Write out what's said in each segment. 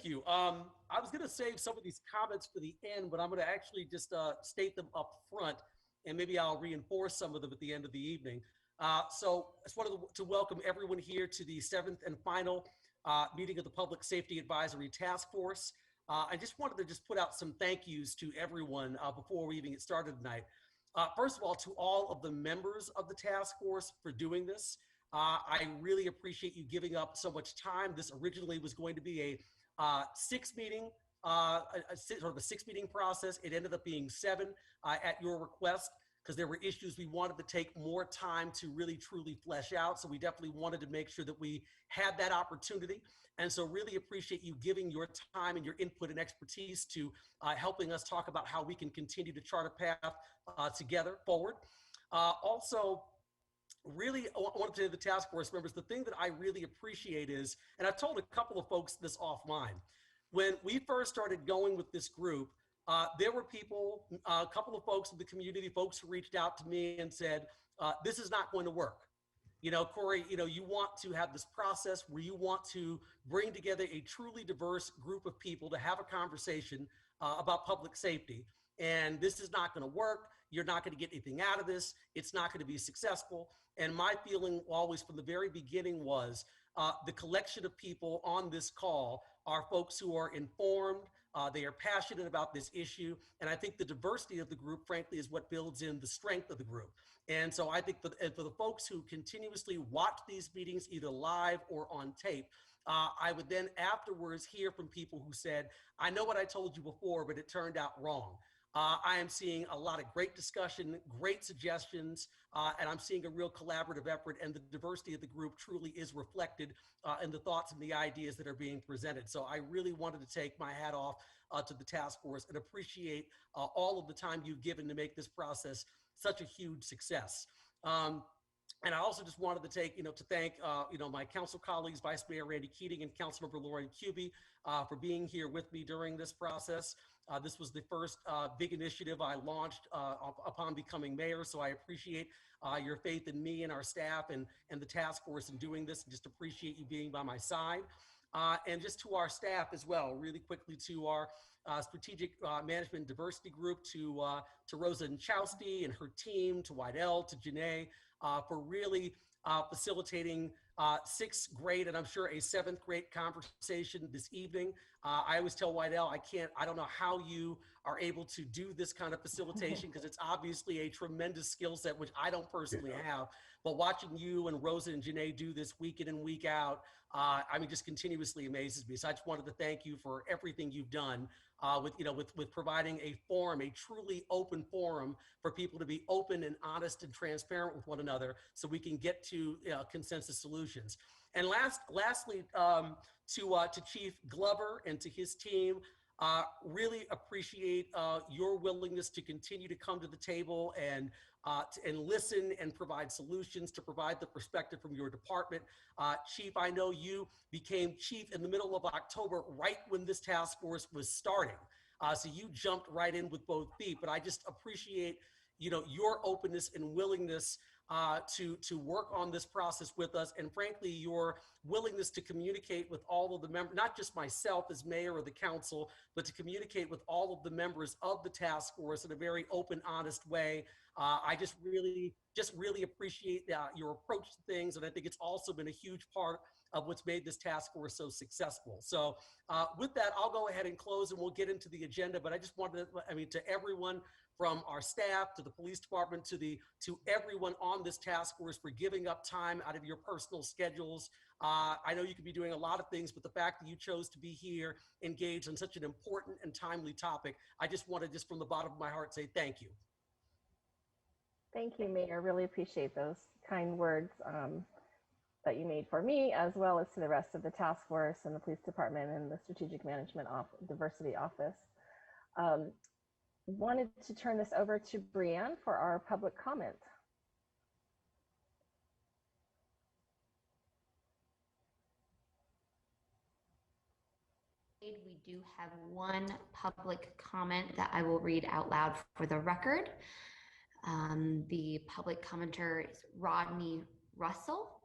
Thank you. I was going to save some of these comments for the end, but I'm going to actually just state them up front, and maybe I'll reinforce some of them at the end of the evening. So I just wanted to welcome everyone here to the 7th and final meeting of the Public Safety Advisory Task Force. I just wanted to just put out some thank yous to everyone before we even get started tonight. First of all, to all of the members of the task force for doing this. I really appreciate you giving up so much time. This originally was going to be a six meeting process. It ended up being 7 at your request, because there were issues we wanted to take more time to really truly flesh out. So we definitely wanted to make sure that we had that opportunity. And so really appreciate you giving your time and your input and expertise to helping us talk about how we can continue to chart a path together forward. Also, really, I want to tell the task force members, the thing that I really appreciate is, and I've told a couple of folks this offline, when we first started going with this group, there were people, a couple of folks in the community, folks who reached out to me and said, this is not going to work. You know, Corey, you know, you want to have this process where you want to bring together a truly diverse group of people to have a conversation about public safety. And this is not going to work. You're not going to get anything out of this. It's not going to be successful. And my feeling always from the very beginning was the collection of people on this call are folks who are informed, they are passionate about this issue. And I think the diversity of the group, frankly, is what builds in the strength of the group. And so I think for the folks who continuously watch these meetings, either live or on tape, I would then afterwards hear from people who said, I know what I told you before, but it turned out wrong. I am seeing a lot of great discussion, great suggestions, and I'm seeing a real collaborative effort, and the diversity of the group truly is reflected in the thoughts and the ideas that are being presented. So I really wanted to take my hat off to the task force and appreciate all of the time you've given to make this process such a huge success. And I also just wanted to take, to thank, my council colleagues, Vice Mayor Randy Keating and Councilmember Lauren Kuby for being here with me during this process. This was the first big initiative I launched upon becoming mayor, so I appreciate your faith in me and our staff and the task force in doing this, and just appreciate you being by my side. And just to our staff as well, really quickly to our strategic management diversity group, to Rosa Nchowski and her team, to Wydell, to Janae, for really facilitating 6th grade and I'm sure a 7th grade conversation this evening. I always tell Wydell, I don't know how you are able to do this kind of facilitation, because it's obviously a tremendous skill set, which I don't personally have, but watching you and Rosa and Janae do this week in and week out, just continuously amazes me. So I just wanted to thank you for everything you've done with providing a forum, a truly open forum for people to be open and honest and transparent with one another, so we can get to consensus solutions. And lastly, to Chief Glover and to his team, really appreciate your willingness to continue to come to the table and listen and provide solutions, to provide the perspective from your department. Chief, I know you became chief in the middle of October, right when this task force was starting. So you jumped right in with both feet, but I just appreciate, your openness and willingness to work on this process with us, and frankly, your willingness to communicate with all of the members, not just myself as mayor or the council, but to communicate with all of the members of the task force in a very open, honest way. I just really appreciate your approach to things, and I think it's also been a huge part of what's made this task force so successful. So with that, I'll go ahead and close, and we'll get into the agenda. But I just wanted to everyone, from our staff to the police department to everyone on this task force, for giving up time out of your personal schedules. I know you could be doing a lot of things, but the fact that you chose to be here engaged on such an important and timely topic, I just want to, just from the bottom of my heart, say thank you. Thank you, Mayor. Really appreciate those kind words that you made for me, as well as to the rest of the task force and the police department and the strategic management diversity office. Wanted to turn this over to Brianne for our public comment. We do have one public comment that I will read out loud for the record. The public commenter is Rodney Russell,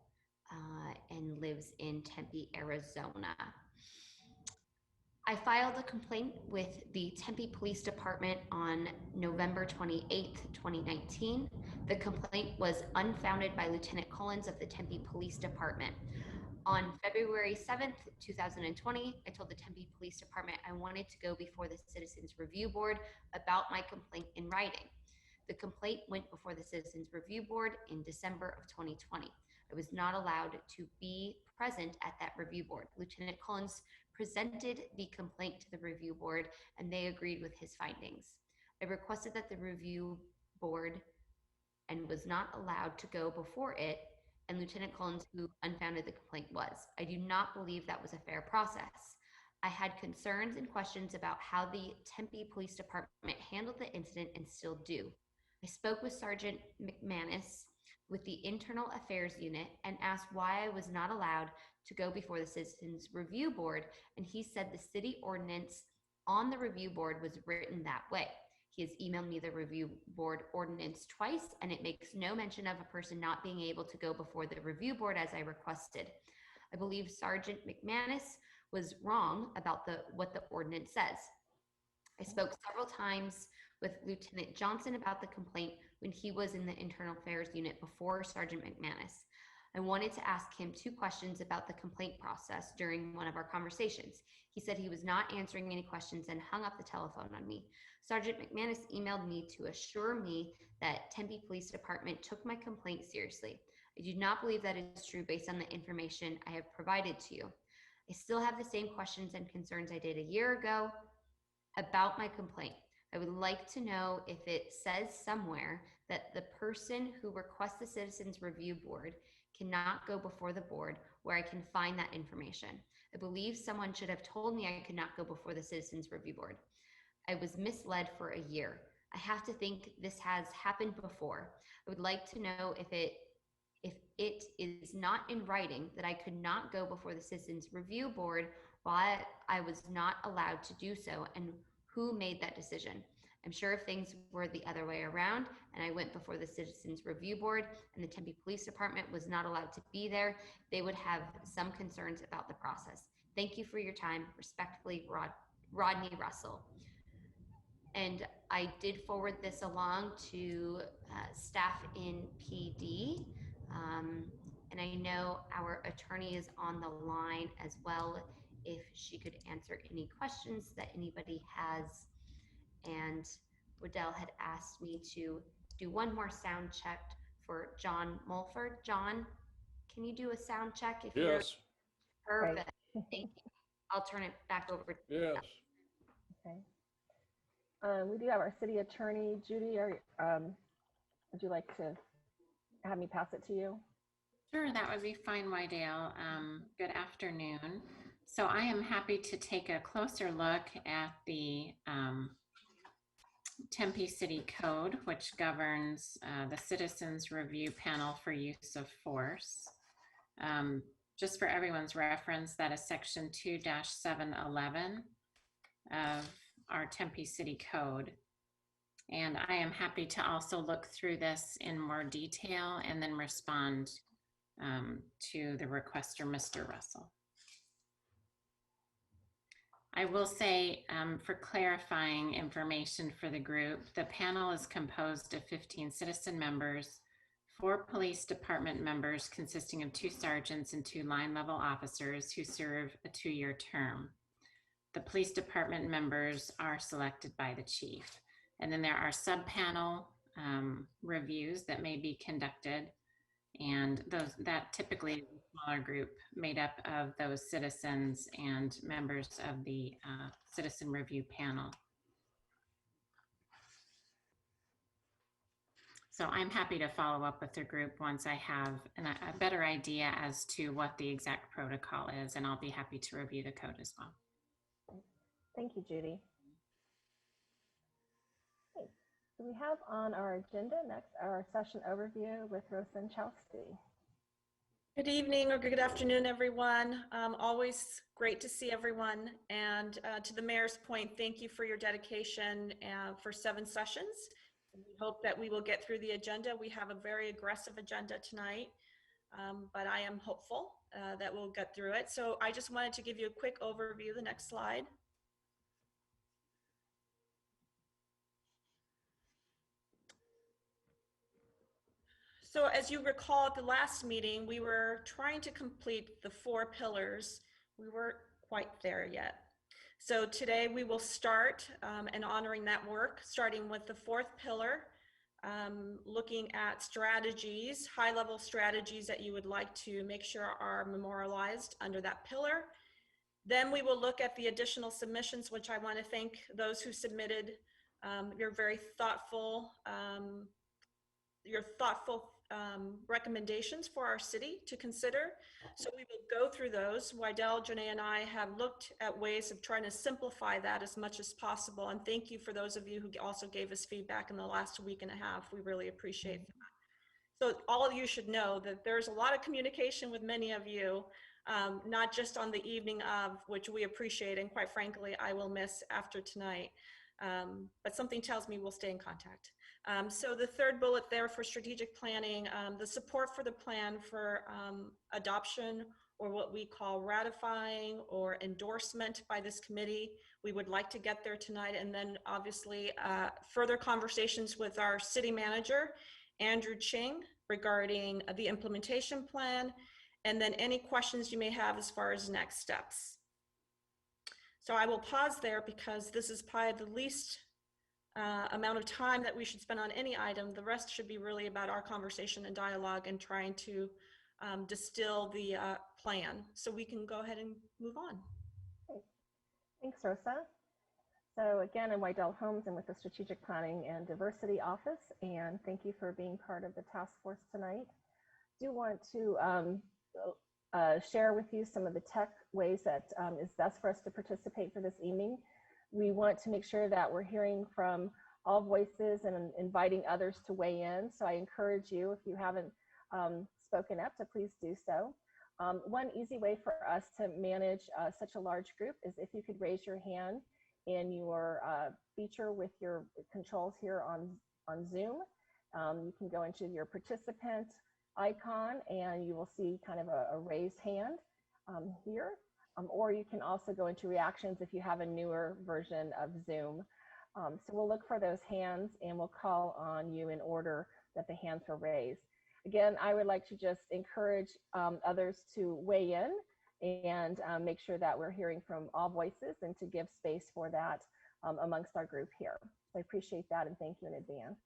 and lives in Tempe, Arizona. I filed a complaint with the Tempe Police Department on November 28th, 2019. The complaint was unfounded by Lieutenant Collins of the Tempe Police Department. On February 7th, 2020, I told the Tempe Police Department I wanted to go before the Citizens Review Board about my complaint in writing. The complaint went before the Citizens Review Board in December of 2020. I was not allowed to be present at that review board. Lieutenant Collins presented the complaint to the review board and they agreed with his findings. I requested that the review board and was not allowed to go before it, and Lieutenant Collins, who unfounded the complaint, was. I do not believe that was a fair process. I had concerns and questions about how the Tempe Police Department handled the incident and still do. I spoke with Sergeant McManus with the Internal Affairs Unit and asked why I was not allowed to go before the Citizens Review Board, and he said the city ordinance on the review board was written that way. He has emailed me the review board ordinance twice, and it makes no mention of a person not being able to go before the review board as I requested. I believe Sergeant McManus was wrong about what the ordinance says. I spoke several times with Lieutenant Johnson about the complaint when he was in the Internal Affairs Unit before Sergeant McManus. I wanted to ask him 2 questions about the complaint process during one of our conversations. He said he was not answering any questions and hung up the telephone on me. Sergeant McManus emailed me to assure me that Tempe Police Department took my complaint seriously. I do not believe that is true based on the information I have provided to you. I still have the same questions and concerns I did a year ago about my complaint. I would like to know if it says somewhere that the person who requests the Citizens Review Board cannot go before the board where I can find that information. I believe someone should have told me I could not go before the Citizens Review Board. I was misled for a year. I have to think this has happened before. I would like to know if it is not in writing that I could not go before the Citizens Review Board, why I was not allowed to do so, and who made that decision. I'm sure if things were the other way around and I went before the Citizens Review Board and the Tempe Police Department was not allowed to be there, they would have some concerns about the process. Thank you for your time. Respectfully, Rodney Russell. And I did forward this along to staff in PD. And I know our attorney is on the line as well, if she could answer any questions that anybody has. And Waddell had asked me to do one more sound check for John Mulford. John, can you do a sound check if you're Yes, perfect? Thank you. I'll turn it back over to you. yes. Okay. We do have our city attorney, Judy. Would you like to have me pass it to you? Sure, that would be fine, Wydale. Good afternoon. So I am happy to take a closer look at the Tempe City Code, which governs the Citizens Review Panel for Use of Force. Just for everyone's reference, that is section 2-711 of our Tempe City Code. And I am happy to also look through this in more detail and then respond to the requester, Mr. Russell. I will say, for clarifying information for the group, the panel is composed of 15 citizen members, 4 police department members consisting of 2 sergeants and 2 line level officers who serve a 2-year term. The police department members are selected by the chief. And then there are sub-panel reviews that may be conducted. And that typically is a smaller group made up of those citizens and members of the citizen review panel. So I'm happy to follow up with the group once I have a better idea as to what the exact protocol is, and I'll be happy to review the code as well. Thank you, Judy. Okay. So we have on our agenda next our session overview with Rosen Chowsky. Good evening or good afternoon, everyone. Always great to see everyone. And to the mayor's point, thank you for your dedication for 7 sessions. We hope that we will get through the agenda. We have a very aggressive agenda tonight, but I am hopeful that we'll get through it. So I just wanted to give you a quick overview. The next slide. So as you recall at the last meeting, we were trying to complete the 4 pillars. We weren't quite there yet. So today we will start and honoring that work, starting with the 4th pillar, looking at strategies, high-level strategies that you would like to make sure are memorialized under that pillar. Then we will look at the additional submissions, which I want to thank those who submitted your very thoughtful recommendations for our city to consider. So we will go through those. Wydell, Janae, and I have looked at ways of trying to simplify that as much as possible. And thank you for those of you who also gave us feedback in the last week and a half. We really appreciate that. So all of you should know that there's a lot of communication with many of you, not just on the evening of, which we appreciate, and quite frankly, I will miss after tonight. But something tells me we'll stay in contact. So the 3rd bullet there for strategic planning, the support for the plan for adoption, or what we call ratifying or endorsement by this committee. We would like to get there tonight. And then obviously further conversations with our city manager, Andrew Ching, regarding the implementation plan, and then any questions you may have as far as next steps. So I will pause there because this is probably the least amount of time that we should spend on any item. The rest should be really about our conversation and dialogue and trying to distill the plan. So we can go ahead and move on. Thanks, Rosa. So again, I'm Wydell Holmes. I'm with the Strategic Planning and Diversity Office, and thank you for being part of the task force tonight. I do want to share with you some of the tech ways that is best for us to participate for this evening. We want to make sure that we're hearing from all voices and inviting others to weigh in. So I encourage you, if you haven't spoken up, to please do so. One easy way for us to manage such a large group is if you could raise your hand in your feature with your controls here on Zoom. You can go into your participant icon and you will see kind of a raised hand here. Or you can also go into reactions if you have a newer version of Zoom. So we'll look for those hands and we'll call on you in order that the hands are raised. Again, I would like to just encourage others to weigh in and make sure that we're hearing from all voices and to give space for that amongst our group here. So I appreciate that and thank you in advance.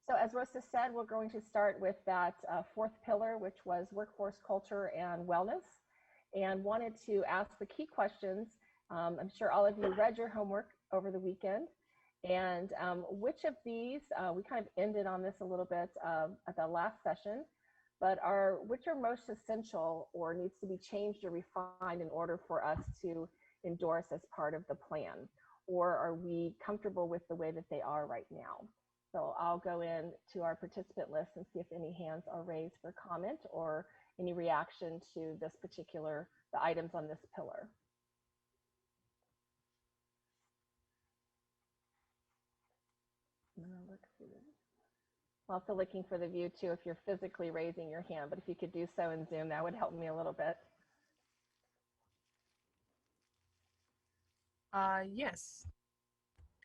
So as Rosa said, we're going to start with that 4th pillar, which was workforce culture and wellness, and wanted to ask the key questions. I'm sure all of you read your homework over the weekend, and which of these, we kind of ended on this a little bit at the last session, but which are most essential or needs to be changed or refined in order for us to endorse as part of the plan? Or are we comfortable with the way that they are right now? So I'll go in to our participant list and see if any hands are raised for comment or any reaction to this particular, the items on this pillar. I'm also looking for the view too, if you're physically raising your hand, but if you could do so in Zoom, that would help me a little bit. Yes.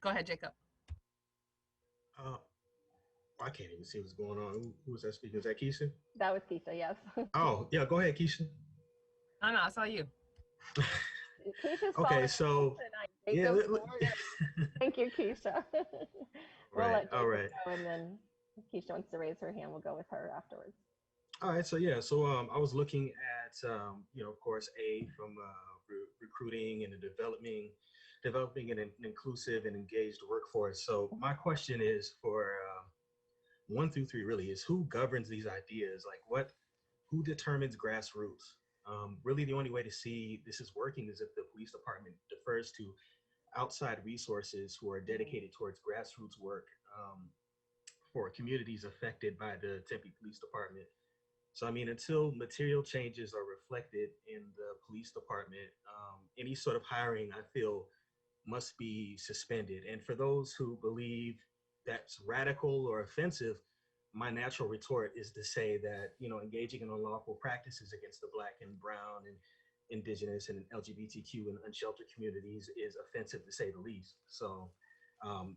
Go ahead, Jacob. I can't even see what's going on. Who was that speaking? Is that Keisha? That was Keisha, yes. Oh, yeah, go ahead, Keisha. No, I saw you. Keisha's Okay, so yeah, thank you, Keisha. Right, all right. And then if Keisha wants to raise her hand, we'll go with her afterwards. All right, so yeah, so I was looking at of course, aid from recruiting and developing an inclusive and engaged workforce. So my question is for 1 through 3 really is, who governs these ideas? Like who determines grassroots? Really the only way to see this is working is if the police department defers to outside resources who are dedicated towards grassroots work for communities affected by the Tempe Police Department. So, I mean, until material changes are reflected in the police department, any sort of hiring, I feel, must be suspended. And for those who believe that's radical or offensive, my natural retort is to say that, engaging in unlawful practices against the Black and brown and Indigenous and LGBTQ and unsheltered communities is offensive to say the least. So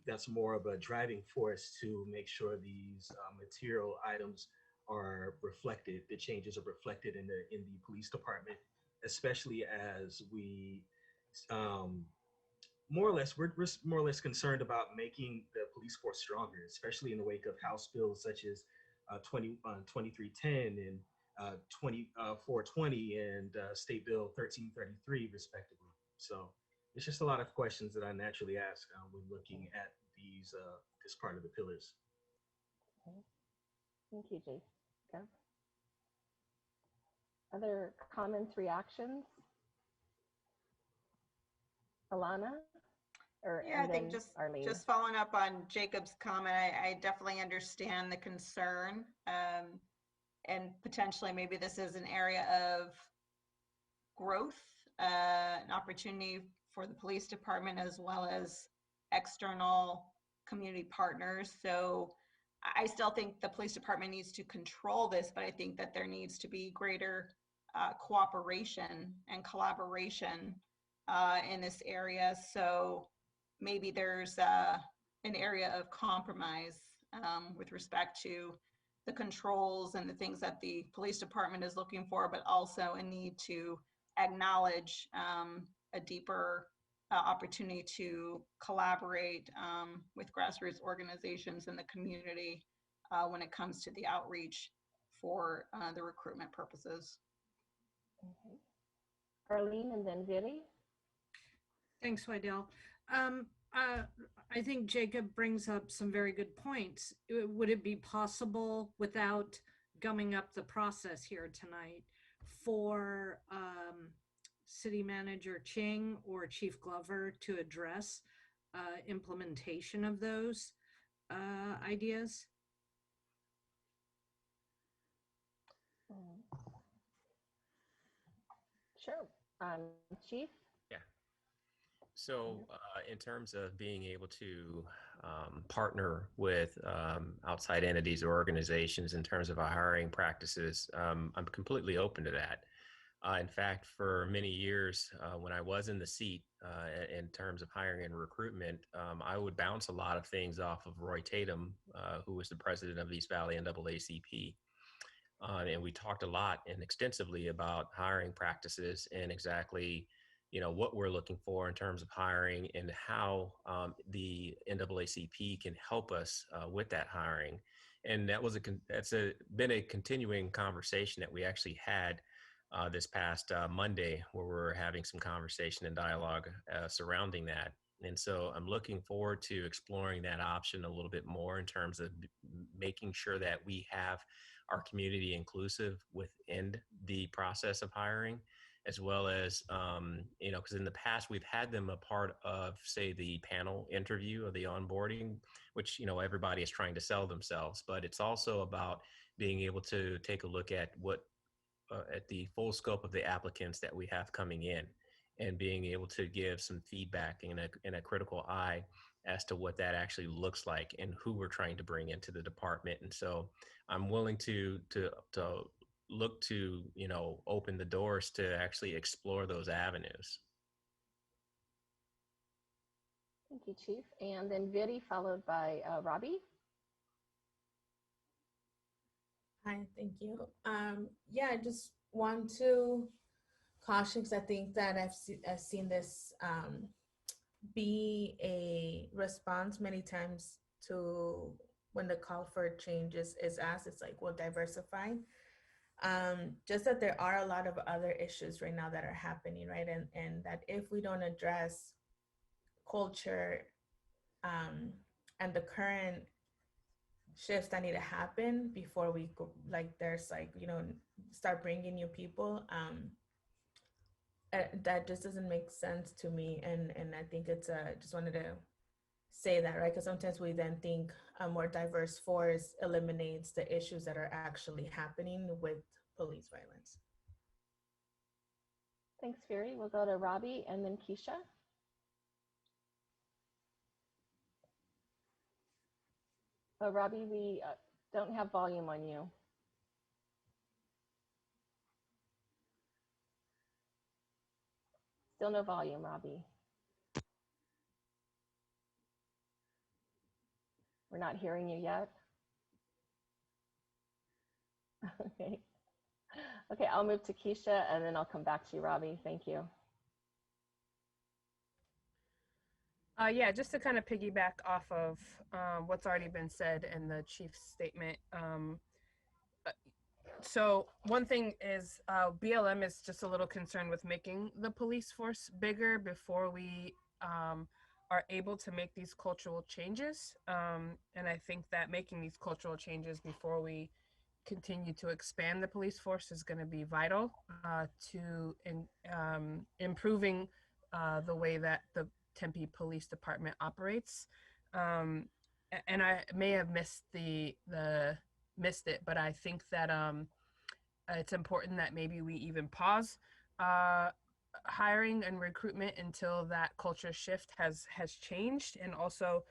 that's more of a driving force to make sure these material items are reflected, the changes are reflected in the police department, especially as we we're more or less concerned about making the police force stronger, especially in the wake of House bills such as 2310 and 2420 and State Bill 1333, respectively. So it's just a lot of questions that I naturally ask when looking at this part of the pillars. Okay. Thank you, Jacob. Other comments, reactions? Alana? Yeah, I think then Arlene. just following up on Jacob's comment, I definitely understand the concern. And potentially maybe this is an area of growth, an opportunity for the police department as well as external community partners. So I still think the police department needs to control this, but I think that there needs to be greater cooperation and collaboration in this area. So maybe there's an area of compromise with respect to the controls and the things that the police department is looking for, but also a need to acknowledge a deeper opportunity to collaborate with grassroots organizations in the community when it comes to the outreach for the recruitment purposes. Okay. Arlene and then Viri. Thanks, Wydell. I think Jacob brings up some very good points. Would it be possible, without gumming up the process here tonight, for City Manager Ching or Chief Glover to address implementation of those ideas? Sure. Chief? So in terms of being able to partner with outside entities or organizations in terms of our hiring practices, I'm completely open to that. In fact, for many years, when I was in the seat in terms of hiring and recruitment, I would bounce a lot of things off of Roy Tatum, who was the president of East Valley NAACP. And we talked a lot and extensively about hiring practices and exactly what we're looking for in terms of hiring and how the NAACP can help us with that hiring. And that's been a continuing conversation that we actually had this past Monday, where we're having some conversation and dialogue surrounding that. And so I'm looking forward to exploring that option a little bit more in terms of making sure that we have our community inclusive within the process of hiring, as well as, because in the past we've had them a part of, say, the panel interview or the onboarding, which, everybody is trying to sell themselves, but it's also about being able to take a look at at the full scope of the applicants that we have coming in and being able to give some feedback in a critical eye as to what that actually looks like and who we're trying to bring into the department. And so I'm willing to look to, open the doors to actually explore those avenues. Thank you, Chief. And then Viri, followed by Robbie. Hi, thank you. Yeah, I just want to caution, because I think that I've seen this be a response many times to when the call for change is asked. It's like, well, diversify. Just that there are a lot of other issues right now that are happening, right? And that if we don't address culture and the current shifts that need to happen before we go, start bringing new people, that just doesn't make sense to me. And I think it's just wanted to say that, right? Because sometimes we then think a more diverse force eliminates the issues that are actually happening with police violence. Thanks, Viri. We'll go to Robbie and then Keisha. Oh, Robbie, we don't have volume on you. Still no volume, Robbie. We're not hearing you yet. Okay. Okay, I'll move to Keisha and then I'll come back to you, Robbie. Thank you. Yeah, just to kind of piggyback off of what's already been said in the chief's statement. So one thing is BLM is just a little concerned with making the police force bigger before we are able to make these cultural changes. And I think that making these cultural changes before we continue to expand the police force is going to be vital to improving the way that the Tempe Police Department operates. And I may have missed missed it, but I think that it's important that maybe we even pause hiring and recruitment until that culture shift has changed. And also,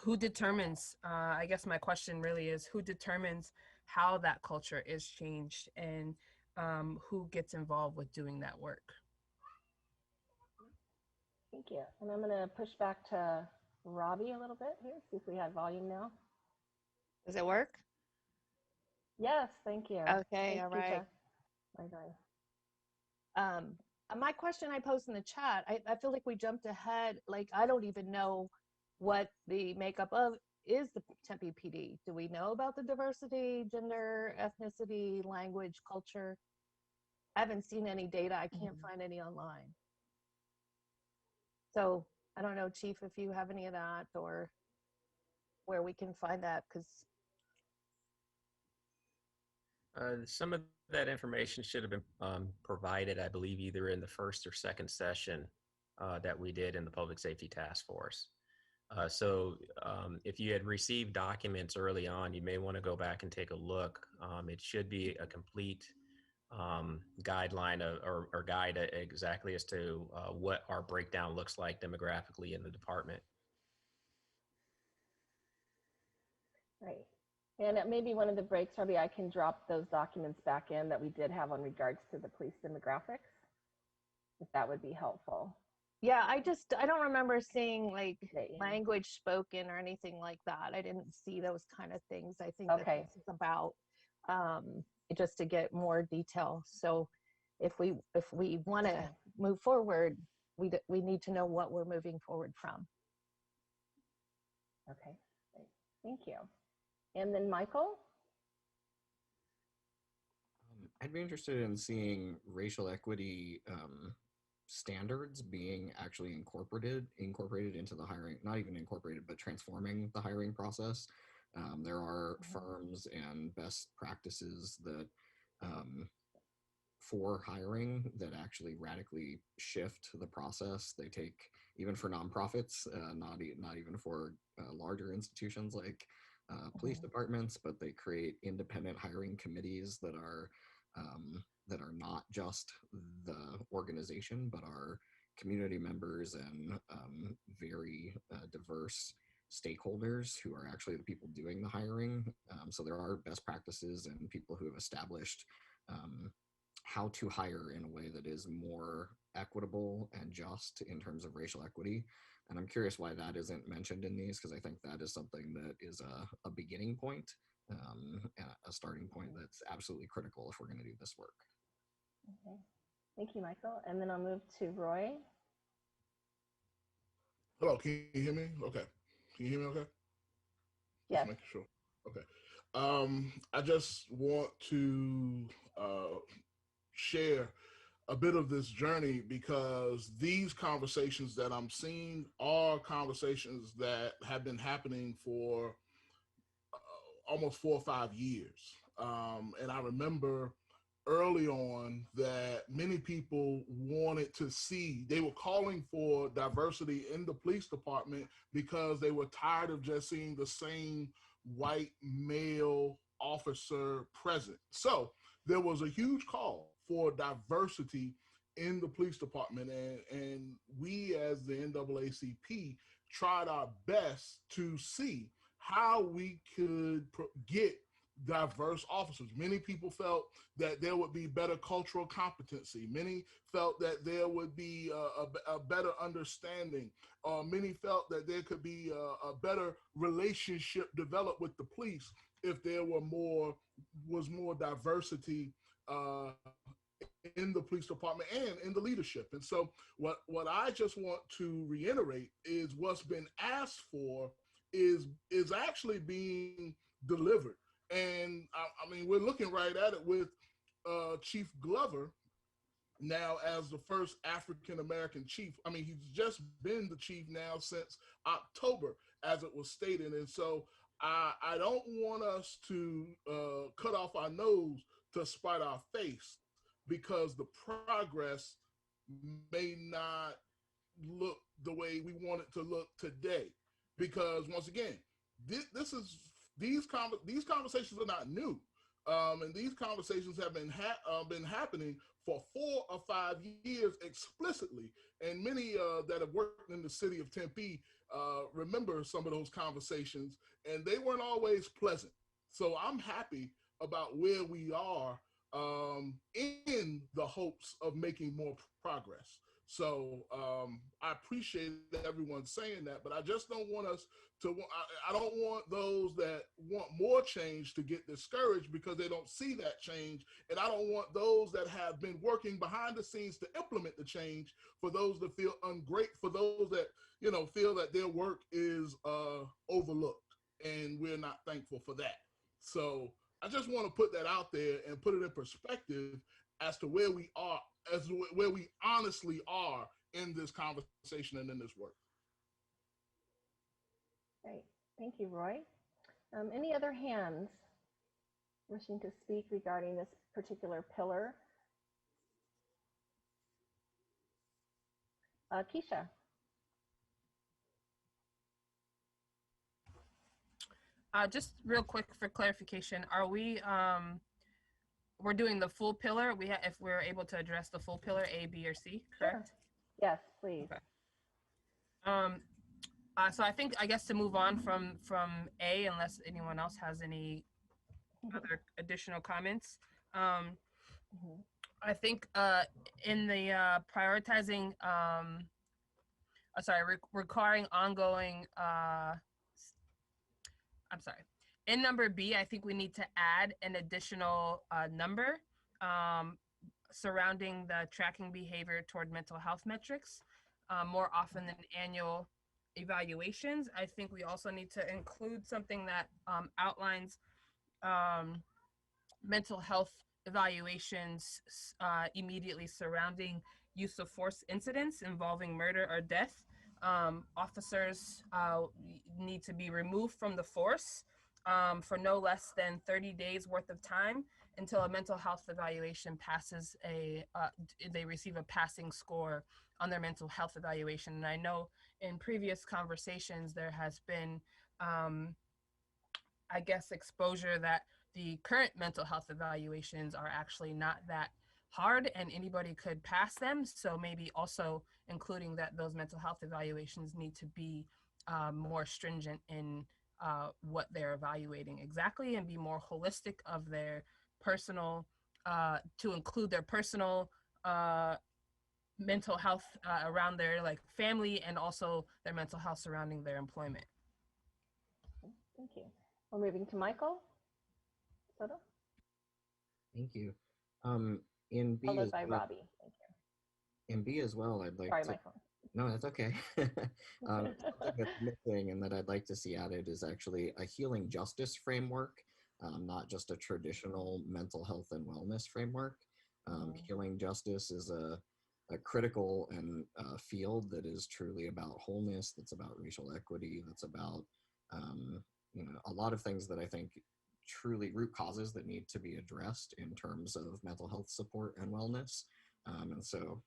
who determines? I guess my question really is, who determines how that culture is changed, and who gets involved with doing that work? Thank you. And I'm going to push back to Robbie a little bit here, see if we have volume now. Does it work? Yes, thank you. Okay, Thanks, all right. Keisha. Bye-bye. My question I posed in the chat, I feel like we jumped ahead. Like, I don't even know what the makeup of is the Tempe PD. Do we know about the diversity, gender, ethnicity, language, culture? I haven't seen any data. I can't find any online. So I don't know, Chief, if you have any of that or where we can find that, because some of that information should have been provided, I believe, either in the first or second session that we did in the Public Safety Task Force. So if you had received documents early on, you may want to go back and take a look. It should be a complete guideline or guide exactly as to what our breakdown looks like demographically in the department. Right. And at maybe one of the breaks, Robbie, I can drop those documents back in that we did have on regards to the police demographics, if that would be helpful. yeah, I don't remember seeing like language spoken or anything like that. I didn't see those kind of things. I think that this is about just to get more detail. So if we want to move forward, we need to know what we're moving forward from. Okay, great. Thank you. And then Michael? I'd be interested in seeing racial equity standards being actually incorporated into the hiring, not even incorporated, but transforming the hiring process. There are firms and best practices that for hiring that actually radically shift the process. They take, even for nonprofits, not even for larger institutions like police departments, but they create independent hiring committees that are not just the organization, but are community members and very diverse stakeholders who are actually the people doing the hiring. So there are best practices and people who have established how to hire in a way that is more equitable and just in terms of racial equity. And I'm curious why that isn't mentioned in these, because I think that is something that is a beginning point, a starting point that's absolutely critical if we're going to do this work. Okay. Thank you, Michael. And then I'll move to Roy. Hello, can you hear me? Okay. Can you hear me okay? Yes. Just making sure. Okay. I just want to share a bit of this journey, because these conversations that I'm seeing are conversations that have been happening for almost 4 or 5 years. And I remember early on that many people wanted to see, they were calling for diversity in the police department because they were tired of just seeing the same white male officer present. So there was a huge call for diversity in the police department, and we as the NAACP tried our best to see how we could get diverse officers. Many people felt that there would be better cultural competency. Many felt that there would be a better understanding. Many felt that there could be a better relationship developed with the police if there was more diversity in the police department and in the leadership. And so what I just want to reiterate is what's been asked for is actually being delivered. And I mean, we're looking right at it with Chief Glover now as the first African-American chief. I mean, he's just been the chief now since October, as it was stated. And so I don't want us to cut off our nose to spite our face, because the progress may not look the way we want it to look today. Because once again, these conversations are not new, and these conversations have been happening for 4 or 5 years explicitly. And many that have worked in the city of Tempe remember some of those conversations, and they weren't always pleasant. So I'm happy about where we are in the hopes of making more progress. So I appreciate everyone saying that, but I just don't want us to, I don't want those that want more change to get discouraged because they don't see that change. And I don't want those that have been working behind the scenes to implement the change, for those that feel ungrateful, for those that, you know, feel that their work is overlooked, and we're not thankful for that. So I just want to put that out there and put it in perspective as to where we are, as to where we honestly are in this conversation and in this work. Great. Thank you, Roy. Any other hands wishing to speak regarding this particular pillar? Keisha. Just real quick for clarification, are we we're doing the full pillar? If we're able to address the full pillar A, B, or C, correct? Sure. Yes, please. Okay. So I guess to move on from A, unless anyone else has any other additional comments. I think in the prioritizing, requiring ongoing, in number B, I think we need to add an additional number surrounding the tracking behavior toward mental health metrics more often than annual evaluations. I think we also need to include something that outlines mental health evaluations immediately surrounding use of force incidents involving murder or death. Officers need to be removed from the force for no less than 30 days worth of time until a mental health evaluation passes they receive a passing score on their mental health evaluation. And I know in previous conversations there has been, I guess, exposure that the current mental health evaluations are actually not that hard and anybody could pass them. So maybe also including that those mental health evaluations need to be more stringent in what they're evaluating exactly, and be more holistic of their personal, to include their personal mental health around their family, and also their mental health surrounding their employment. Thank you. We're moving to Michael Soto. Thank you. In B Followed as by well, Robbie. Thank you. in B as well, I'd like Sorry, to. Michael. No, that's okay. Something that's missing and that I'd like to see added is actually a healing justice framework, not just a traditional mental health and wellness framework. Healing justice is a critical and field that is truly about wholeness, that's about racial equity, that's about a lot of things that I think truly root causes that need to be addressed in terms of mental health support and wellness. And so,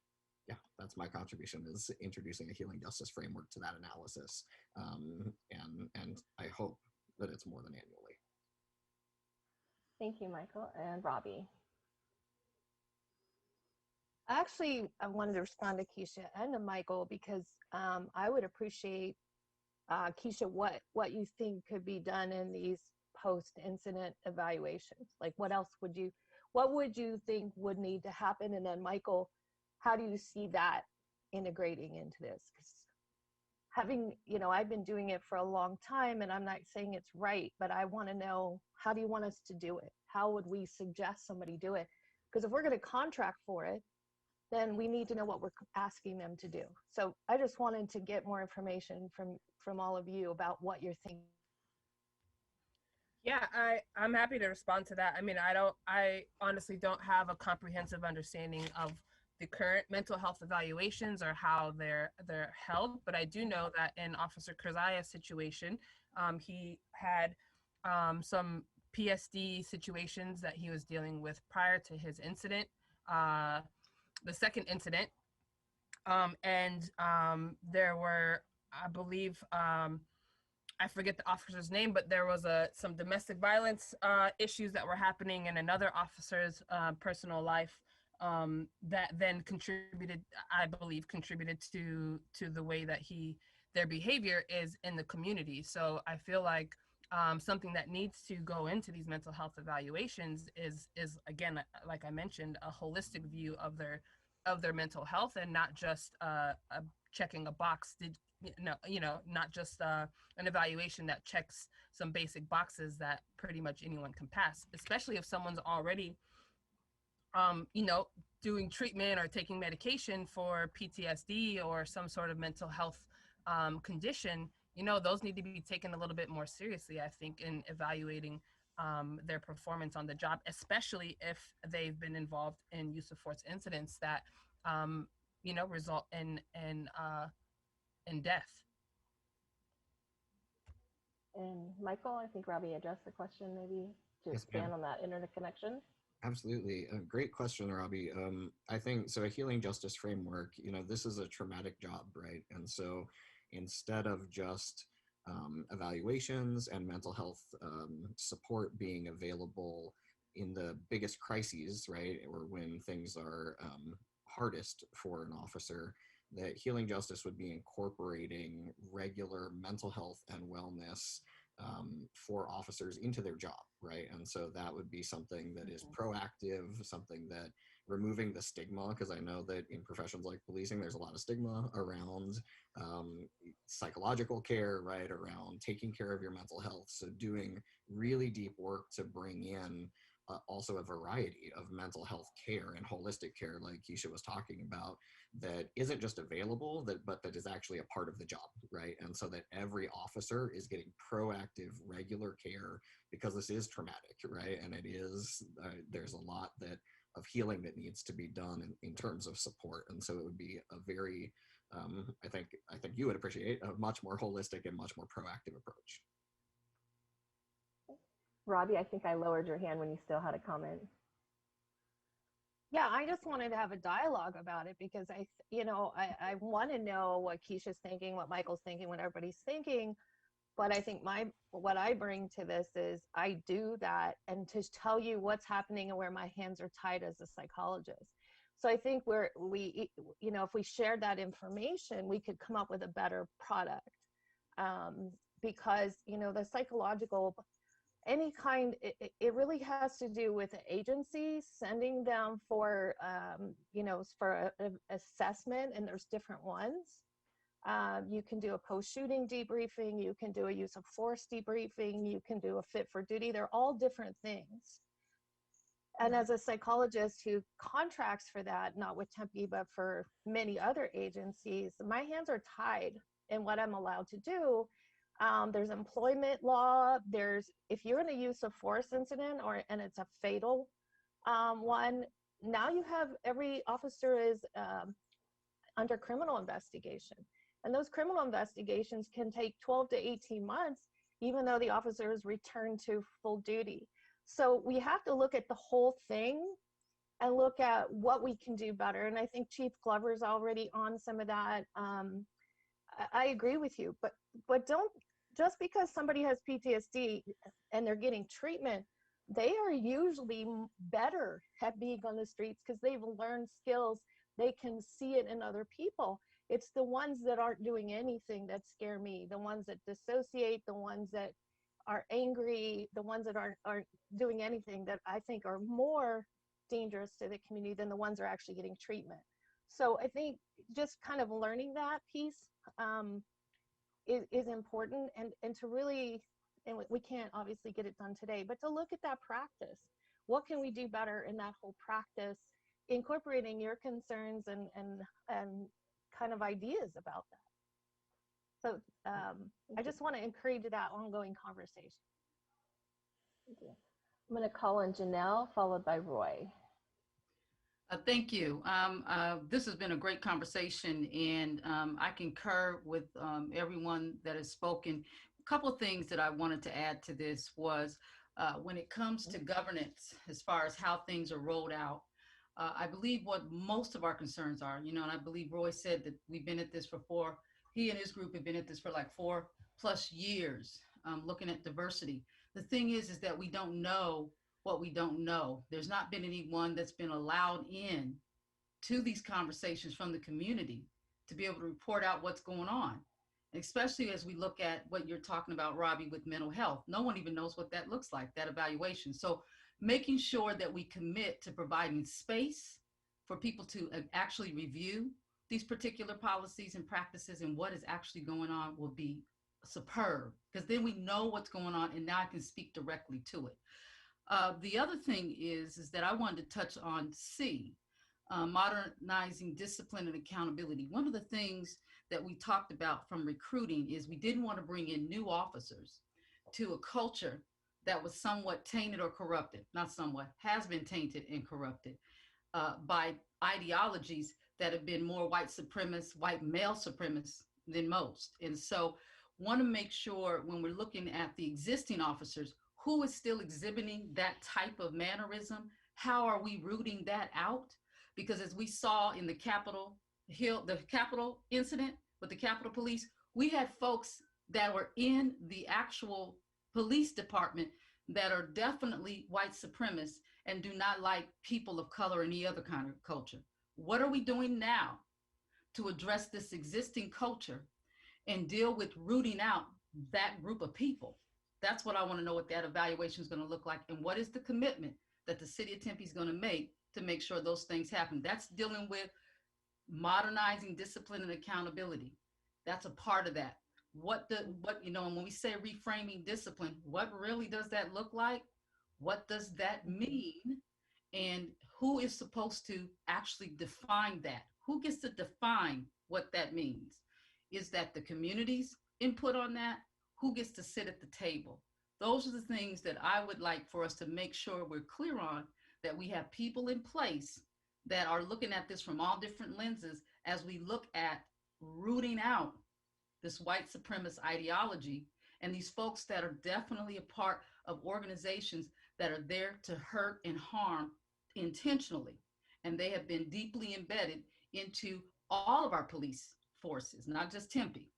yeah, that's my contribution, is introducing a healing justice framework to that analysis. And I hope that it's more than annually. Thank you, Michael. And Robbie. Actually, I wanted to respond to Keisha and to Michael, because I would appreciate, Keisha, what you think could be done in these post-incident evaluations? Like what else what would you think would need to happen? And then Michael, how do you see that integrating into this? 'Cause having, I've been doing it for a long time, and I'm not saying it's right, but I want to know, how do you want us to do it? How would we suggest somebody do it? Because if we're going to contract for it, then we need to know what we're asking them to do. So I just wanted to get more information from all of you about what you're thinking. Yeah, I'm happy to respond to that. I mean, I honestly don't have a comprehensive understanding of the current mental health evaluations or how they're held, but I do know that in Officer Kerzaya's situation, he had some PSD situations that he was dealing with prior to his incident, the second incident, and there were, I believe, I forget the officer's name, but there was some domestic violence issues that were happening in another officer's personal life that then contributed, I believe, to the way that their behavior is in the community. So I feel like something that needs to go into these mental health evaluations is again, like I mentioned, a holistic view of their mental health, and not just checking a box. Not just an evaluation that checks some basic boxes that pretty much anyone can pass, especially if someone's already, doing treatment or taking medication for PTSD or some sort of mental health condition. Those need to be taken a little bit more seriously, I think, in evaluating their performance on the job, especially if they've been involved in use of force incidents that, result in death. And Michael, I think Robbie addressed the question, maybe to Yes, expand ma'am. on that internet connection. Absolutely. A great question, Robbie. I think so. A healing justice framework, this is a traumatic job, right? And so instead of just evaluations and mental health support being available in the biggest crises, right, or when things are hardest for an officer, that healing justice would be incorporating regular mental health and wellness for officers into their job, right? And so that would be something that is proactive, something that removing the stigma, because I know that in professions like policing, there's a lot of stigma around psychological care, right? Around taking care of your mental health. So doing really deep work to bring in also a variety of mental health care and holistic care, like Keisha was talking about, that isn't just available, but that is actually a part of the job, right? And so that every officer is getting proactive, regular care, because this is traumatic, right? And it is, there's a lot of healing that needs to be done in terms of support. And so it would be a very, I think you would appreciate a much more holistic and much more proactive approach. Robbie, I think I lowered your hand when you still had a comment. Yeah, I just wanted to have a dialogue about it, because I want to know what Keisha's thinking, what Michael's thinking, what everybody's thinking. But I think what I bring to this is I do that, and to tell you what's happening and where my hands are tied as a psychologist. So I think if we shared that information, we could come up with a better product, because the psychological, any kind, it really has to do with the agency sending them for for an assessment, and there's different ones. You can do a post-shooting debriefing, you can do a use of force debriefing, you can do a fit for duty. They're all different things. And as a psychologist who contracts for that, not with Tempe, but for many other agencies, my hands are tied in what I'm allowed to do. There's employment law. If you're in a use of force incident and it's a fatal one, now you have, every officer is under criminal investigation. And those criminal investigations can take 12 to 18 months, even though the officer is returned to full duty. So we have to look at the whole thing and look at what we can do better. And I think Chief Glover's already on some of that. I agree with you, but don't, just because somebody has PTSD and they're getting treatment, they are usually better at being on the streets because they've learned skills. They can see it in other people. It's the ones that aren't doing anything that scare me, the ones that dissociate, the ones that are angry, the ones that aren't doing anything, that I think are more dangerous to the community than the ones that are actually getting treatment. So I think just kind of learning that piece is important, and to really, and we can't obviously get it done today, but to look at that practice. What can we do better in that whole practice, incorporating your concerns and kind of ideas about that. So I just want to encourage that ongoing conversation. Thank you. I'm going to call on Janelle, followed by Roy. Thank you. This has been a great conversation, and I concur with everyone that has spoken. A couple of things that I wanted to add to this was when it comes to governance, as far as how things are rolled out, I believe what most of our concerns are, and I believe Roy said that we've been at this for he and his group have been at this for like 4+ years, looking at diversity. The thing is that we don't know what we don't know. There's not been anyone that's been allowed in to these conversations from the community to be able to report out what's going on, especially as we look at what you're talking about, Robbie, with mental health. No one even knows what that looks like, that evaluation. So making sure that we commit to providing space for people to actually review these particular policies and practices and what is actually going on will be superb, because then we know what's going on, and now I can speak directly to it. The other thing is that I wanted to touch on C, modernizing discipline and accountability. One of the things that we talked about from recruiting is we didn't want to bring in new officers to a culture that was somewhat tainted or corrupted, not somewhat, has been tainted and corrupted by ideologies that have been more white supremacist, white male supremacist than most. And so want to make sure when we're looking at the existing officers, who is still exhibiting that type of mannerism? How are we rooting that out? Because as we saw in the Capitol incident with the Capitol Police, we had folks that were in the actual police department that are definitely white supremacists and do not like people of color or any other kind of culture. What are we doing now to address this existing culture and deal with rooting out that group of people? That's what I want to know, what that evaluation is going to look like, and what is the commitment that the city of Tempe is going to make sure those things happen. That's dealing with modernizing discipline and accountability. That's a part of that. And when we say reframing discipline, what really does that look like? What does that mean? And who is supposed to actually define that? Who gets to define what that means? Is that the community's input on that? Who gets to sit at the table? Those are the things that I would like for us to make sure we're clear on, that we have people in place that are looking at this from all different lenses as we look at rooting out this white supremacist ideology and these folks that are definitely a part of organizations that are there to hurt and harm intentionally. And they have been deeply embedded into all of our police forces, not just Tempe.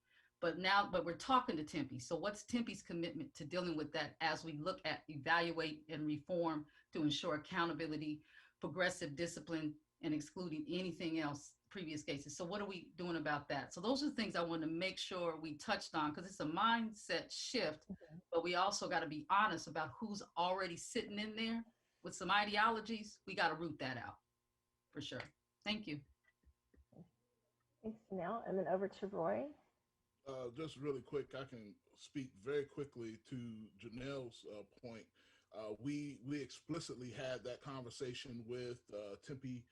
But we're talking to Tempe. So what's Tempe's commitment to dealing with that as we look at evaluate and reform to ensure accountability, progressive discipline, and excluding anything else, previous cases? So what are we doing about that? So those are the things I want to make sure we touched on, because it's a mindset shift, but we also got to be honest about who's already sitting in there with some ideologies. We got to root that out for sure. Thank you. Thanks, Janelle. And then over to Roy. Just really quick, I can speak very quickly to Janelle's point. We explicitly had that conversation with Tempe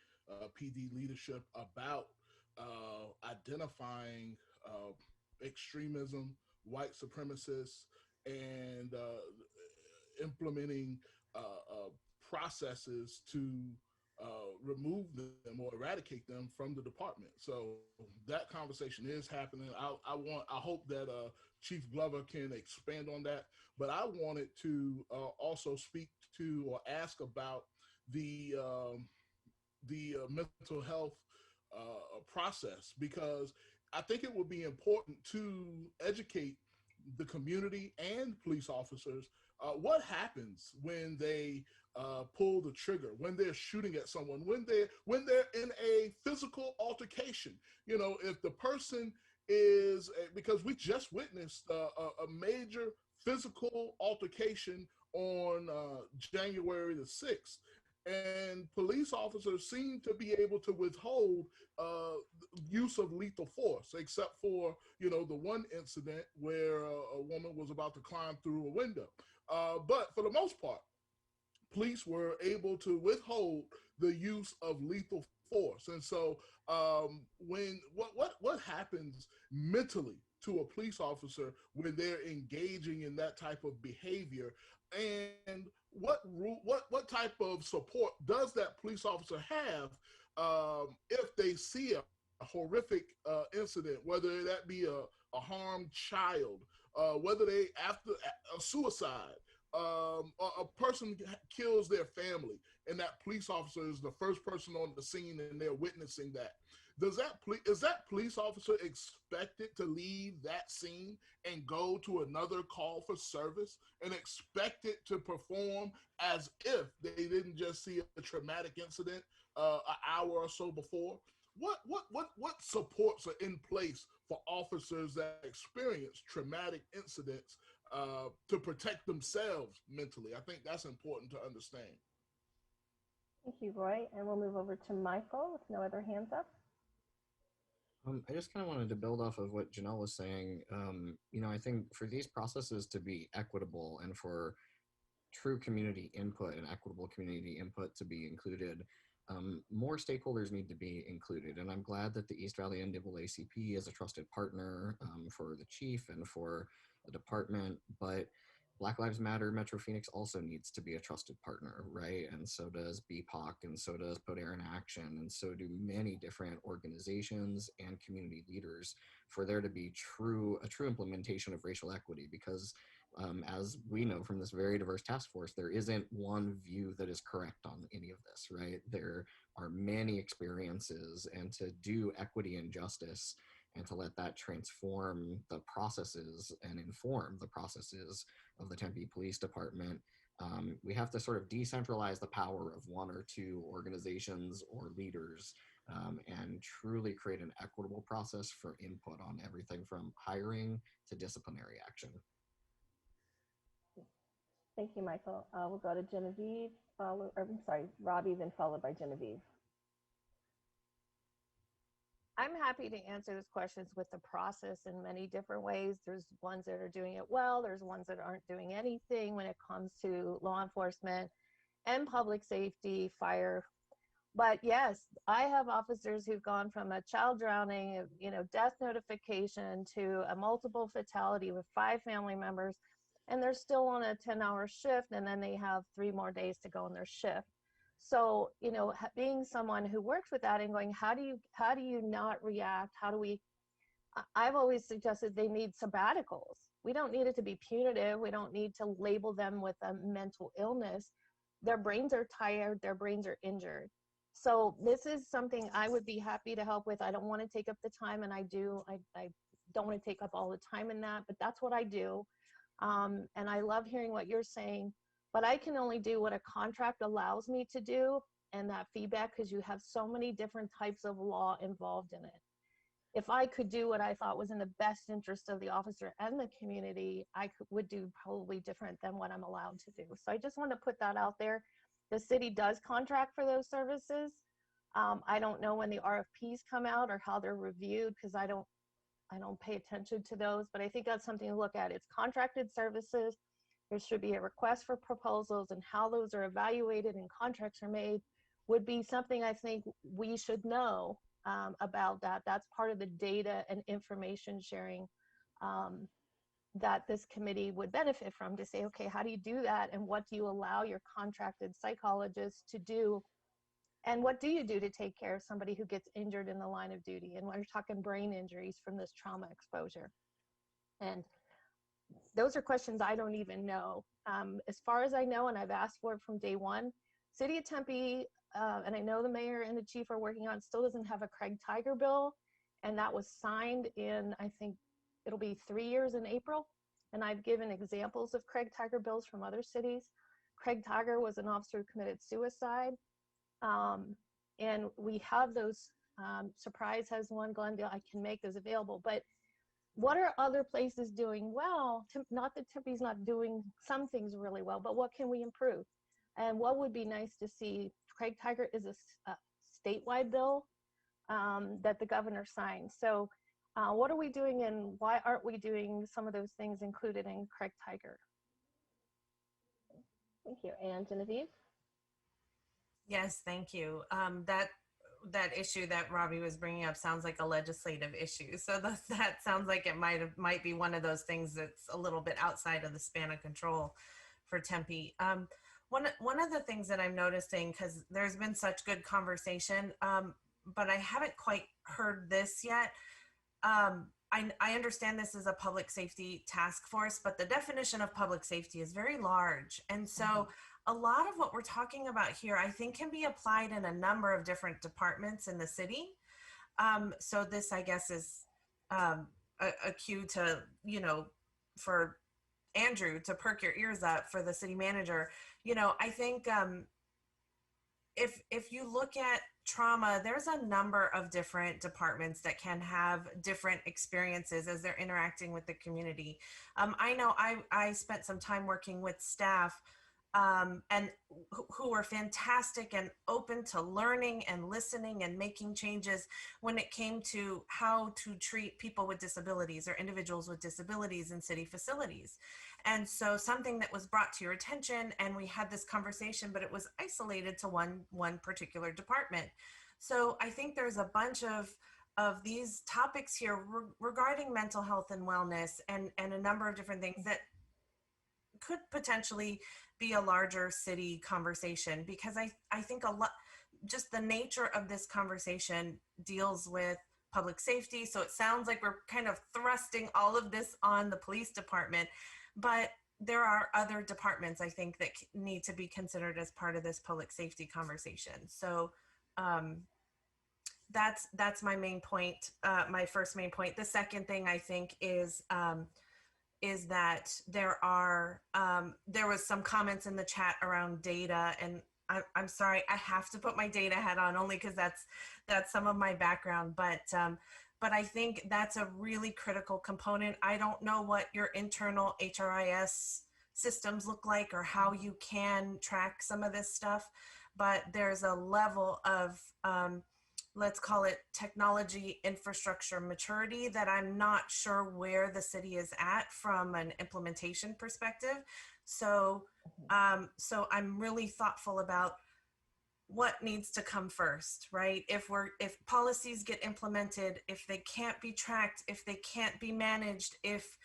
PD leadership about identifying extremism, white supremacists, and implementing processes to remove them or eradicate them from the department. So that conversation is happening. I hope that Chief Glover can expand on that. But I wanted to also speak to or ask about the mental health process, because I think it would be important to educate the community and police officers what happens when they pull the trigger, when they're shooting at someone, when they're in a physical altercation. If the person is because we just witnessed a major physical altercation on January the 6th. And police officers seem to be able to withhold use of lethal force, except for, you know, the one incident where a woman was about to climb through a window. But for the most part, police were able to withhold the use of lethal force. And so when what happens mentally to a police officer when they're engaging in that type of behavior, and what type of support does that police officer have if they see a horrific incident, whether that be a harmed child, whether they after a suicide, a person kills their family, and that police officer is the first person on the scene, and they're witnessing that. Is that police officer expected to leave that scene and go to another call for service and expected to perform as if they didn't just see a traumatic incident an hour or so before? What supports are in place for officers that experience traumatic incidents to protect themselves mentally? I think that's important to understand. Thank you, Roy. And we'll move over to Michael with no other hands up. I just kind of wanted to build off of what Janelle was saying. You know, I think for these processes to be equitable and for true community input and equitable community input to be included, more stakeholders need to be included. And I'm glad that the East Valley NAACP is a trusted partner for the chief and for the department, but Black Lives Matter Metro Phoenix also needs to be a trusted partner, right? And so does BPOC, and so does Poder in Action, and so do many different organizations and community leaders for there to be a true implementation of racial equity. Because as we know from this very diverse task force, there isn't one view that is correct on any of this, right? There are many experiences, and to do equity and justice and to let that transform the processes and inform the processes of the Tempe Police Department, we have to sort of decentralize the power of one or two organizations or leaders and truly create an equitable process for input on everything from hiring to disciplinary action. Thank you, Michael. We'll go to Genevieve, Robbie, then followed by Genevieve. I'm happy to answer those questions with the process in many different ways. There's ones that are doing it well. There's ones that aren't doing anything when it comes to law enforcement and public safety, fire. But yes, I have officers who've gone from a child drowning, death notification to a multiple fatality with 5 family members, and they're still on a 10-hour shift, and then they have 3 more days to go on their shift. So, being someone who works with that and going, how do you not react? I've always suggested they need sabbaticals. We don't need it to be punitive. We don't need to label them with a mental illness. Their brains are tired. Their brains are injured. So this is something I would be happy to help with. I don't want to take up the time, and I don't want to take up all the time in that, but that's what I do. And I love hearing what you're saying. But I can only do what a contract allows me to do, and that feedback, because you have so many different types of law involved in it. If I could do what I thought was in the best interest of the officer and the community, would do probably different than what I'm allowed to do. So I just want to put that out there. The city does contract for those services. I don't know when the RFPs come out or how they're reviewed, because I don't pay attention to those, but I think that's something to look at. It's contracted services. There should be a request for proposals, and how those are evaluated and contracts are made would be something I think we should know about that. That's part of the data and information sharing that this committee would benefit from, to say, okay, how do you do that? And what do you allow your contracted psychologists to do? And what do you do to take care of somebody who gets injured in the line of duty? And we're talking brain injuries from this trauma exposure. And those are questions I don't even know. As far as I know, and I've asked for it from day one, City of Tempe, and I know the mayor and the chief are working on, still doesn't have a Craig Tiger bill. And that was signed in, I think it'll be 3 years in April. And I've given examples of Craig Tiger bills from other cities. Craig Tiger was an officer who committed suicide. And we have those. Surprise has one, Glendale, I can make those available. But what are other places doing well? Not that Tempe's not doing some things really well, but what can we improve? And what would be nice to see, Craig Tiger is a statewide bill that the governor signed. So what are we doing and why aren't we doing some of those things included in Craig Tiger? Thank you. And Genevieve? Yes, thank you. That issue that Robbie was bringing up sounds like a legislative issue. So that sounds like it might be one of those things that's a little bit outside of the span of control for Tempe. One of the things that I'm noticing, because there's been such good conversation, but I haven't quite heard this yet. I understand this is a public safety task force, but the definition of public safety is very large. And so a lot of what we're talking about here, I think, can be applied in a number of different departments in the city. So this, I guess, is a cue to, for Andrew to perk your ears up for the city manager. I think if you look at trauma, there's a number of different departments that can have different experiences as they're interacting with the community. I know I spent some time working with staff and who were fantastic and open to learning and listening and making changes when it came to how to treat people with disabilities or individuals with disabilities in city facilities. And so something that was brought to your attention and we had this conversation, but it was isolated to one particular department. So I think there's a bunch of these topics here regarding mental health and wellness and a number of different things that could potentially be a larger city conversation, because I think a lot, just the nature of this conversation deals with public safety. So it sounds like we're kind of thrusting all of this on the police department, but there are other departments, I think, that need to be considered as part of this public safety conversation. So that's my main point, my first main point. The second thing I think is that there was some comments in the chat around data, and I'm sorry, I have to put my data hat on only because that's some of my background, but I think that's a really critical component. I don't know what your internal HRIS systems look like or how you can track some of this stuff, but there's a level of let's call it technology infrastructure maturity that I'm not sure where the city is at from an implementation perspective. So I'm really thoughtful about what needs to come first, right? If policies get implemented, if they can't be tracked, if they can't be managed, if,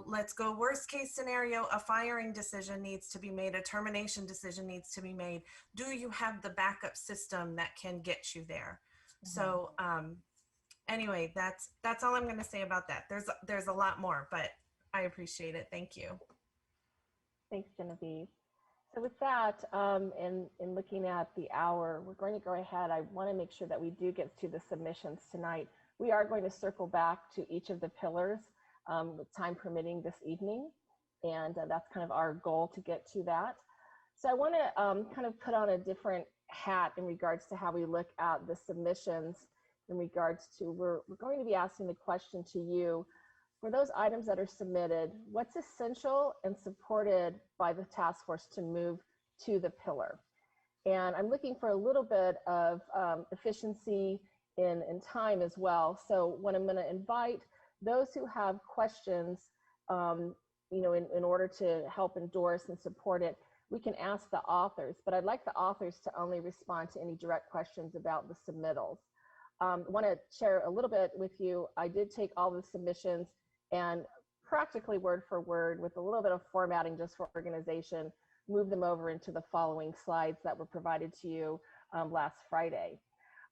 let's go worst case scenario, a firing decision needs to be made, a termination decision needs to be made. Do you have the backup system that can get you there? So anyway, that's all I'm going to say about that. There's a lot more, but I appreciate it. Thank you. Thanks, Genevieve. So with that, in looking at the hour, we're going to go ahead. I want to make sure that we do get to the submissions tonight. We are going to circle back to each of the pillars with time permitting this evening. And that's kind of our goal to get to that. So I want to kind of put on a different hat in regards to how we look at the submissions in regards to, we're going to be asking the question to you, for those items that are submitted, what's essential and supported by the task force to move to the pillar? And I'm looking for a little bit of efficiency in time as well. So what I'm going to invite those who have questions, in order to help endorse and support it, we can ask the authors, but I'd like the authors to only respond to any direct questions about the submittals. I want to share a little bit with you. I did take all the submissions and practically word for word, with a little bit of formatting just for organization, move them over into the following slides that were provided to you last Friday.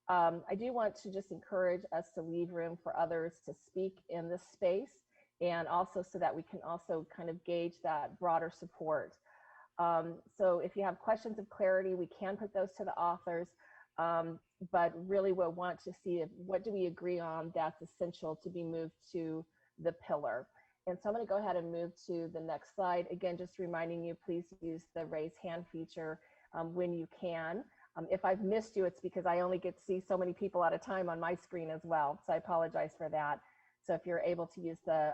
I do want to just encourage us to leave room for others to speak in this space, and also so that we can also kind of gauge that broader support. So if you have questions of clarity, we can put those to the authors, but really we'll want to see what do we agree on that's essential to be moved to the pillar. And so I'm going to go ahead and move to the next slide. Again, just reminding you, please use the raise hand feature when you can. If I've missed you, it's because I only get to see so many people at a time on my screen as well. So I apologize for that. So if you're able to use the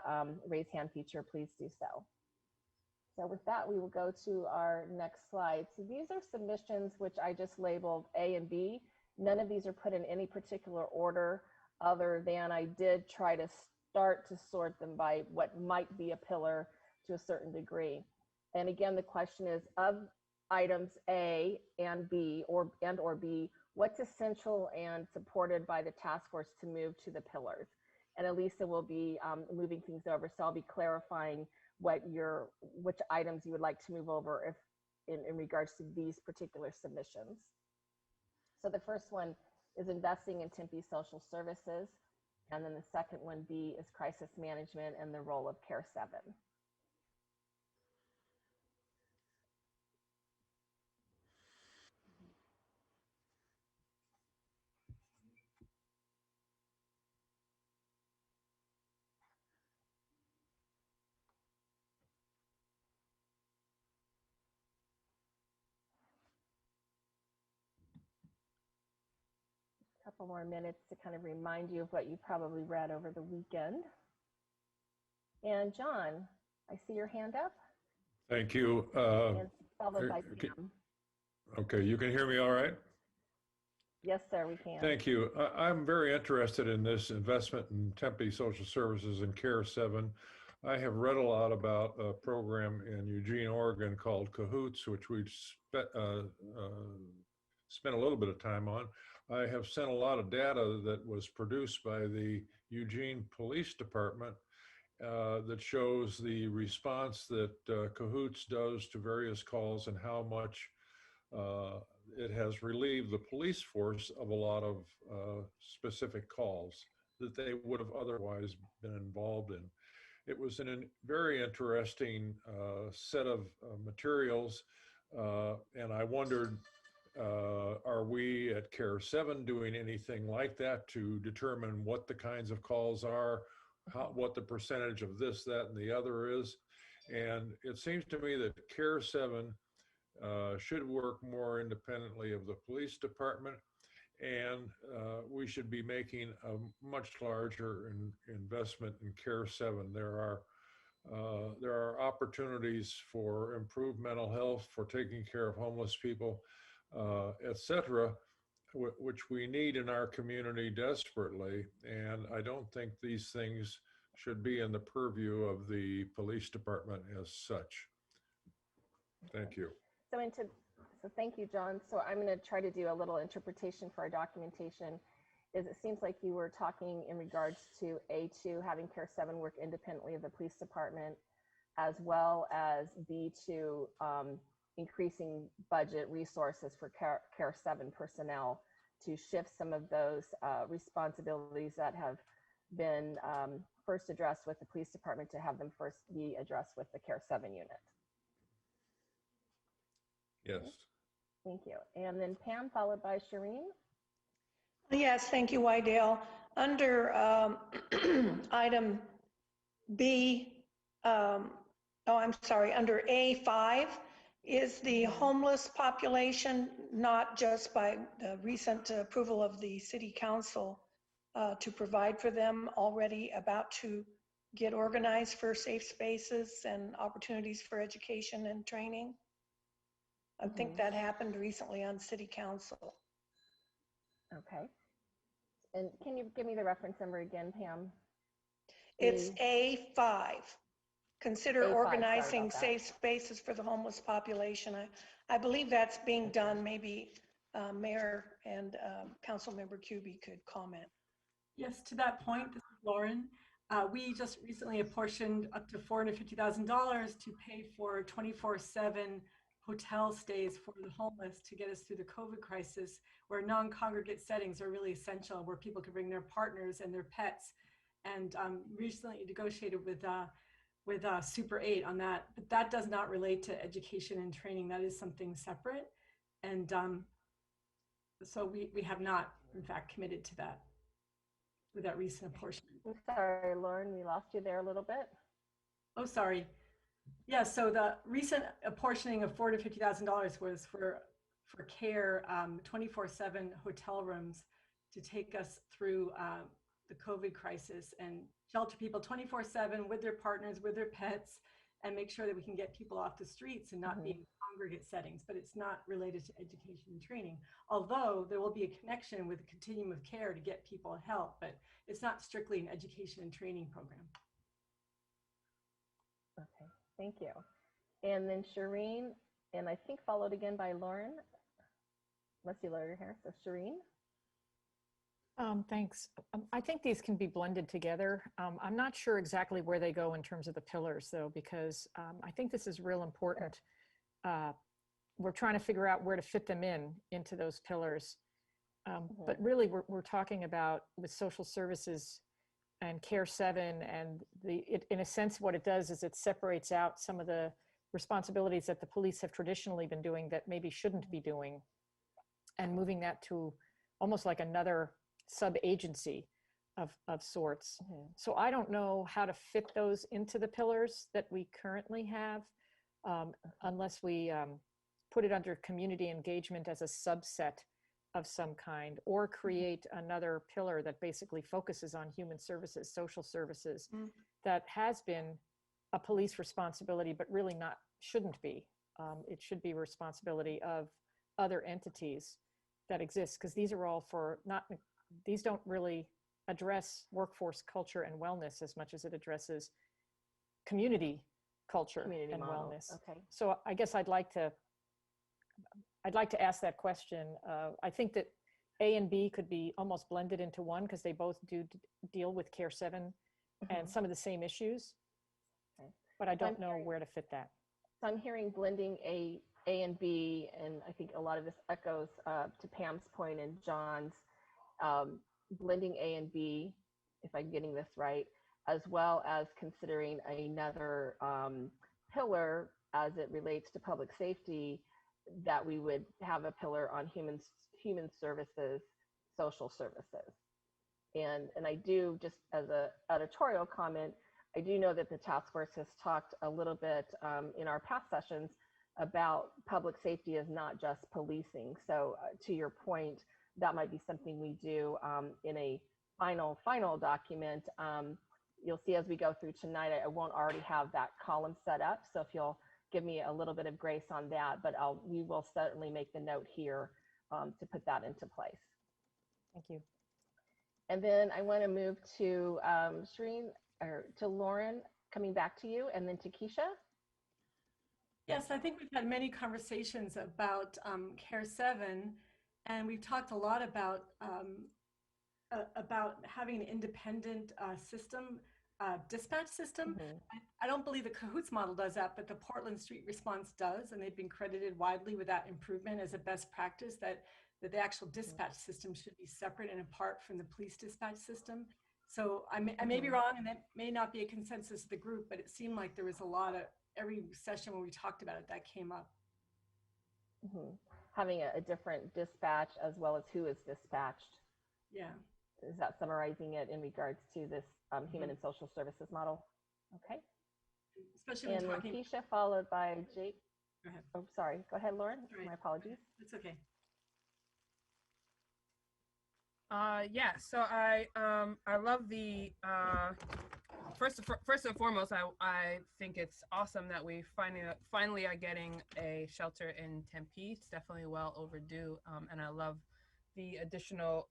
raise hand feature, please do so. So with that, we will go to our next slide. So these are submissions which I just labeled A and B. None of these are put in any particular order other than I did try to start to sort them by what might be a pillar to a certain degree. And again, the question is, of items A and B or B, what's essential and supported by the task force to move to the pillars? And Elisa will be moving things over, so I'll be clarifying which items you would like to move over if in regards to these particular submissions. So the first one is investing in Tempe social services. And then the second one, B, is crisis management and the role of Care 7. Couple more minutes to kind of remind you of what you probably read over the weekend. And John, I see your hand up. Thank you. And followed by Pam. Okay, you can hear me all right? Yes, sir, we can. Thank you. I'm very interested in this investment in Tempe Social Services and Care 7. I have read a lot about a program in Eugene, Oregon called Cahoots, which we've spent a little bit of time on. I have sent a lot of data that was produced by the Eugene Police Department that shows the response that Cahoots does to various calls and how much it has relieved the police force of a lot of specific calls that they would have otherwise been involved in. It was a very interesting set of materials, and I wondered, are we at Care 7 doing anything like that to determine what the kinds of calls are, what the percentage of this, that, and the other is? And it seems to me that Care 7 should work more independently of the police department, and we should be making a much larger investment in Care 7. There are opportunities for improved mental health, for taking care of homeless people, etc., which we need in our community desperately. And I don't think these things should be in the purview of the police department as such. Thank you. So thank you, John. So I'm going to try to do a little interpretation for our documentation. It seems like you were talking in regards to A2, having Care 7 work independently of the police department, as well as B2, increasing budget resources for Care 7 personnel to shift some of those responsibilities that have been first addressed with the police department to have them first be addressed with the Care 7 unit. Yes. Thank you. And then Pam, followed by Shireen. Yes, thank you, Wydale. Under item B, under A5, is the homeless population, not just by the recent approval of the city council to provide for them, already about to get organized for safe spaces and opportunities for education and training? I think that happened recently on city council. Okay. And can you give me the reference number again, Pam? It's A5. Consider A5, organizing safe spaces for the homeless population. I believe that's being done. Maybe Mayor and Councilmember Kuby could comment. Yes, to that point, this is Lauren. We just recently apportioned up to $450,000 to pay for 24/7 hotel stays for the homeless to get us through the COVID crisis, where non-congregate settings are really essential, where people can bring their partners and their pets. And recently negotiated with Super 8 on that, but that does not relate to education and training. That is something separate. And so we have not, in fact, committed to that with that recent apportionment. I'm sorry, Lauren, we lost you there a little bit. Oh, sorry. Yeah, so the recent apportioning of $450,000 to $50,000 was for care 24/7 hotel rooms to take us through the COVID crisis and shelter people 24/7 with their partners, with their pets, and make sure that we can get people off the streets and not be in congregate settings. But it's not related to education and training, although there will be a connection with a continuum of care to get people help, but it's not strictly an education and training program. Okay, thank you. And then Shireen, and I think followed again by Lauren, unless you lower your hair. So Shireen. Thanks. I think these can be blended together. I'm not sure exactly where they go in terms of the pillars, though, because I think this is real important. We're trying to figure out where to fit them into those pillars. But really, we're talking about with social services and Care 7, and in a sense, what it does is it separates out some of the responsibilities that the police have traditionally been doing that maybe shouldn't be doing, and moving that to almost like another sub-agency of sorts. So I don't know how to fit those into the pillars that we currently have, unless we put it under community engagement as a subset of some kind, or create another pillar that basically focuses on human services, social services, that has been a police responsibility, but really shouldn't be. It should be responsibility of other entities that exist, because these are all these don't really address workforce culture and wellness as much as it addresses community culture and model. wellness. Okay. So I guess I'd like to ask that question. I think that A and B could be almost blended into one, because they both do deal with Care 7 and some of the same issues. Okay. But I don't know where to fit that. So I'm hearing blending A and B, and I think a lot of this echoes to Pam's point and John's, blending A and B, if I'm getting this right, as well as considering another pillar as it relates to public safety, that we would have a pillar on human services, social services. And I do, just as a editorial comment, I do know that the task force has talked a little bit in our past sessions about public safety is not just policing. So to your point, that might be something we do in a final document. You'll see as we go through tonight, I won't already have that column set up. So if you'll give me a little bit of grace on that, but we will certainly make the note here to put that into place. Thank you. And then I want to move to Shireen, or to Lauren, coming back to you, and then to Keisha. Yes, I think we've had many conversations about Care 7, and we've talked a lot about having an independent dispatch system. I don't believe the Cahoots model does that, but the Portland Street Response does, and they've been credited widely with that improvement as a best practice, that the actual dispatch system should be separate and apart from the police dispatch system. So I may be wrong, and that may not be a consensus of the group, but it seemed like there was a lot of, every session when we talked about it, that came up. Having a different dispatch as well as who is dispatched. Yeah. Is that summarizing it in regards to this human and social services model? Okay. Especially and when talking. Keisha, followed by Jake. Go ahead. Oh, sorry. Go ahead, Lauren. Right. My apologies. It's okay. Yeah, so I love the first and foremost, I think it's awesome that we finally are getting a shelter in Tempe. It's definitely well overdue, and I love the additional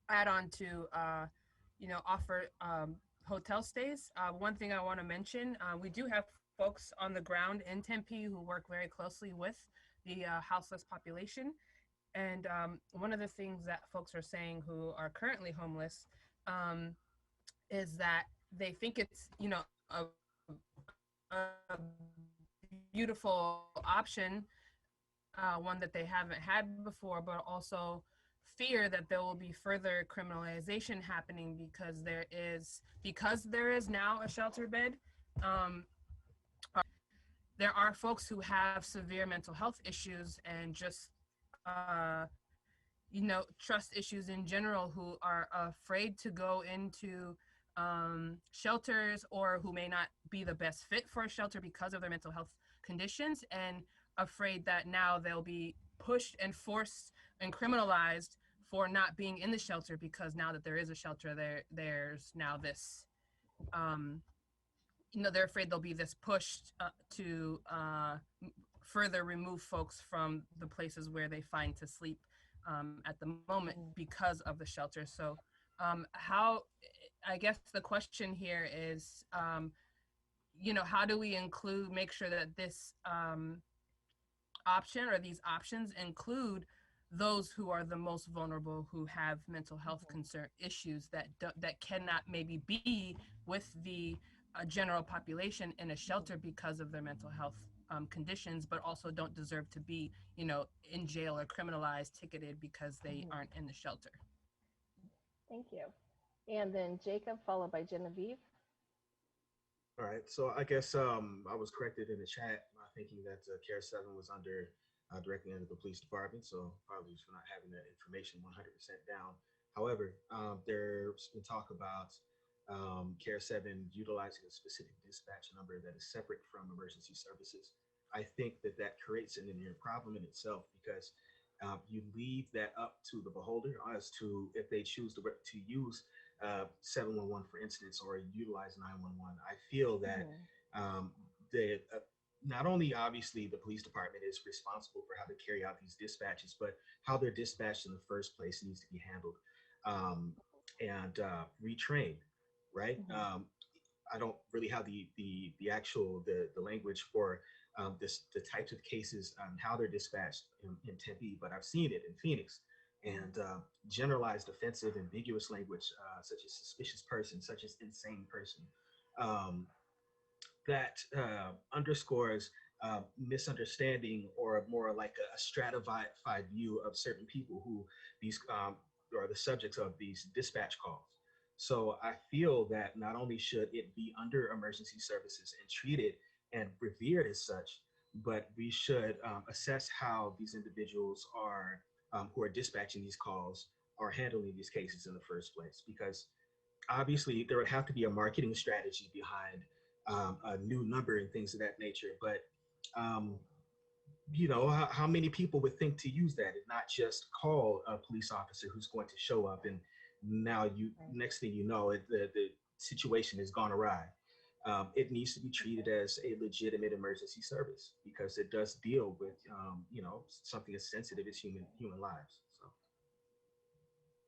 add-on to offer hotel stays. One thing I want to mention, we do have folks on the ground in Tempe who work very closely with the houseless population. And one of the things that folks are saying who are currently homeless is that they think it's, a beautiful option, one that they haven't had before, but also fear that there will be further criminalization happening because there is now a shelter bed. There are folks who have severe mental health issues and just trust issues in general, who are afraid to go into shelters, or who may not be the best fit for a shelter because of their mental health conditions, and afraid that now they'll be pushed and forced and criminalized for not being in the shelter, because now that there is a shelter there, there's now this, they're afraid there'll be this push to further remove folks from the places where they find to sleep at the moment because of the shelter. So how, I guess the question here is, how do we make sure that this option or these options include those who are the most vulnerable, who have mental health issues that cannot maybe be with the general population in a shelter because of their mental health conditions, but also don't deserve to be, in jail or criminalized, ticketed because they aren't in the shelter. Thank you. And then Jacob, followed by Genevieve. All right, so I guess I was corrected in the chat, thinking that Care 7 was directly under the police department, so apologies for not having that information 100% down. However, there's been talk about Care 7 utilizing a specific dispatch number that is separate from emergency services. I think that creates an inherent problem in itself, because you leave that up to the beholder as to if they choose to use 711 for instance, or utilize 911. I feel that not only obviously the police department is responsible for how to carry out these dispatches, but how they're dispatched in the first place needs to be handled and retrained, right? I don't really have the actual language for the types of cases how they're dispatched in Tempe, but I've seen it in Phoenix. And generalized offensive ambiguous language such as suspicious person, such as insane person, that underscores misunderstanding, or more like a stratified view of certain people who these are the subjects of these dispatch calls. So I feel that not only should it be under emergency services and treated and revered as such, but we should assess how these individuals are who are dispatching these calls are handling these cases in the first place. Because obviously there would have to be a marketing strategy behind a new number and things of that nature. But how many people would think to use that and not just call a police officer who's going to show up, and now next thing you know, the situation has gone awry. It needs to be treated as a legitimate emergency service, because it does deal with something as sensitive as human lives. So.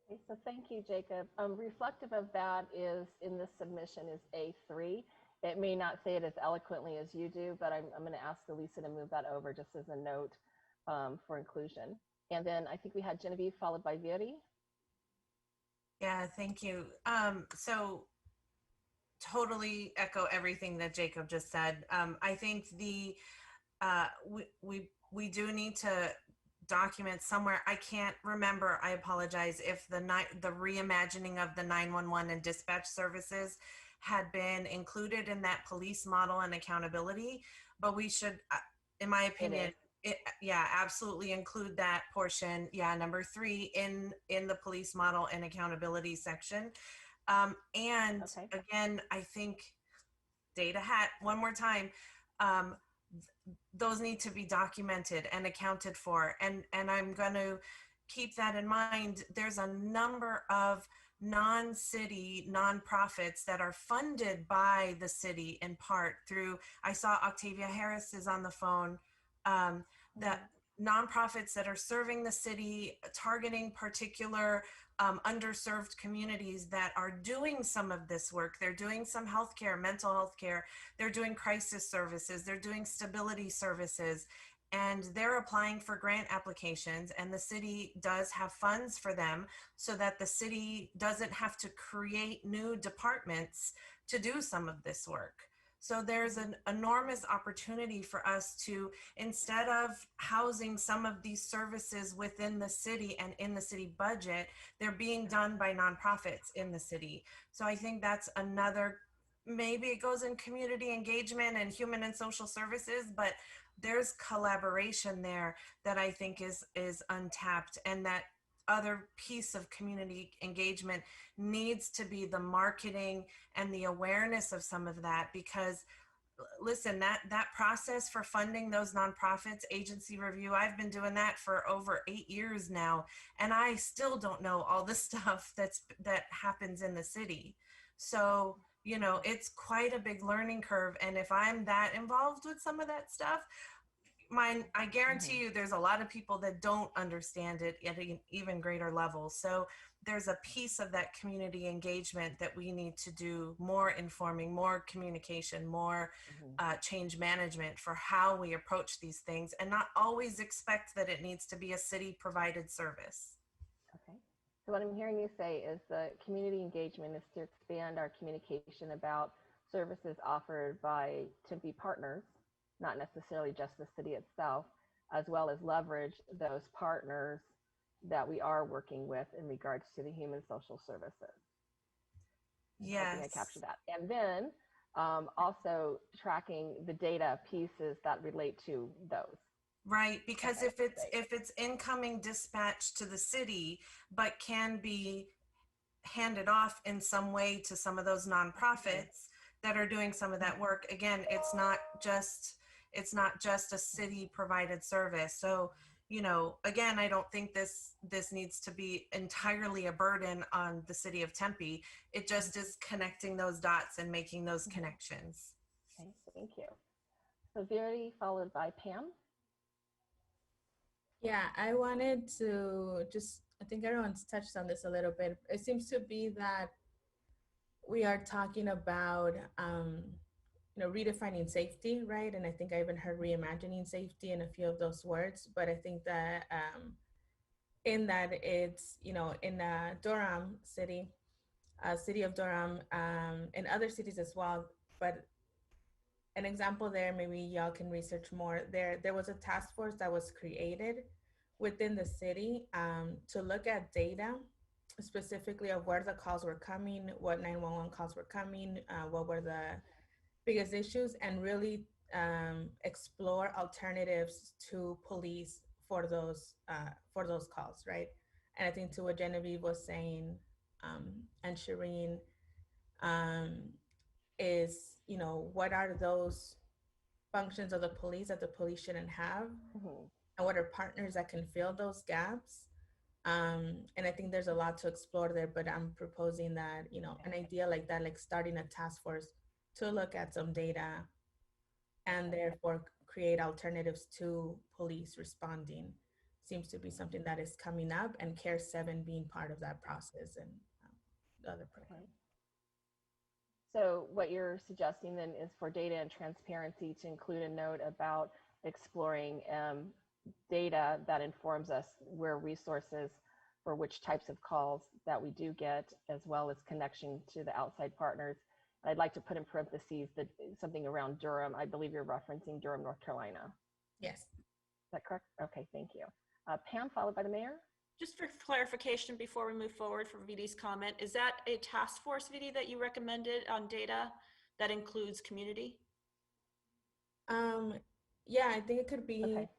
Okay, so thank you, Jacob. Reflective of that is in this submission is A3. It may not say it as eloquently as you do, but I'm going to ask Elisa to move that over just as a note for inclusion. And then I think we had Genevieve followed by Viri. Yeah, thank you. So totally echo everything that Jacob just said. I think we do need to document somewhere. I can't remember, I apologize, if the reimagining of the 911 and dispatch services had been included in that police model and accountability, but we should, in my opinion, absolutely include that portion. Yeah, number 3 in the police model and accountability section. Again, I think data hat one more time, those need to be documented and accounted for. And I'm going to keep that in mind. There's a number of non-city nonprofits that are funded by the city in part through, I saw Octavia Harris is on the phone, that nonprofits that are serving the city, targeting particular underserved communities that are doing some of this work. They're doing some healthcare, mental health care, they're doing crisis services, they're doing stability services, and they're applying for grant applications, and the city does have funds for them so that the city doesn't have to create new departments to do some of this work. So there's an enormous opportunity for us to, instead of housing some of these services within the city and in the city budget, they're being done by nonprofits in the city. So I think that's another, maybe it goes in community engagement and human and social services, but there's collaboration there that I think is untapped, and that other piece of community engagement needs to be the marketing and the awareness of some of that, because listen, that process for funding those nonprofits, agency review, I've been doing that for over 8 years now, and I still don't know all the stuff that happens in the city. So, you know, it's quite a big learning curve. And if I'm that involved with some of that stuff, I guarantee you there's a lot of people that don't understand it at an even greater level. So there's a piece of that community engagement that we need to do more informing, more communication, more change management for how we approach these things, and not always expect that it needs to be a city provided service. Okay. So what I'm hearing you say is the community engagement is to expand our communication about services offered by Tempe partners, not necessarily just the city itself, as well as leverage those partners that we are working with in regards to the human social services. Yes. Hoping I captured that. And then also tracking the data pieces that relate to those. Right, because if it's incoming dispatch to the city, but can be handed off in some way to some of those nonprofits that are doing some of that work, again, it's not just a city provided service. So, you know, again, I don't think this needs to be entirely a burden on the city of Tempe. It just is connecting those dots and making those connections. Okay, thank you. So Verity, followed by Pam. Yeah, I wanted to I think everyone's touched on this a little bit. It seems to be that we are talking about, redefining safety, right? And I think I even heard reimagining safety in a few of those words. But I think that in that it's, in Durham city, city of Durham, and other cities as well. But an example there, maybe y'all can research more. There was a task force that was created within the city to look at data, specifically of where the calls were coming, what 911 calls were coming, what were the biggest issues, and really explore alternatives to police for those calls, right? And I think to what Genevieve was saying, and Shireen, is, what are those functions of the police that the police shouldn't have, and what are partners that can fill those gaps? And I think there's a lot to explore there, but I'm proposing that, an idea like that, like starting a task force to look at some data and therefore create alternatives to police responding, seems to be something that is coming up, and Care 7 being part of that process, and the other programs. So what you're suggesting then is for data and transparency to include a note about exploring data that informs us where resources for which types of calls that we do get, as well as connection to the outside partners. I'd like to put in parentheses that something around Durham. I believe you're referencing Durham, North Carolina. Yes. Is that correct? Okay, thank you. Pam, followed by the mayor. Just for clarification before we move forward for VD's comment, is that a task force, VD, that you recommended on data that includes community? Yeah, I think it could be. Okay.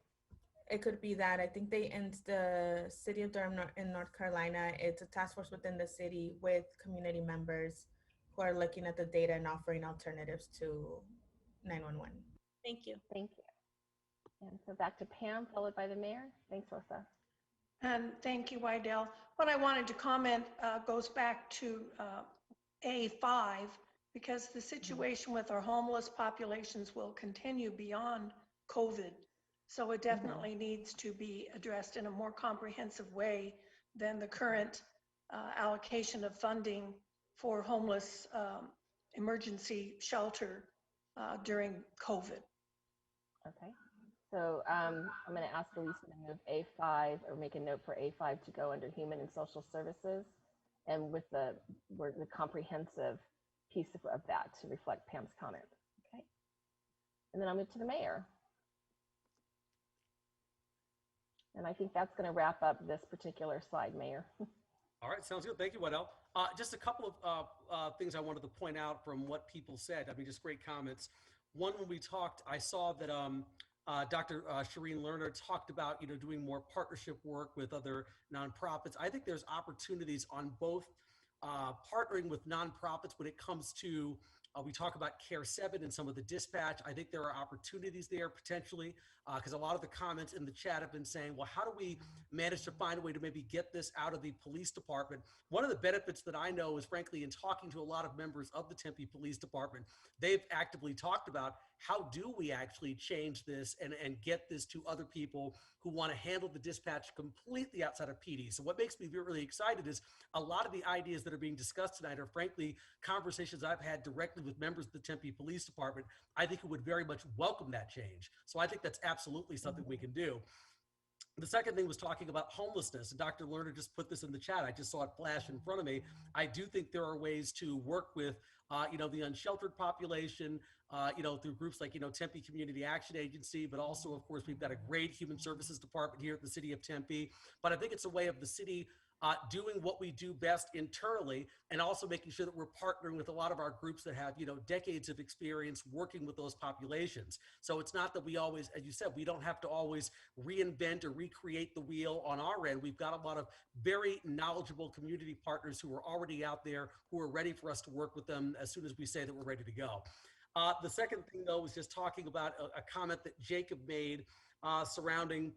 It could be that. I think in the city of Durham in North Carolina, it's a task force within the city with community members who are looking at the data and offering alternatives to 911. Thank you. Thank you. And so back to Pam, followed by the mayor. Thanks, Rosa. And thank you, Wydell. What I wanted to comment goes back to A5, because the situation with our homeless populations will continue beyond COVID. So it definitely needs to be addressed in a more comprehensive way than the current allocation of funding for homeless emergency shelter during COVID. Okay. So I'm going to ask Elisa to move A5, or make a note for A5 to go under Human and Social Services, and with the comprehensive piece of that to reflect Pam's comment. Okay. And then I'll move to the mayor. And I think that's going to wrap up this particular slide, Mayor. All right, sounds good. Thank you, Waddell. Just a couple of things I wanted to point out from what people said. I mean, just great comments. One, when we talked, I saw that Dr. Shireen Lerner talked about, doing more partnership work with other nonprofits. I think there's opportunities on both partnering with nonprofits when it comes to We talk about Care 7 and some of the dispatch. I think there are opportunities there potentially, because a lot of the comments in the chat have been saying, well, how do we manage to find a way to maybe get this out of the police department? One of the benefits that I know is, frankly, in talking to a lot of members of the Tempe Police Department, they've actively talked about how do we actually change this and get this to other people who want to handle the dispatch completely outside of PD. So what makes me really excited is a lot of the ideas that are being discussed tonight are, frankly, conversations I've had directly with members of the Tempe Police Department. I think who would very much welcome that change. So I think that's absolutely something we can do. The second thing was talking about homelessness, and Dr. Lerner just put this in the chat. I just saw it flash in front of me. I do think there are ways to work with, the unsheltered population, through groups like, Tempe Community Action Agency, but also, of course, we've got a great human services department here at the city of Tempe. But I think it's a way of the city doing what we do best internally, and also making sure that we're partnering with a lot of our groups that have, decades of experience working with those populations. So it's not that we always, as you said, we don't have to always reinvent or recreate the wheel on our end. We've got a lot of very knowledgeable community partners who are already out there, who are ready for us to work with them as soon as we say that we're ready to go. The second thing, though, was just talking about a comment that Jacob made surrounding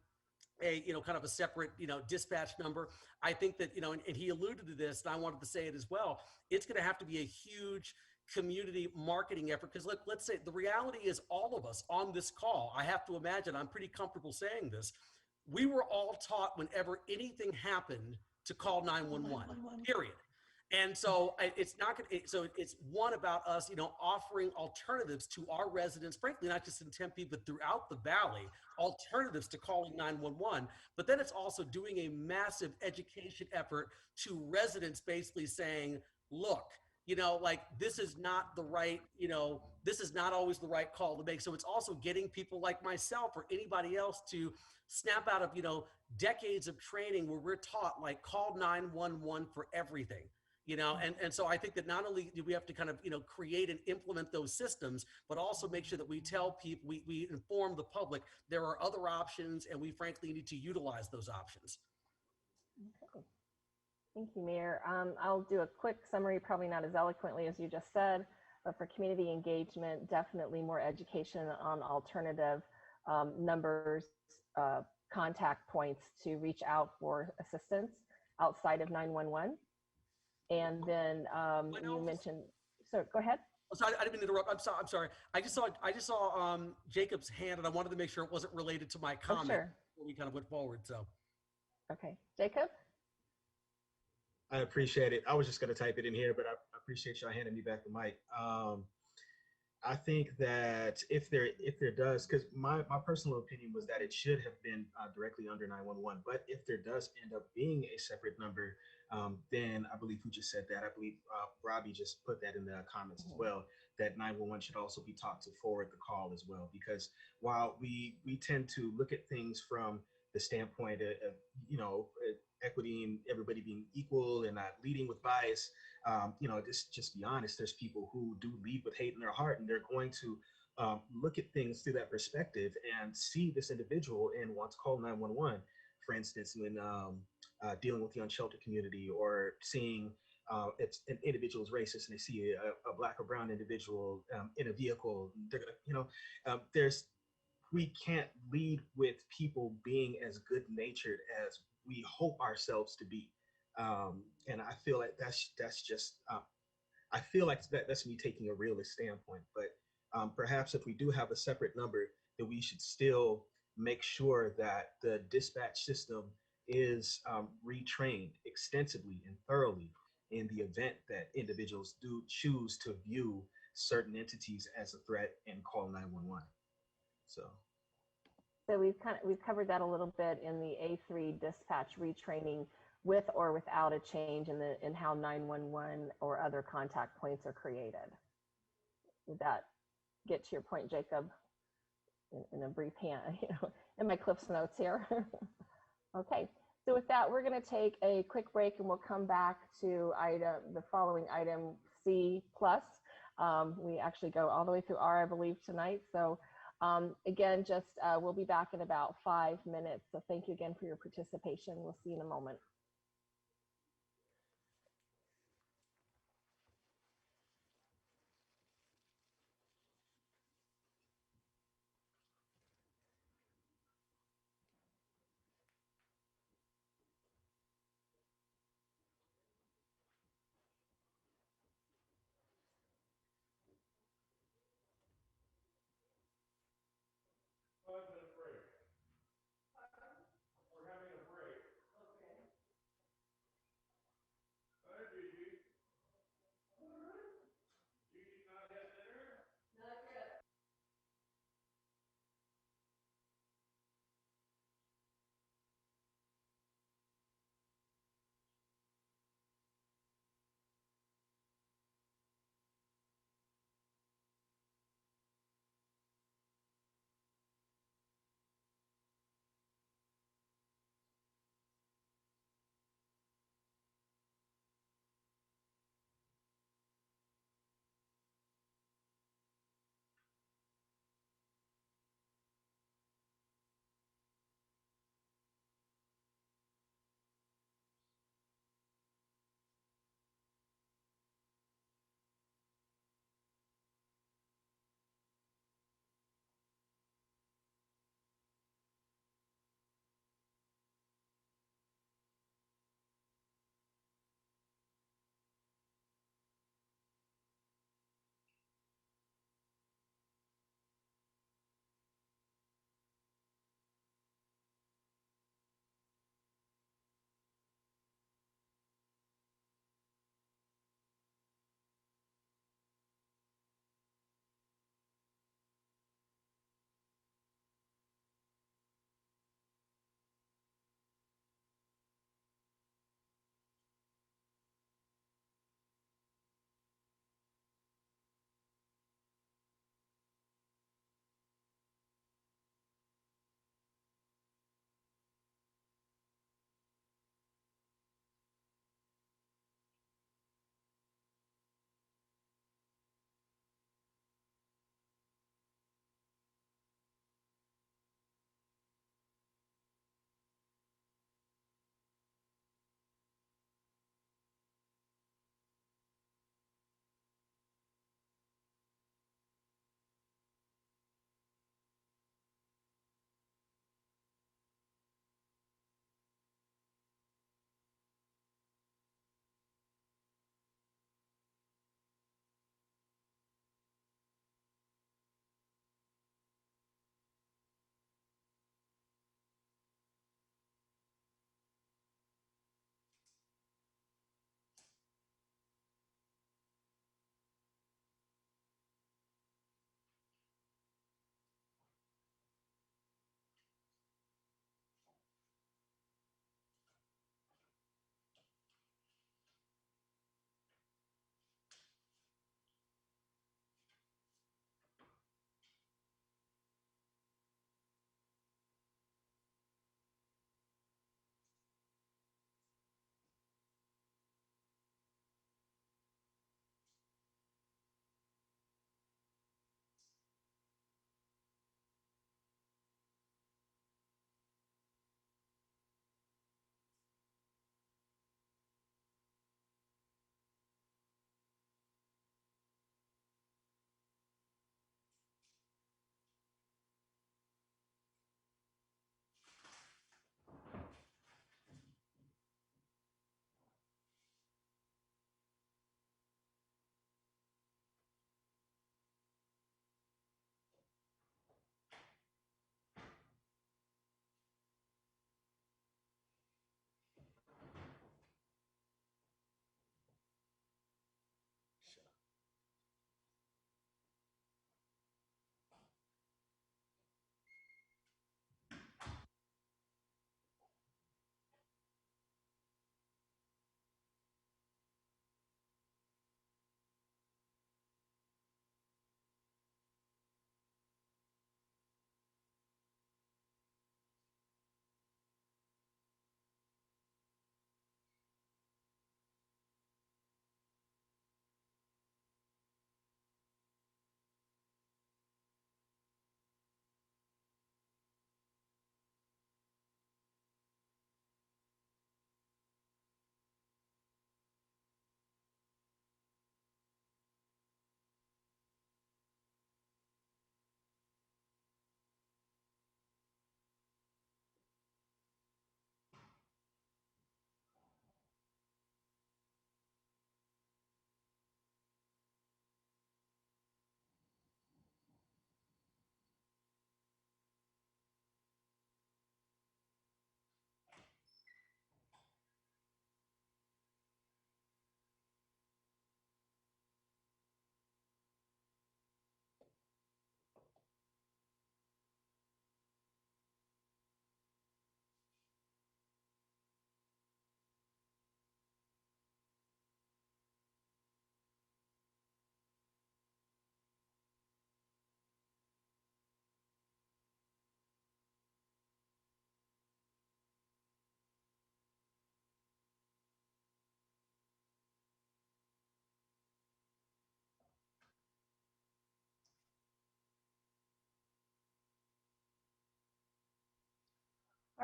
a kind of a separate dispatch number. I think that and he alluded to this, and I wanted to say it as well. It's going to have to be a huge community marketing effort, because let's say the reality is all of us on this call, I have to imagine, I'm pretty comfortable saying this, we were all taught whenever anything happened to call 911, period. And so it's not going to, so it's one about us, offering alternatives to our residents, frankly, not just in Tempe, but throughout the valley, alternatives to calling 911. But then it's also doing a massive education effort to residents, basically saying, look, this is not the right, this is not always the right call to make. So it's also getting people like myself or anybody else to snap out of, decades of training where we're taught, like, call 911 for everything. And so I think that not only do we have to kind of, create and implement those systems, but also make sure that we tell people, we inform the public there are other options, and we frankly need to utilize those options. Okay. Thank you, Mayor. I'll do a quick summary, probably not as eloquently as you just said, but for community engagement, definitely more education on alternative numbers, contact points to reach out for assistance outside of 911. And then you mentioned, so go ahead. Oh, sorry, I didn't mean to interrupt. I'm sorry. I just saw Jacob's hand, and I wanted to make sure it wasn't related to my comment before we kind of went forward. So, okay, Jacob. I appreciate it. I was just going to type it in here, but I appreciate y'all handing me back the mic. I think that if there does, because my personal opinion was that it should have been directly under 911, but if there does end up being a separate number, then I believe who just said that, I believe Robbie just put that in the comments as well, that 911 should also be taught to forward the call as well, because while we tend to look at things from the standpoint of equity and everybody being equal and not leading with bias, just be honest, there's people who do lead with hate in their heart, and they're going to look at things through that perspective and see this individual and want to call 911. For instance, when dealing with the unsheltered community, or seeing if an individual is racist and they see a Black or brown individual in a vehicle, they're gonna, we can't lead with people being as good-natured as we hope ourselves to be. And I feel like that's just, I feel like that's me taking a realist standpoint, but perhaps if we do have a separate number, that we should still make sure that the dispatch system is retrained extensively and thoroughly in the event that individuals do choose to view certain entities as a threat and call 911. So we've covered that a little bit in the A3 dispatch retraining, with or without a change in how 911 or other contact points are created. Did that get to your point, Jacob? In a brief hand, in my Cliff's notes here. Okay, so with that, we're going to take a quick break, and we'll come back to the following item C+. We actually go all the way through R, I believe, tonight. So again, we'll be back in about 5 minutes. So thank you again for your participation. We'll see you in a moment.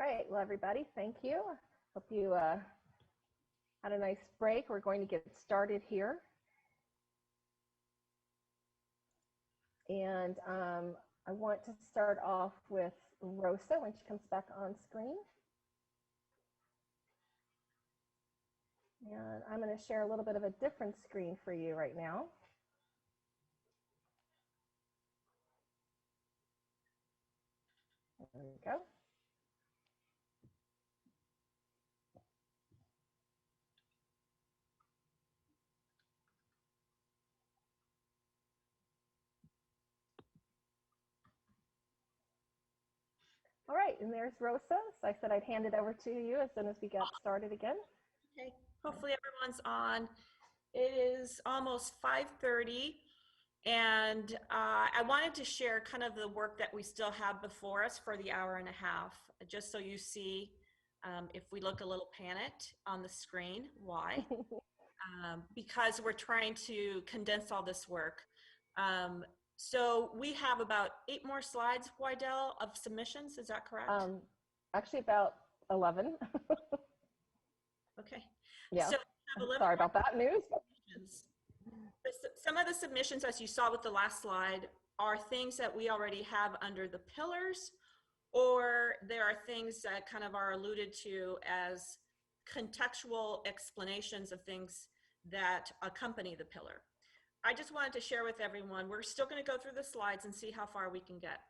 right, well, everybody, thank you. Hope you had a nice break. We're going to get started here. And I want to start off with Rosa when she comes back on screen. And I'm going to share a little bit of a different screen for you right now. There we go. All right, and there's Rosa. So I said I'd hand it over to you as soon as we got started again. Okay, hopefully everyone's on. It is almost 5:30, and I wanted to share kind of the work that we still have before us for the hour and a half, just so you see if we look a little panicked on the screen, why? Because we're trying to condense all this work. So we have about 8 more slides, Wydell, of submissions, is that correct? Actually about 11. Okay. Yeah, So we have 11 sorry about that news. submissions. Some of the submissions, as you saw with the last slide, are things that we already have under the pillars, or there are things that kind of are alluded to as contextual explanations of things that accompany the pillar. I just wanted to share with everyone, we're still going to go through the slides and see how far we can get.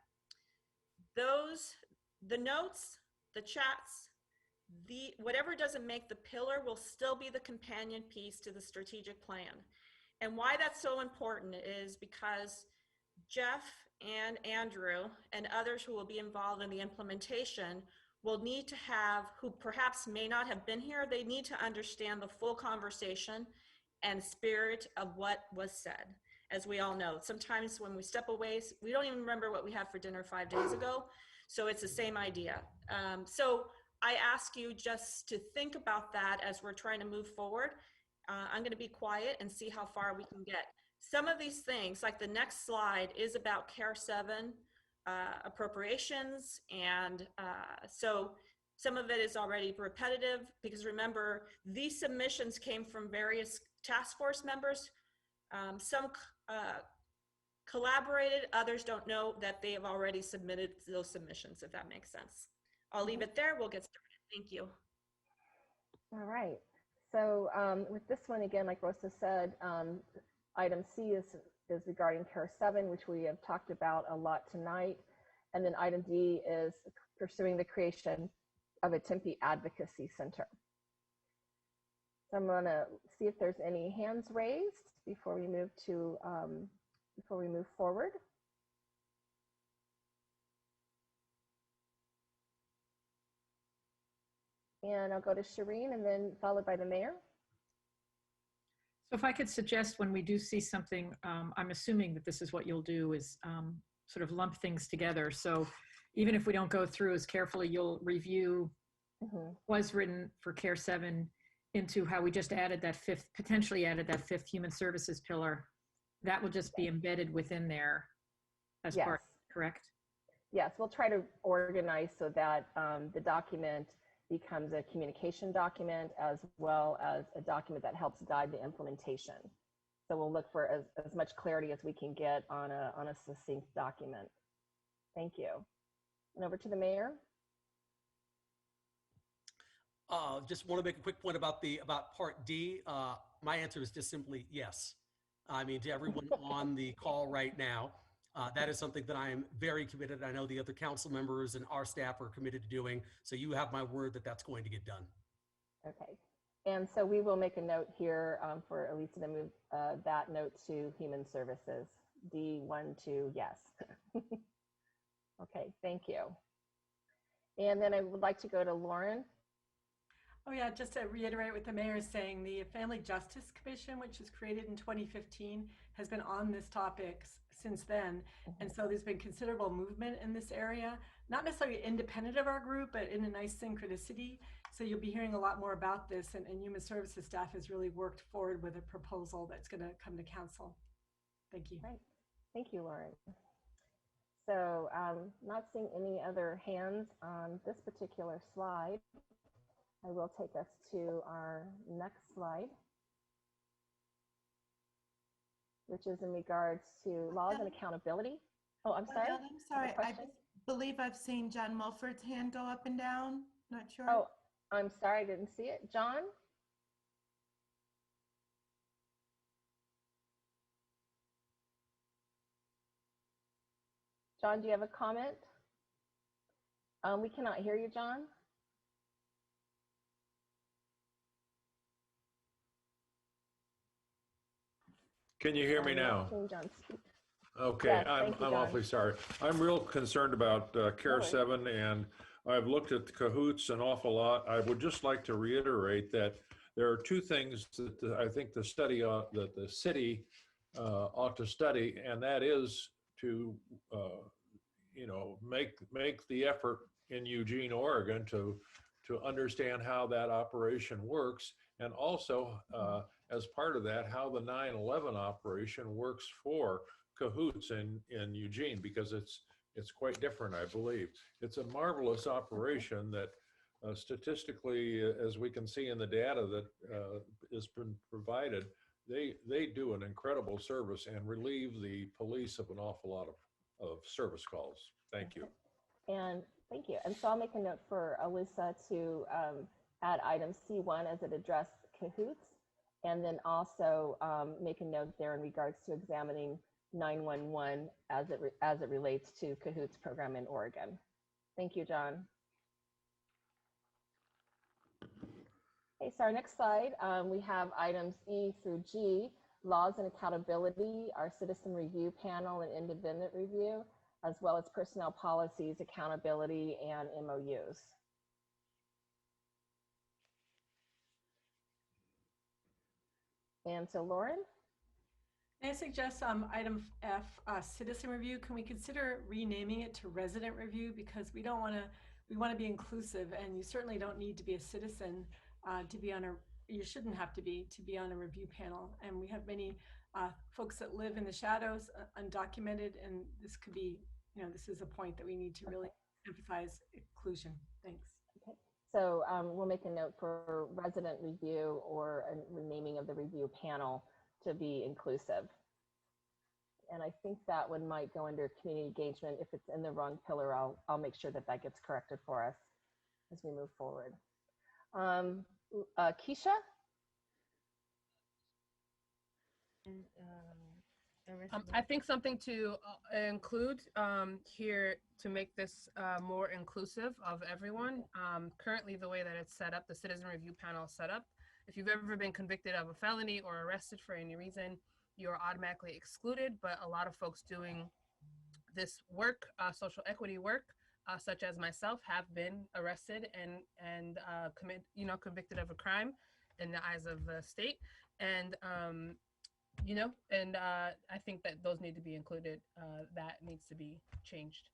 The notes, the chats, whatever doesn't make the pillar will still be the companion piece to the strategic plan. And why that's so important is because Jeff and Andrew and others who will be involved in the implementation will need to have, who perhaps may not have been here, they need to understand the full conversation and spirit of what was said. As we all know, sometimes when we step away, we don't even remember what we had for dinner 5 days ago. So it's the same idea. So I ask you just to think about that as we're trying to move forward. I'm going to be quiet and see how far we can get. Some of these things, like the next slide, is about CARE 7 appropriations. And so some of it is already repetitive because remember, these submissions came from various task force members. Some collaborated, others don't know that they have already submitted those submissions, if that makes sense. I'll leave it there. We'll get started. Thank you. All right. So with this one, again, like Rosa said, item C is regarding CARE 7, which we have talked about a lot tonight. And then item D is pursuing the creation of a Tempe advocacy center. So I'm going to see if there's any hands raised before we move to forward. And I'll go to Shireen and then followed by the mayor. So if I could suggest when we do see something, I'm assuming that this is what you'll do is sort of lump things together. So even if we don't go through as carefully, you'll review was written for CARE 7 into how we just added that potentially added that fifth human services pillar. That will just be embedded within there as part, correct? Yes, we'll try to organize so that the document becomes a communication document as well as a document that helps guide the implementation. So we'll look for as much clarity as we can get on a succinct document. Thank you. And over to the mayor. Just want to make a quick point about part D. My answer is just simply yes. I mean, to everyone on the call right now, that is something that I am very committed. I know the other council members and our staff are committed to doing. So you have my word that that's going to get done. Okay. And so we will make a note here for Elisa to move that note to human services. D1 to yes. Okay, thank you. And then I would like to go to Lauren. Oh yeah, just to reiterate what the mayor is saying, the Family Justice Commission, which was created in 2015, has been on this topic since then. And so there's been considerable movement in this area, not necessarily independent of our group, but in a nice synchronicity. So you'll be hearing a lot more about this, and Human Services staff has really worked forward with a proposal that's going to come to council. Thank you. Right. Thank you, Lauren. So not seeing any other hands on this particular slide. I will take us to our next slide, which is in regards to laws and accountability. Oh, I'm sorry. I'm sorry. I believe I've seen John Mulford's hand go up and down. Not sure. Oh, I'm sorry. I didn't see it. John? John, do you have a comment? We cannot hear you, John. Can you hear me now? Okay, Yes, I'm thank you, John. awfully sorry. I'm real concerned about CARE 7, and I've looked at the Cahoots an awful lot. I would just like to reiterate that there are two things that I think the study that the city ought to study, and that is to make the effort in Eugene, Oregon, to understand how that operation works, and also as part of that, how the 9/11 operation works for Cahoots in Eugene, because it's quite different, I believe. It's a marvelous operation that statistically, as we can see in the data that has been provided, they do an incredible service and relieve the police of an awful lot of service calls. Thank you. And thank you. And so I'll make a note for Alyssa to add item C1 as it addressed Cahoots, and then also make a note there in regards to examining 911 as it relates to Cahoots program in Oregon. Thank you, John. Okay, so our next slide, we have items E through G, laws and accountability, our citizen review panel and independent review, as well as personnel policies, accountability, and MOUs. And so Lauren? May I suggest item F, citizen review? Can we consider renaming it to resident review? Because we want to be inclusive, and you certainly don't need to be a citizen to be on you shouldn't have to be on a review panel. And we have many folks that live in the shadows, undocumented, and this could be, this is a point that we need to really emphasize inclusion. Thanks. Okay. So we'll make a note for resident review or a renaming of the review panel to be inclusive. And I think that one might go under community engagement. If it's in the wrong pillar, I'll make sure that gets corrected for us as we move forward. Keisha? I think something to include here to make this more inclusive of everyone. Currently, the way that it's set up, the citizen review panel is set up, if you've ever been convicted of a felony or arrested for any reason, you're automatically excluded. But a lot of folks doing this work, social equity work, such as myself, have been arrested and convicted of a crime in the eyes of the state. And I think that those need to be included. That needs to be changed.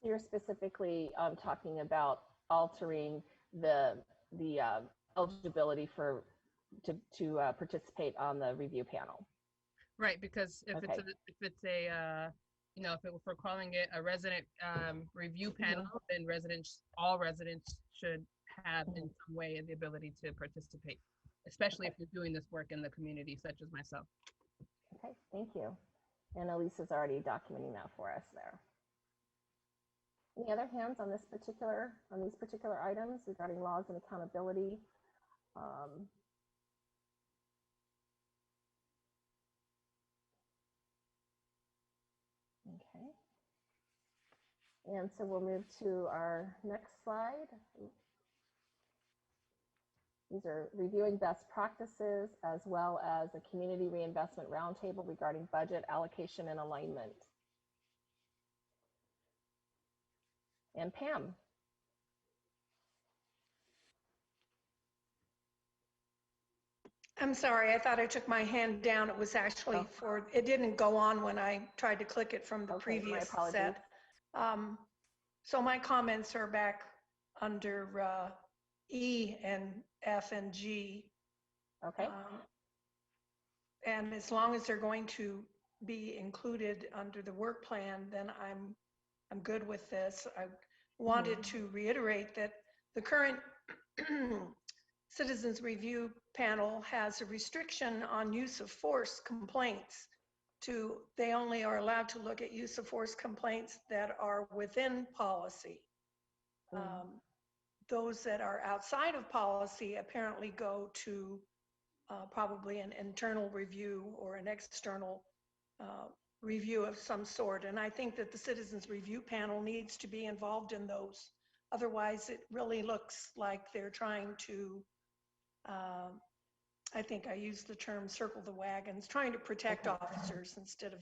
You're specifically talking about altering the eligibility to participate on the review panel. Right, because if we're calling it a resident review panel, then all residents should have in some way the ability to participate, especially if you're doing this work in the community, such as myself. Okay, thank you. And Elisa's already documenting that for us there. Any other hands on these particular items regarding laws and accountability? Okay. And so we'll move to our next slide. These are reviewing best practices as well as a community reinvestment roundtable regarding budget allocation and alignment. And Pam. I'm sorry, I thought I took my hand down. It was actually it didn't go on when I tried to click it from the previous set. So my comments are back under E and F and G. Okay. And as long as they're going to be included under the work plan, then I'm good with this. I wanted to reiterate that the current Citizens Review Panel has a restriction on use of force complaints. They only are allowed to look at use of force complaints that are within policy. Those that are outside of policy apparently go to probably an internal review or an external review of some sort. And I think that the Citizens Review Panel needs to be involved in those. Otherwise, it really looks like they're trying to, I think I used the term circle the wagons, trying to protect officers instead of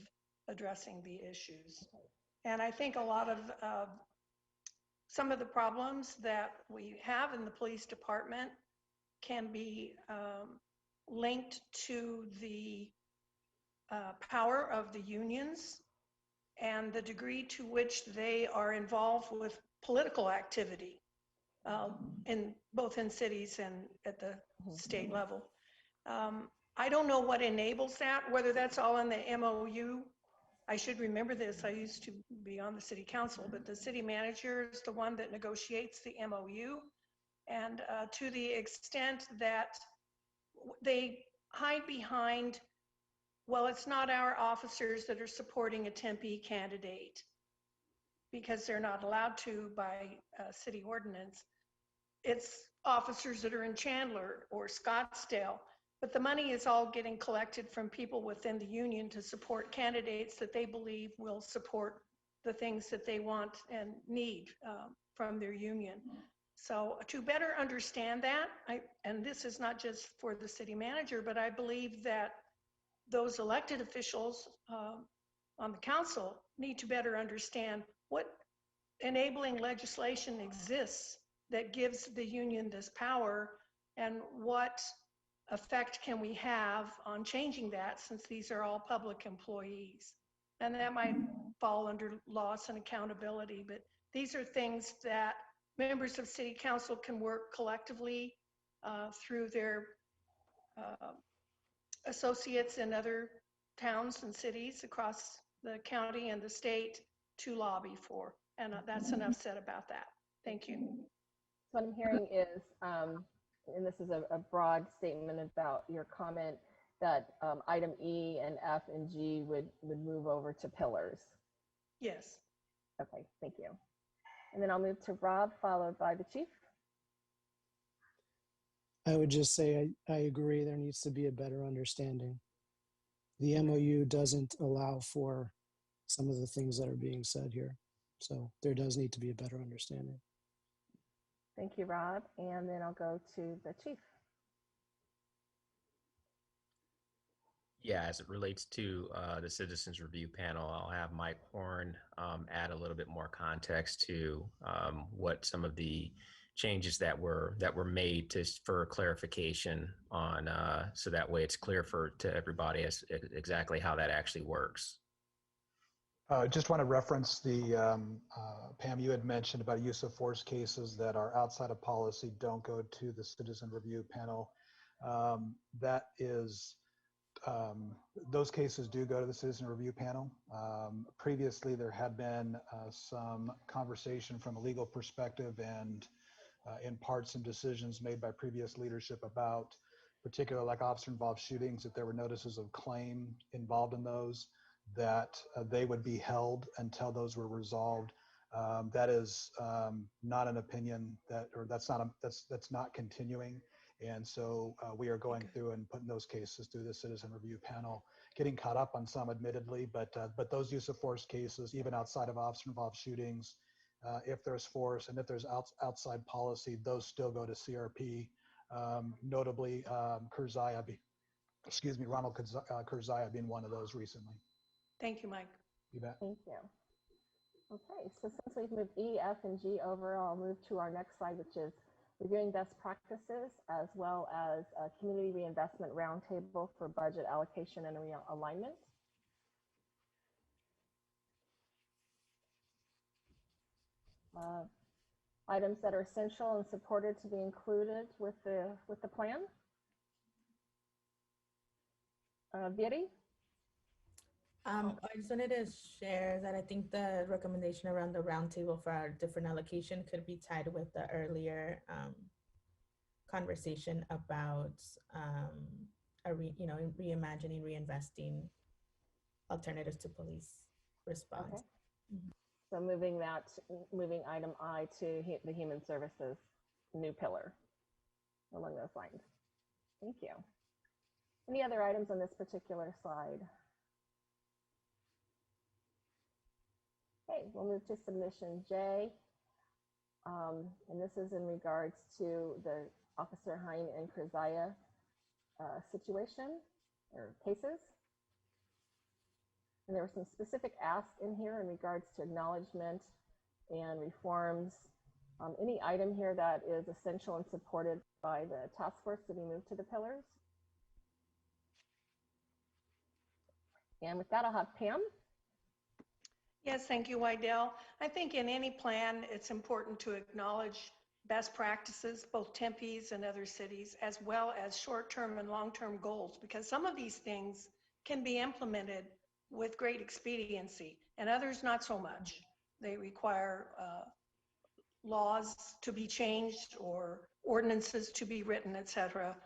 addressing the issues. And I think a lot of some of the problems that we have in the police department can be linked to the power of the unions and the degree to which they are involved with political activity both in cities and at the state level. I don't know what enables that, whether that's all in the MOU. I should remember this. I used to be on the city council, but the city manager is the one that negotiates the MOU. And to the extent that they hide behind, well, it's not our officers that are supporting a Tempe candidate because they're not allowed to by city ordinance. It's officers that are in Chandler or Scottsdale, but the money is all getting collected from people within the union to support candidates that they believe will support the things that they want and need from their union. So to better understand that, and this is not just for the city manager, but I believe that those elected officials on the council need to better understand what enabling legislation exists that gives the union this power, and what effect can we have on changing that, since these are all public employees. And that might fall under loss and accountability, but these are things that members of city council can work collectively through their associates in other towns and cities across the county and the state to lobby for. And that's enough said about that. Thank you. So what I'm hearing is, and this is a broad statement about your comment, that item E and F and G would move over to pillars. Yes. Okay, thank you. And then I'll move to Rob, followed by the chief. I would just say I agree there needs to be a better understanding. The MOU doesn't allow for some of the things that are being said here. So there does need to be a better understanding. Thank you, Rob. And then I'll go to the chief. Yeah, as it relates to the Citizens Review Panel, I'll have Mike Horn add a little bit more context to what some of the changes that were made for clarification on, so that way it's clear to everybody as exactly how that actually works. Just want to reference the, Pam, you had mentioned about use of force cases that are outside of policy don't go to the Citizen Review Panel. That is, those cases do go to the Citizen Review Panel. Previously, there had been some conversation from a legal perspective and in part some decisions made by previous leadership about particular like officer involved shootings, if there were notices of claim involved in those, that they would be held until those were resolved. That is not an opinion that's not continuing. And so we are going through and putting those cases through the Citizen Review Panel, getting caught up on some admittedly, but those use of force cases, even outside of officer involved shootings, if there's force and if there's outside policy, those still go to CRP. Notably, Ronald Kurzaya being one of those recently. Thank you, Mike. You bet. Thank you. Okay, so since we've moved E, F, and G over, I'll move to our next slide, which is reviewing best practices, as well as a community reinvestment roundtable for budget allocation and realignment. Items that are essential and supported to be included with the plan. Viri? I just wanted to share that I think the recommendation around the roundtable for our different allocation could be tied with the earlier conversation about reimagining, reinvesting alternatives to police response. Okay. So moving item I to the human services new pillar along those lines. Thank you. Any other items on this particular slide? Okay, we'll move to submission J. And this is in regards to the Officer Hein and Keziah situation or cases. And there were some specific asks in here in regards to acknowledgement and reforms. Any item here that is essential and supported by the task force to be moved to the pillars? And with that, I'll have Pam. Yes, thank you, Wydell. I think in any plan, it's important to acknowledge best practices, both Tempe's and other cities, as well as short-term and long-term goals, because some of these things can be implemented with great expediency and others not so much. They require laws to be changed or ordinances to be written, et cetera,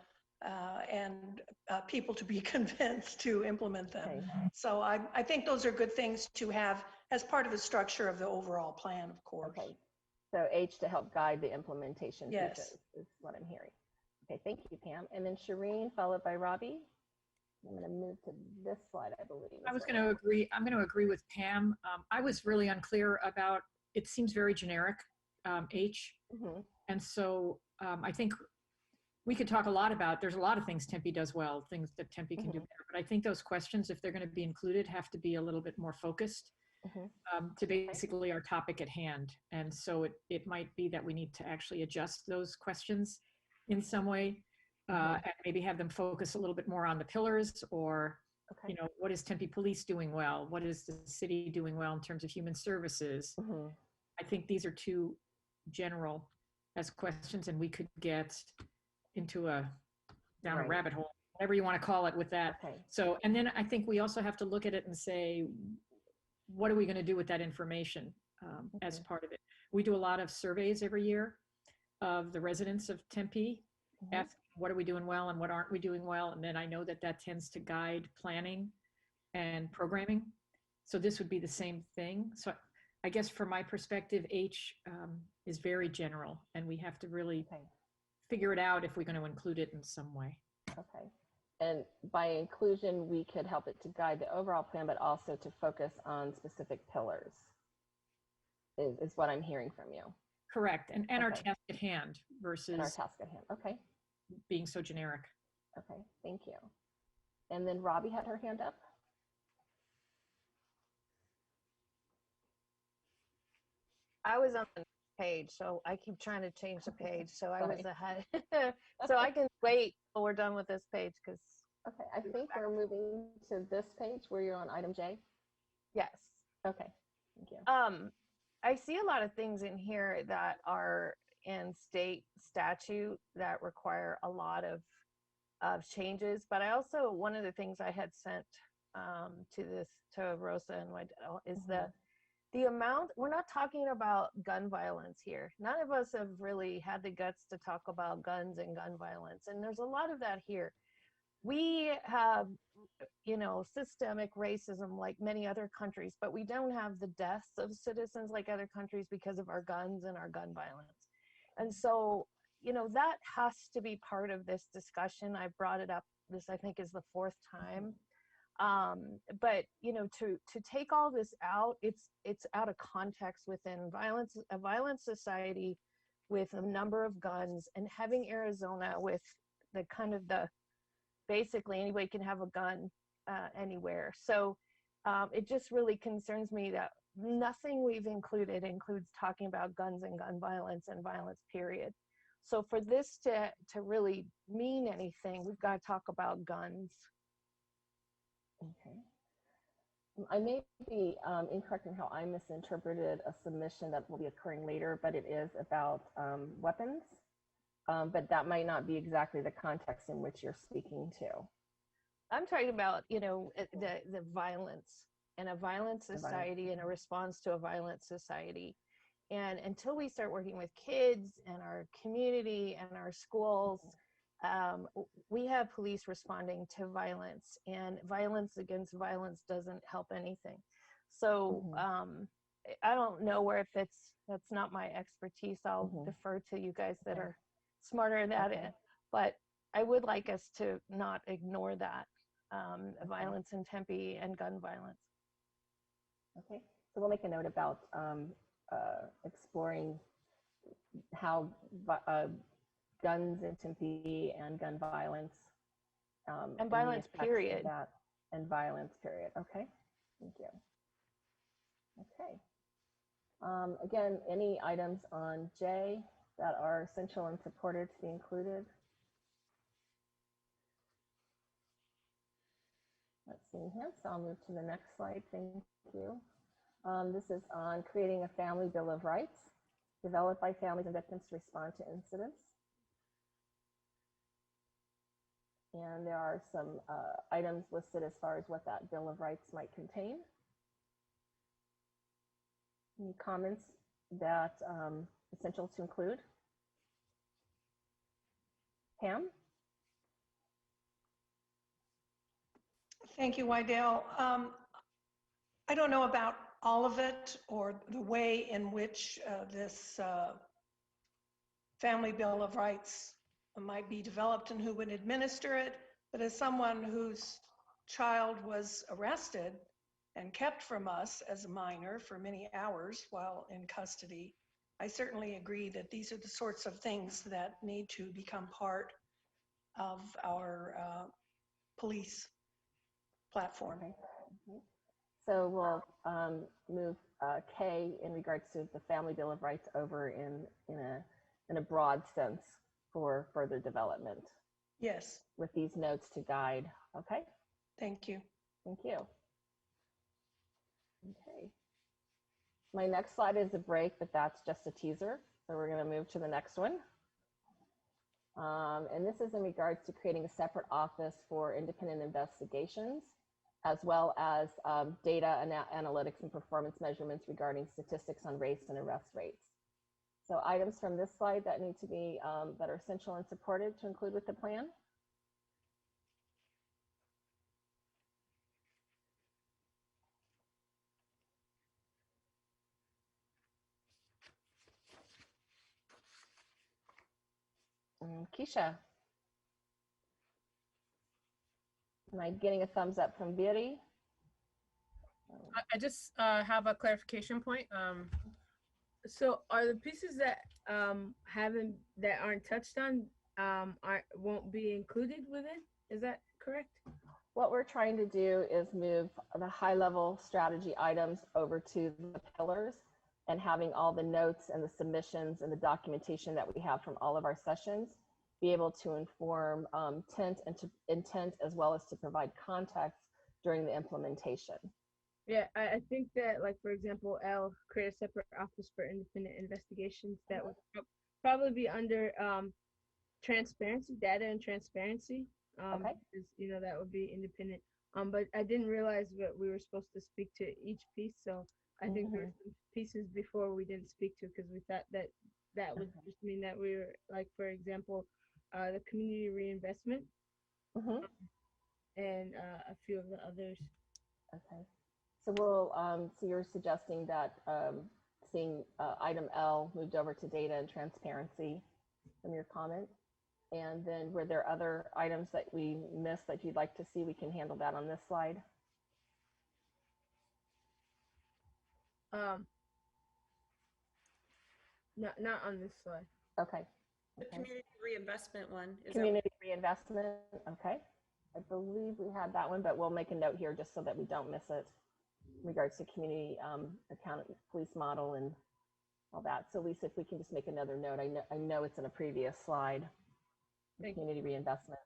and people to be convinced to implement them. Okay. So I think those are good things to have as part of the structure of the overall plan, of course. Okay. So H to help guide the implementation Yes. pieces is what I'm hearing. Okay, thank you, Pam. And then Shireen, followed by Robbie. I'm going to move to this slide, I believe. I was going to agree. I'm going to agree with Pam. I was really unclear about, it seems very generic, H. Mm-hmm. And so I think we could talk a lot about, there's a lot of things Tempe does well, things that Tempe can do better. But I think those questions, if they're going to be included, have to be a little bit more focused to basically our topic at hand. And so it might be that we need to actually adjust those questions in some way. And maybe have them focus a little bit more on the pillars, or, you know, what is Tempe Police doing well? What is the city doing well in terms of human services? I think these are too general as questions, and we could get into down a rabbit hole, whatever you want to call it with that. So, and then I think we also have to look at it and say, what are we going to do with that information as part of it? We do a lot of surveys every year of the residents of Tempe, asking what are we doing well and what aren't we doing well. And then I know that that tends to guide planning and programming. So this would be the same thing. So I guess from my perspective, H is very general, and we have to really figure it out if we're going to include it in some way. Okay. And by inclusion, we could help it to guide the overall plan, but also to focus on specific pillars is what I'm hearing from you. Correct. And our task at hand versus our task at hand. Okay. Being so generic. Okay, thank you. And then Robbie had her hand up. I was on the page, so I keep trying to change the page. So I was ahead. So I can wait till we're done with this page because. Okay, I think we're moving to this page where you're on item J. Yes. Okay, thank you. I see a lot of things in here that are in state statute that require a lot of changes, but I also, one of the things I had sent to Rosa and Wydell is the amount. We're not talking about gun violence here. None of us have really had the guts to talk about guns and gun violence, and there's a lot of that here. We have, you know, systemic racism like many other countries, but we don't have the deaths of citizens like other countries because of our guns and our gun violence. And so, you know, that has to be part of this discussion. I brought it up, this I think is the 4th time. But, you know, to take all this out, it's out of context within a violent society with a number of guns, and having Arizona with the kind of basically anybody can have a gun anywhere. So it just really concerns me that nothing we've included includes talking about guns and gun violence and violence, period. So for this to really mean anything, we've got to talk about guns. Okay. I may be incorrect in how I misinterpreted a submission that will be occurring later, but it is about weapons. But that might not be exactly the context in which you're speaking to. I'm talking about, the violence and a violent society and a response to a violent society. And until we start working with kids and our community and our schools, we have police responding to violence, and violence against violence doesn't help anything. So I don't know where it fits. That's not my expertise. I'll defer to you guys that are smarter at it. But I would like us to not ignore that violence in Tempe and gun violence. Okay, so we'll make a note about exploring how guns in Tempe and gun violence and violence period. That, and violence period. Okay, thank you. Okay. Again, any items on J that are essential and supported to be included? Let's see here. So I'll move to the next slide. Thank you. This is on creating a family bill of rights developed by families and victims to respond to incidents. And there are some items listed as far as what that bill of rights might contain. Any comments that essential to include? Pam? Thank you, Wydell. I don't know about all of it or the way in which this Family Bill of Rights might be developed and who would administer it, but as someone whose child was arrested and kept from us as a minor for many hours while in custody, I certainly agree that these are the sorts of things that need to become part of our police platform. Okay. So we'll move K in regards to the Family Bill of Rights over in a broad sense for further development. Yes. With these notes to guide. Okay. Thank you. Thank you. Okay. My next slide is a break, but that's just a teaser. So we're going to move to the next one. And this is in regards to creating a separate office for independent investigations, as well as data analytics and performance measurements regarding statistics on race and arrest rates. So items from this slide that need to be, that are essential and supported to include with the plan. Keisha. Am I getting a thumbs up from Biri? I just have a clarification point. So are the pieces that that aren't touched on won't be included with it? Is that correct? What we're trying to do is move the high-level strategy items over to the pillars, and having all the notes and the submissions and the documentation that we have from all of our sessions be able to inform intent as well as to provide context during the implementation. Yeah, I think that, like, for example, L, create a separate office for independent investigations. That would probably be under transparency, data and transparency. Okay. Because, that would be independent. But I didn't realize that we were supposed to speak to each piece. So I think there were some pieces before we didn't speak to, because we thought that would just mean that we were, like, for example, the community reinvestment and a few of the others. Okay. So so you're suggesting that seeing item L moved over to data and transparency from your comment? And then were there other items that we missed that you'd like to see? We can handle that on this slide. Not on this slide. Okay. The community reinvestment one. Community reinvestment. Okay. I believe we had that one, but we'll make a note here just so that we don't miss it in regards to community account police model and all that. So Lisa, if we can just make another note, I know it's in a previous slide. Community reinvestment.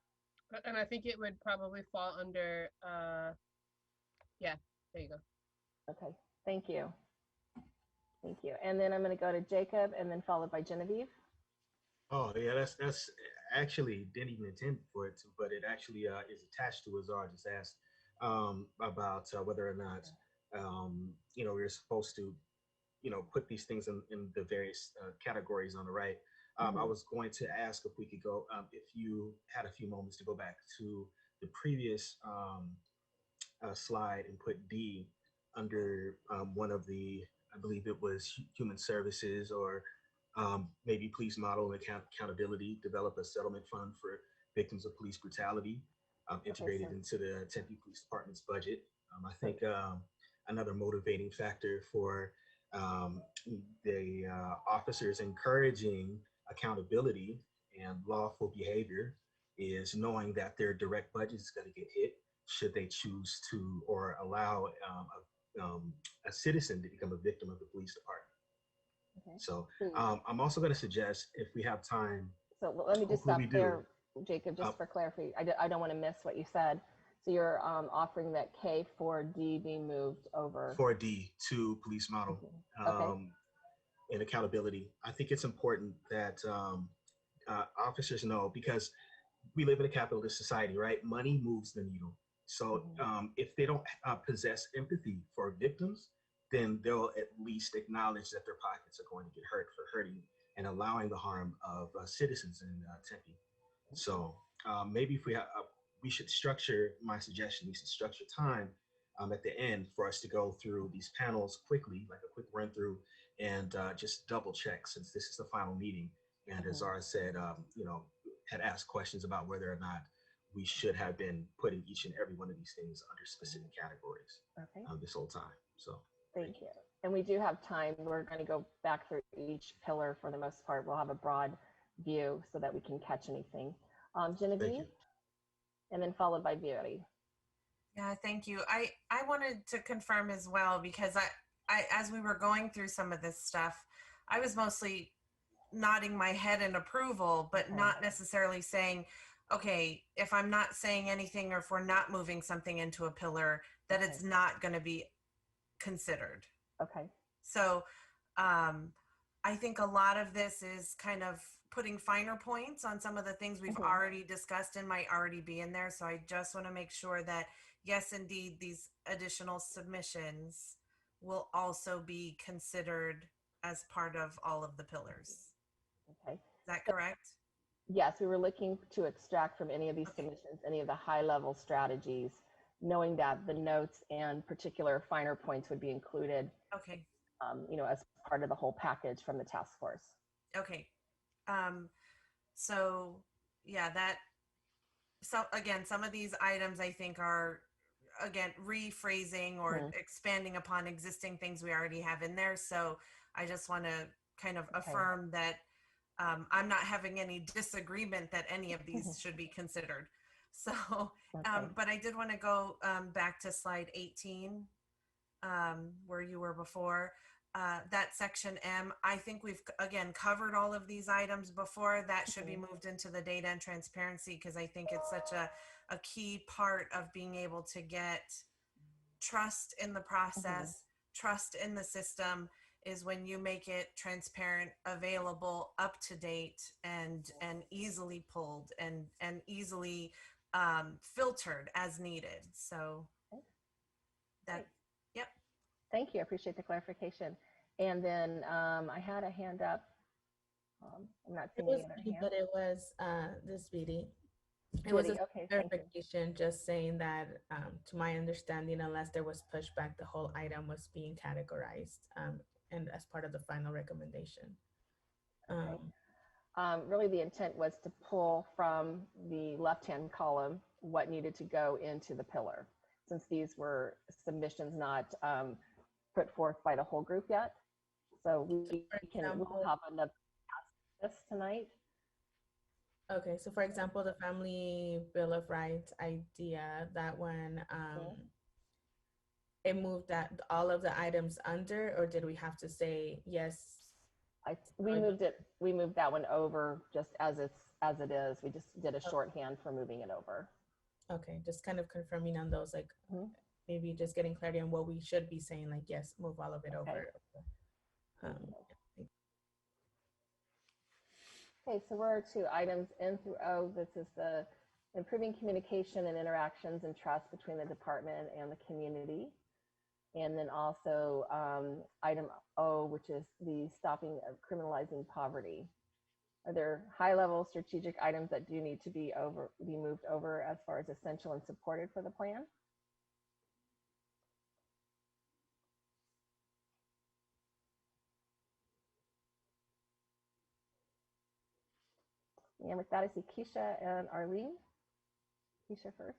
And I think it would probably fall under, yeah, there you go. Okay, thank you. Thank you. And then I'm going to go to Jacob and then followed by Genevieve. Oh yeah, that's actually didn't even intend for it to, but it actually is attached to Azar just asked about whether or not, we're supposed to, put these things in the various categories on the right. I was going to ask if we could go, if you had a few moments to go back to the previous slide and put D under one of the, I believe it was human services or maybe police model and accountability, develop a settlement fund for victims of police brutality integrated into the Tempe Police Department's budget. I think another motivating factor for the officers encouraging accountability and lawful behavior is knowing that their direct budget is going to get hit should they choose to or allow a citizen to become a victim of the police department. Okay. So I'm also going to suggest, if we have time. So let me just stop there, Jacob, just for clarification. I don't want to miss what you said. So you're offering that K4D be moved over. 4D to police model and accountability. I think it's important that officers know, because we live in a capitalist society, right? Money moves the needle. So if they don't possess empathy for victims, then they'll at least acknowledge that their pockets are going to get hurt for hurting and allowing the harm of citizens in Tempe. So maybe if we should structure, my suggestion, we should structure time at the end for us to go through these panels quickly, like a quick run through, and just double check, since this is the final meeting. And as Zara said, had asked questions about whether or not we should have been putting each and every one of these things under specific categories this whole time. So thank you. And we do have time. We're going to go back through each pillar for the most part. We'll have a broad view so that we can catch anything. Genevieve, and then followed by Beauty. Yeah, thank you. I wanted to confirm as well, because I as we were going through some of this stuff, I was mostly nodding my head in approval, but not necessarily saying, okay, if I'm not saying anything or if we're not moving something into a pillar, that it's not going to be considered. Okay. So I think a lot of this is kind of putting finer points on some of the things we've already discussed and might already be in there. So I just want to make sure that, yes, indeed, these additional submissions will also be considered as part of all of the pillars. Okay. Is that correct? Yes, we were looking to extract from any of these submissions, any of the high-level strategies, knowing that the notes and particular finer points would be included. Okay. As part of the whole package from the task force. Okay. So yeah, again, some of these items I think are, again, rephrasing or expanding upon existing things we already have in there. So I just want to kind of affirm that I'm not having any disagreement that any of these should be considered. So, but I did want to go back to slide 18, where you were before. That section M, I think we've, again, covered all of these items before. That should be moved into the data and transparency, because I think it's such a key part of being able to get trust in the process, trust in the system, is when you make it transparent, available, up to date, and easily pulled and easily filtered as needed. So that, yep. Thank you. I appreciate the clarification. And then I had a hand up. I'm not seeing any other hand. But it was this Beauty. It was a clarification, just saying that, to my understanding, unless there was pushback, the whole item was being categorized and as part of the final recommendation. Really, the intent was to pull from the left-hand column what needed to go into the pillar, since these were submissions not put forth by the whole group yet. So we'll have another this tonight. Okay, so for example, the Family Bill of Rights idea, that one, it moved that all of the items under, or did we have to say yes? We moved that one over just as it is. We just did a shorthand for moving it over. Okay, just kind of confirming on those, like maybe just getting clarity on what we should be saying, like, yes, move all of it over. Okay, so we're to items N through O. This is the improving communication and interactions and trust between the department and the community. And then also item O, which is the stopping of criminalizing poverty. Are there high-level strategic items that do need to be moved over as far as essential and supported for the plan? And with that, I see Keisha and Arlene. Keisha first.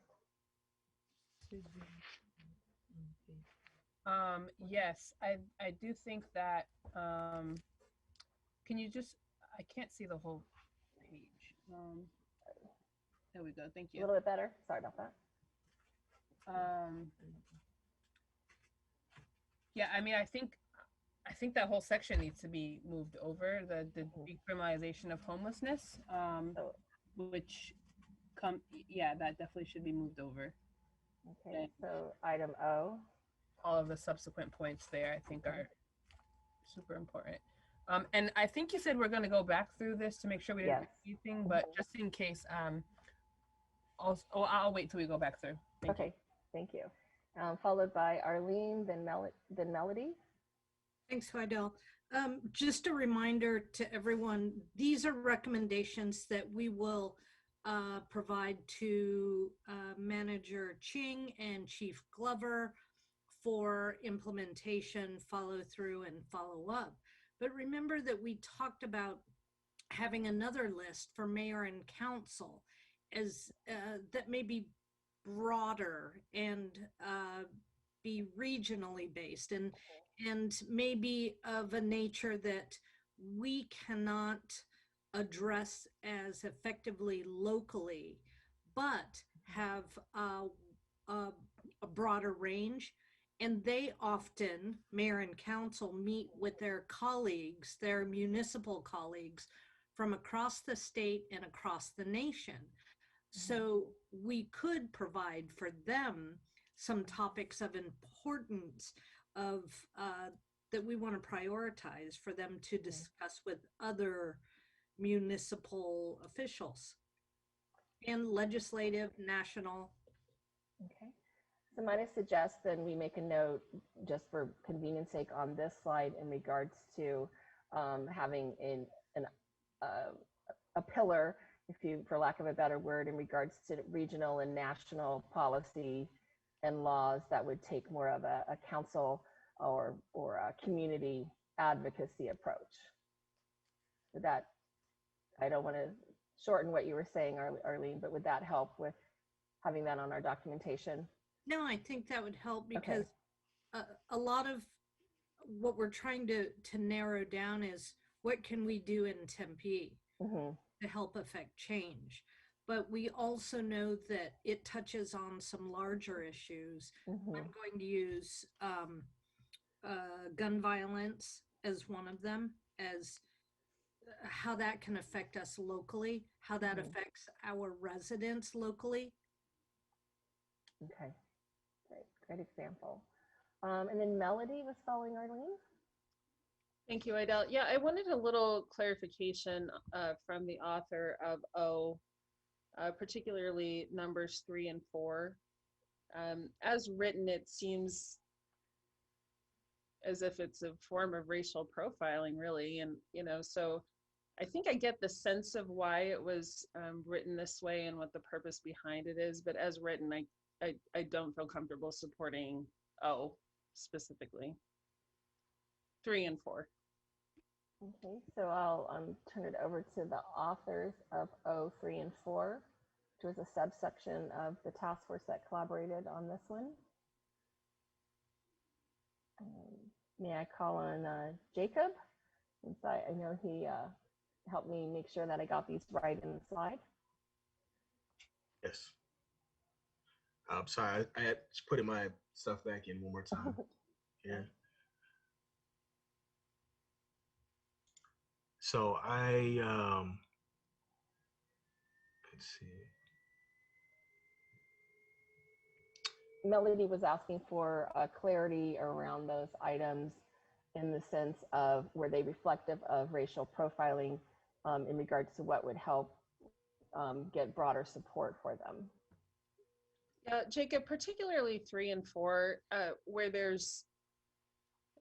Yes, I do think that, can you just, I can't see the whole page. There we go, thank A you. little bit better, sorry about that. Yeah, I mean, I think that whole section needs to be moved over, the decriminalization of homelessness, which yeah, that definitely should be moved over. Okay, And so item O. all of the subsequent points there, I think, are super important. And I think you said we're going to go back through this to make sure we didn't miss anything, but just in case, I'll wait till we go back through. Thank you. Followed by Arlene, then Melody. Thanks, Vidal. Just a reminder to everyone, these are recommendations that we will provide to Manager Ching and Chief Glover for implementation, follow through, and follow up. But remember that we talked about having another list for mayor and council as that may be broader and be regionally based and maybe of a nature that we cannot address as effectively locally, but have a broader range. And they often, mayor and council, meet with their colleagues, their municipal colleagues from across the state and across the nation. So we could provide for them some topics of importance of that we want to prioritize for them to discuss with other municipal officials and legislative, national. Okay. So might I suggest then we make a note just for convenience sake on this slide in regards to having a pillar, if you, for lack of a better word, in regards to regional and national policy and laws that would take more of a council or a community advocacy approach. Would that, I don't want to shorten what you were saying, Arlene, but would that help with having that on our documentation? No, I think that would help because a lot of what we're trying to narrow down is what can we do in Tempe to help affect change. But we also know that it touches on some larger issues. I'm going to use gun violence as one of them, as how that can affect us locally, how that affects our residents locally. Okay. Great example. And then Melody was following Arlene. Thank you, Idel. Yeah, I wanted a little clarification from the author of O, particularly numbers 3 and 4. As written, it seems as if it's a form of racial profiling, really. And, so I think I get the sense of why it was written this way and what the purpose behind it is, but as written, I don't feel comfortable supporting O specifically. 3 and 4. Okay, so I'll turn it over to the authors of O, 3, and 4, which was a subsection of the task force that collaborated on this one. May I call on Jacob? Since I know he helped me make sure that I got these right in the slide. Yes. I'm sorry, I had to put my stuff back in one more time. Yeah. So let's see. Melody was asking for clarity around those items in the sense of were they reflective of racial profiling in regards to what would help get broader support for them. Yeah, Jacob, particularly 3 and 4, where there's,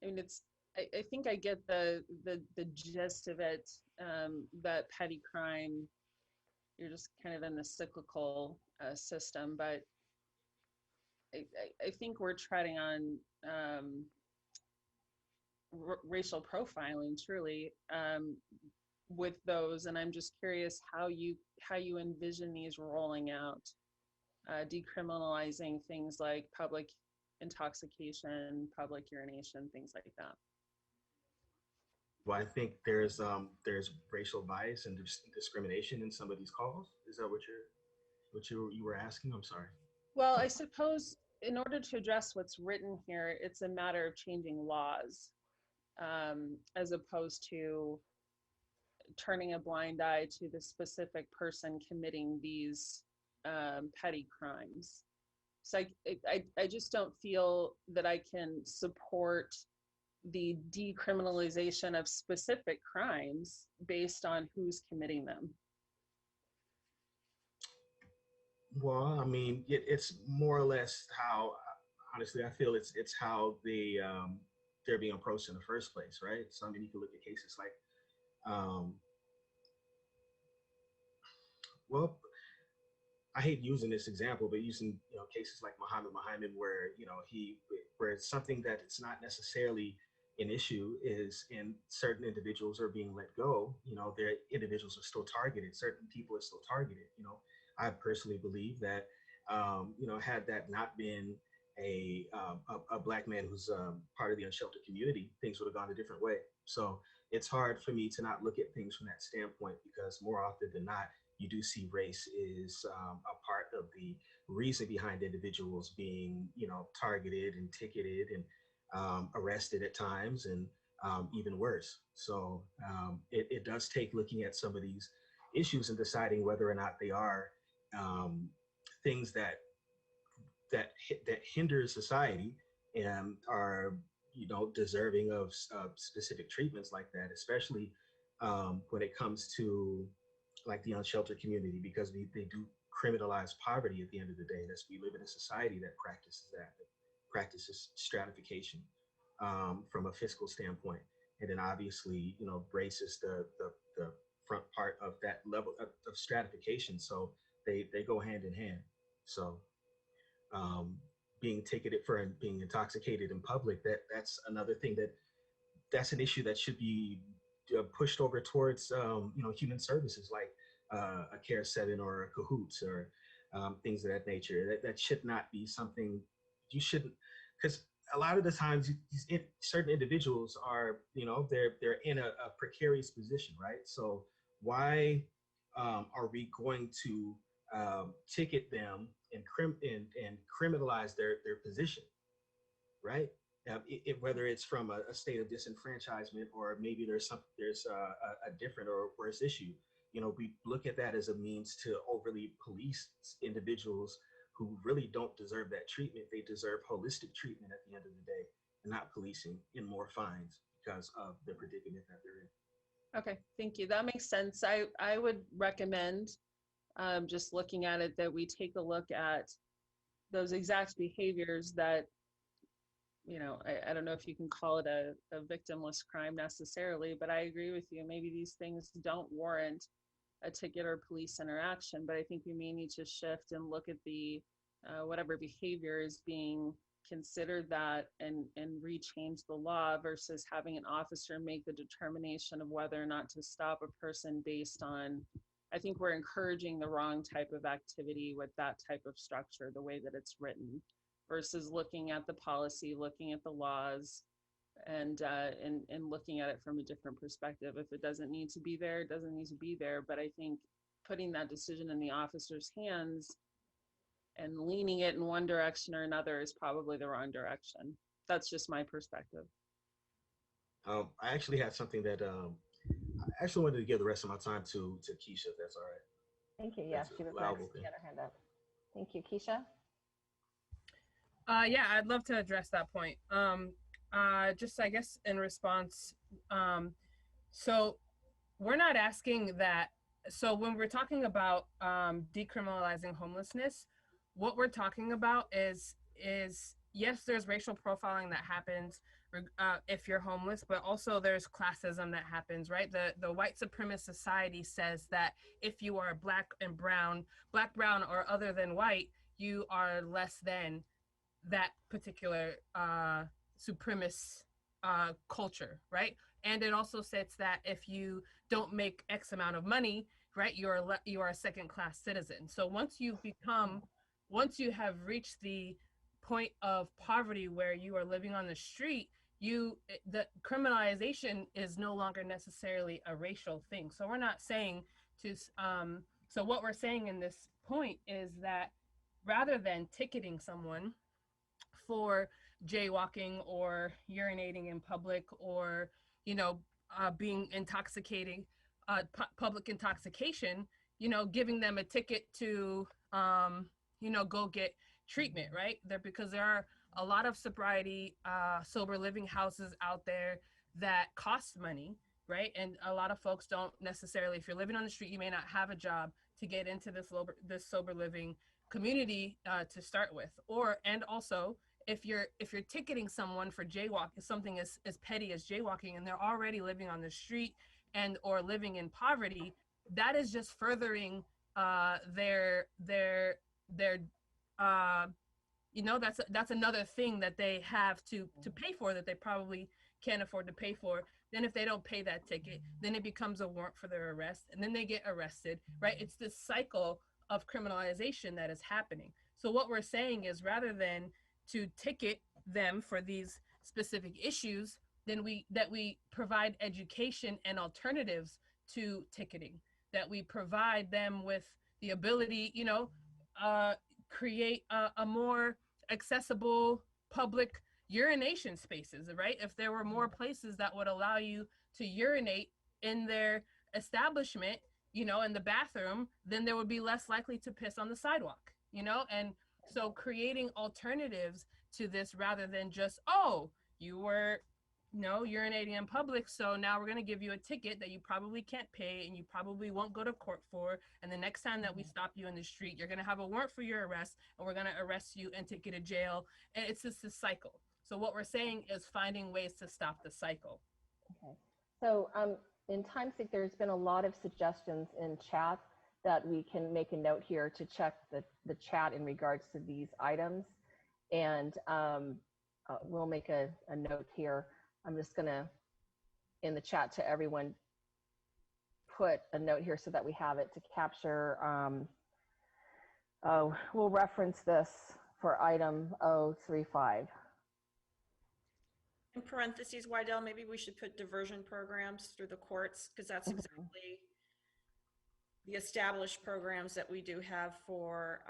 I mean, I think I get the gist of it, that petty crime, you're just kind of in the cyclical system, but I think we're treading on racial profiling truly, with those, and I'm just curious how you envision these rolling out, decriminalizing things like public intoxication, public urination, things like that. Well, I think there's racial bias and discrimination in some of these calls. Is that what you were asking? I'm sorry. Well, I suppose in order to address what's written here, it's a matter of changing laws, as opposed to turning a blind eye to the specific person committing these petty crimes. So I just don't feel that I can support the decriminalization of specific crimes based on who's committing them. Well, I mean, it's more or less how, honestly, I feel it's how they're being approached in the first place, right? So I mean, you can look at cases like, well, I hate using this example, but using cases like Muhammad, where where it's something that it's not necessarily an issue is in certain individuals are being let go. Their individuals are still targeted. Certain people are still targeted. I personally believe that had that not been a Black man who's part of the unsheltered community, things would have gone a different way. So it's hard for me to not look at things from that standpoint, because more often than not, you do see race is a part of the reason behind individuals being, targeted and ticketed and arrested at times, and even worse. So it does take looking at some of these issues and deciding whether or not they are things that hinder society and are deserving of specific treatments like that, especially when it comes to like the unsheltered community, because they do criminalize poverty at the end of the day. We live in a society that practices stratification from a fiscal standpoint, and then obviously race is the front part of that level of stratification. So they go hand in hand. So being ticketed for being intoxicated in public, that's another thing that's an issue that should be pushed over towards human services like a Care 7 or a Cahoots or things of that nature. That should not be something you shouldn't, because a lot of the times certain individuals are they're in a precarious position, right? So why are we going to ticket them and criminalize their position, right? Whether it's from a state of disenfranchisement, or maybe there's a different or worse issue. We look at that as a means to overly police individuals who really don't deserve that treatment. They deserve holistic treatment at the end of the day, and not policing and more fines because of the predicament that they're in. Okay, thank you. That makes sense. I would recommend, just looking at it, that we take a look at those exact behaviors that, I don't know if you can call it a victimless crime necessarily, but I agree with you. Maybe these things don't warrant a ticket or police interaction, but I think we may need to shift and look at the whatever behavior is being considered that, and rechange the law versus having an officer make the determination of whether or not to stop a person based on, I think we're encouraging the wrong type of activity with that type of structure, the way that it's written, versus looking at the policy, looking at the laws, and looking at it from a different perspective. If it doesn't need to be there, it doesn't need to be there. But I think putting that decision in the officer's hands and leaning it in one direction or another is probably the wrong direction. That's just my perspective. I actually had something that I actually wanted to give the rest of my time to Keisha, if that's all right. Thank you. Yes, she was next. She had her hand up. Thank you, Keisha. Yeah, I'd love to address that point. Just, I guess, in response, so we're not asking that. So when we're talking about decriminalizing homelessness, what we're talking about is yes, there's racial profiling that happens if you're homeless, but also there's classism that happens, right? The white supremacist society says that if you are black, brown, or other than white, you are less than that particular supremacist culture, right? And it also states that if you don't make X amount of money, right, you are a second class citizen. So once you have reached the point of poverty where you are living on the street, the criminalization is no longer necessarily a racial thing. So we're not saying to so what we're saying in this point is that rather than ticketing someone for jaywalking or urinating in public, or being intoxicating, public intoxication, giving them a ticket to go get treatment, right? Because there are a lot of sobriety sober living houses out there that cost money, right? And a lot of folks don't necessarily, if you're living on the street, you may not have a job to get into this sober living community to start with. And also, if you're ticketing someone for jaywalking, something as petty as jaywalking, and they're already living on the street or living in poverty, that is just furthering their that's another thing that they have to pay for, that they probably can't afford to pay for. Then if they don't pay that ticket, then it becomes a warrant for their arrest, and then they get arrested, right? It's this cycle of criminalization that is happening. So what we're saying is, rather than to ticket them for these specific issues, then we provide education and alternatives to ticketing, that we provide them with the ability, create a more accessible public urination spaces, right? If there were more places that would allow you to urinate in their establishment, in the bathroom, then there would be less likely to piss on the sidewalk, and so creating alternatives to this, rather than just, oh, you were urinating in public, so now we're going to give you a ticket that you probably can't pay and you probably won't go to court for, and the next time that we stop you in the street, you're going to have a warrant for your arrest, and we're going to arrest you and take you to jail. And it's just a cycle. So what we're saying is finding ways to stop the cycle. Okay. So in TimeSync, there's been a lot of suggestions in chat that we can make a note here to check the chat in regards to these items. And we'll make a note here. I'm just gonna, in the chat to everyone, put a note here so that we have it to capture. We'll reference this for item 035. In parentheses, Wydell, maybe we should put diversion programs through the courts, because that's exactly the established programs that we do have for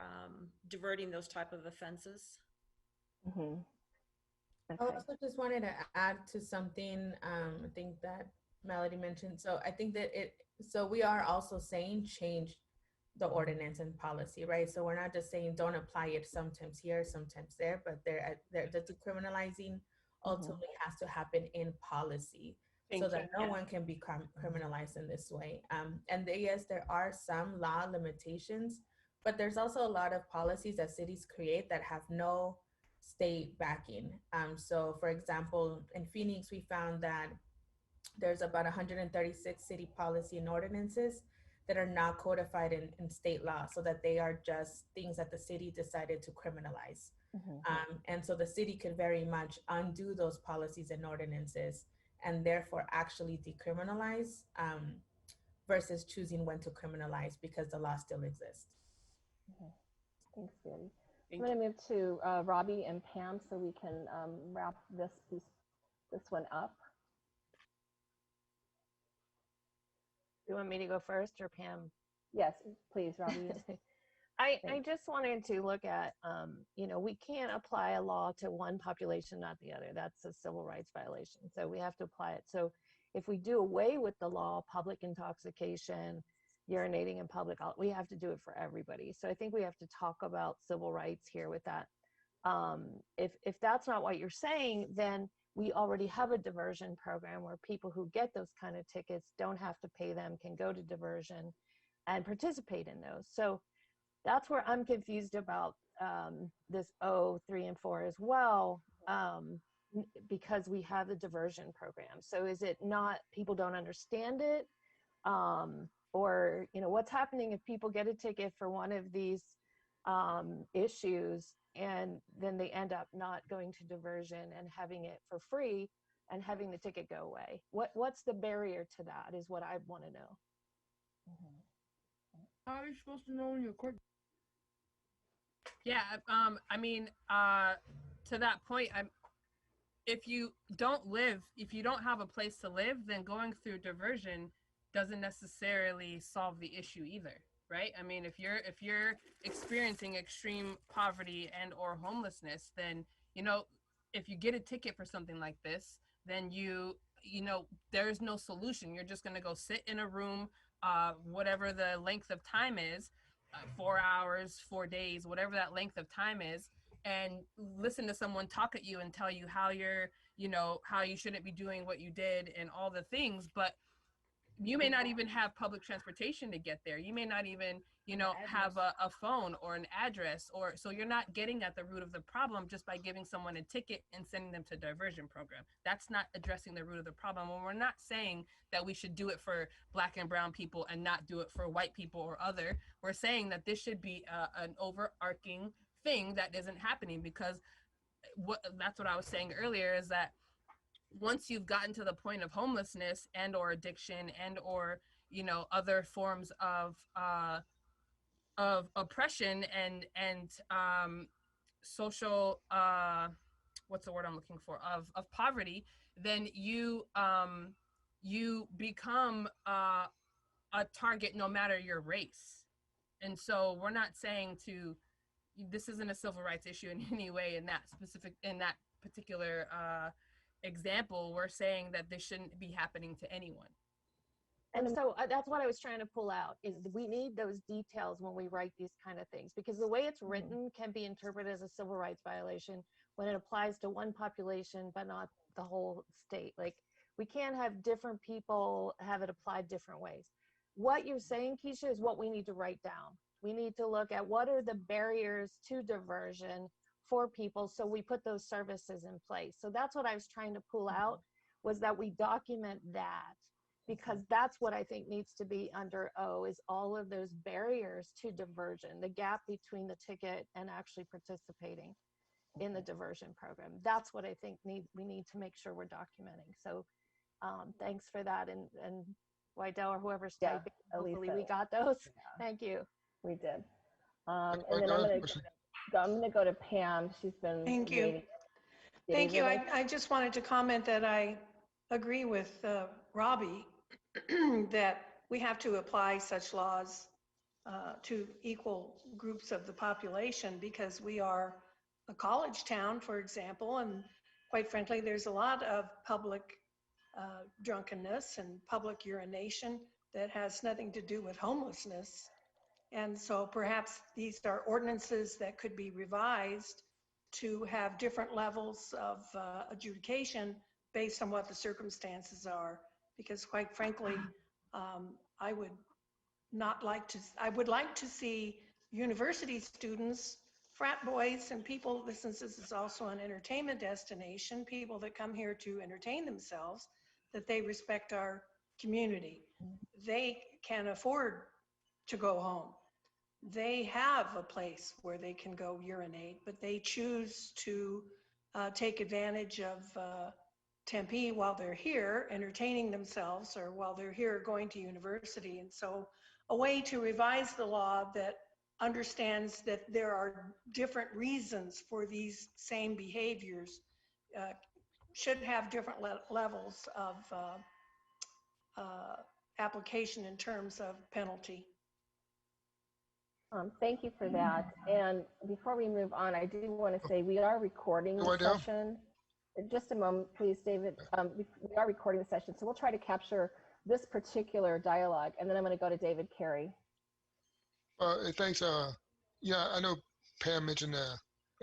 diverting those type of offenses. Mm-hmm. I also just wanted to add to something I think that Melody mentioned. So I think that so we are also saying change the ordinance and policy, right? So we're not just saying don't apply it sometimes here, sometimes there, but the decriminalizing ultimately has to happen in policy, so that no one can be criminalized in this way. And yes, there are some law limitations, but there's also a lot of policies that cities create that have no state backing. So for example, in Phoenix, we found that there's about 136 city policy and ordinances that are not codified in state law, so that they are just things that the city decided to criminalize. And so the city could very much undo those policies and ordinances and therefore actually decriminalize versus choosing when to criminalize, because the law still exists. Thanks, Betty. I'm going to move to Robbie and Pam so we can wrap this one up. You want me to go first or Pam? Yes, please, Robbie. I just wanted to look at, we can't apply a law to one population, not the other. That's a civil rights violation. So we have to apply it. So if we do away with the law, public intoxication, urinating in public, we have to do it for everybody. So I think we have to talk about civil rights here with that If that's not what you're saying, then we already have a diversion program where people who get those kind of tickets don't have to pay them, can go to diversion and participate in those. So that's where I'm confused about this 3 and 4 as well, because we have the diversion program. So is it not, people don't understand it? Or, you know, what's happening if people get a ticket for one of these issues and then they end up not going to diversion and having it for free and having the ticket go away? What's the barrier to that is what I want to know. How are you supposed to know when you're court? Yeah, I mean, to that point, if you don't have a place to live, then going through diversion doesn't necessarily solve the issue either, right? I mean, if you're experiencing extreme poverty and or homelessness, then, you know, if you get a ticket for something like this, then you know, there's no solution. You're just going to go sit in a room, whatever the length of time is, 4 hours, 4 days, whatever that length of time is, and listen to someone talk at you and tell you how you're, you know, how you shouldn't be doing what you did and all the things. But you may not even have public transportation to get there. You may not even, you know, have a phone or an address, or so you're not getting at the root of the problem just by giving someone a ticket and sending them to a diversion program. That's not addressing the root of the problem. And we're not saying that we should do it for Black and brown people and not do it for white people or other. We're saying that this should be an overarching thing that isn't happening, because that's what I was saying earlier, is that once you've gotten to the point of homelessness and or addiction and or, you know, other forms of oppression and social what's the word I'm looking for, of poverty, then you become a target no matter your race. And so we're not saying this isn't a civil rights issue in any way in that particular example. We're saying that this shouldn't be happening to anyone. And so that's what I was trying to pull out, is we need those details when we write these kind of things, because the way it's written can be interpreted as a civil rights violation when it applies to one population but not the whole state. Like, we can't have different people have it applied different ways. What you're saying, Keisha, is what we need to write down. We need to look at what are the barriers to diversion for people, so we put those services in place. So that's what I was trying to pull out, was that we document that, because that's what I think needs to be under O, is all of those barriers to diversion, the gap between the ticket and actually participating in the diversion program. That's what I think we need to make sure we're documenting. So thanks for that. And Wydell or whoever's typing, hopefully we got those. Yeah. Thank you. We did. And then I'm gonna go to Pam. She's been Thank you. waiting. Thank you. I just wanted to comment that I agree with Robbie that we have to apply such laws to equal groups of the population, because we are a college town, for example, and quite frankly, there's a lot of public drunkenness and public urination that has nothing to do with homelessness. And so perhaps these are ordinances that could be revised to have different levels of adjudication based on what the circumstances are. Because quite frankly, I would like to see university students, frat boys, and people, since this is also an entertainment destination, people that come here to entertain themselves, that they respect our community. They can afford to go home. They have a place where they can go urinate, but they choose to take advantage of Tempe while they're here entertaining themselves, or while they're here going to university. And so a way to revise the law that understands that there are different reasons for these same behaviors should have different levels of application in terms of penalty. Thank you for that. And before we move on, I do want to say we are recording the session. Just a moment, please, David. We are recording the session, so we'll try to capture this particular dialogue, and then I'm going to go to David Carey. Thanks. Yeah, I know Pam mentioned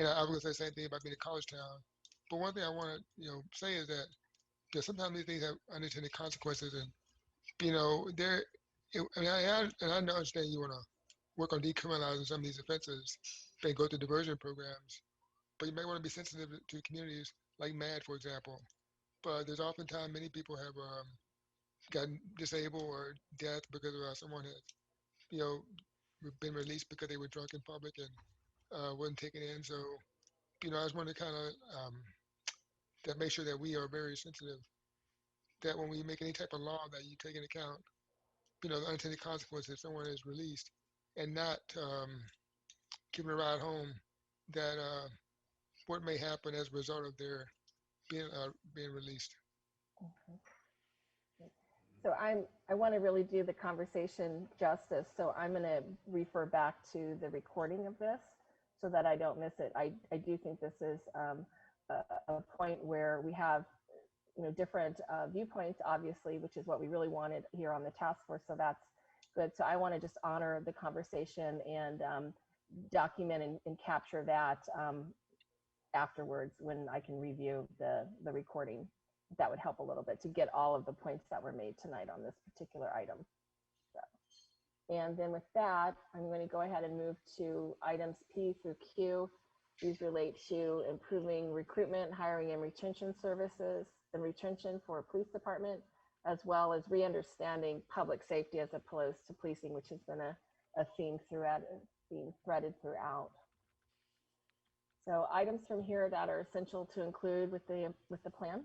And I was going to say the same thing about being a college town. But one thing I want to, say is that sometimes these things have unintended consequences, and there. I mean, I understand you want to work on decriminalizing some of these offenses, and go through diversion programs, but you may want to be sensitive to communities like MAD, for example. But there's oftentimes many people have gotten disabled or death because of someone has, you know, been released because they were drunk in public and wasn't taken in. So, I just want to kind of that make sure that we are very sensitive that when we make any type of law that you take into account, the unintended consequences if someone is released and not given a ride home, that what may happen as a result of their being released. Okay. So I want to really do the conversation justice. So I'm going to refer back to the recording of this so that I don't miss it. I do think this is a point where we have different viewpoints, obviously, which is what we really wanted here on the task force. So that's good. So I want to just honor the conversation and document and capture that afterwards when I can review the recording. That would help a little bit to get all of the points that were made tonight on this particular item. So, and then with that, I'm going to go ahead and move to items P through Q. These relate to improving recruitment, hiring, and retention services, and retention for police department, as well as re-understanding public safety as opposed to policing, which has been a theme threaded throughout. So items from here that are essential to include with the plan.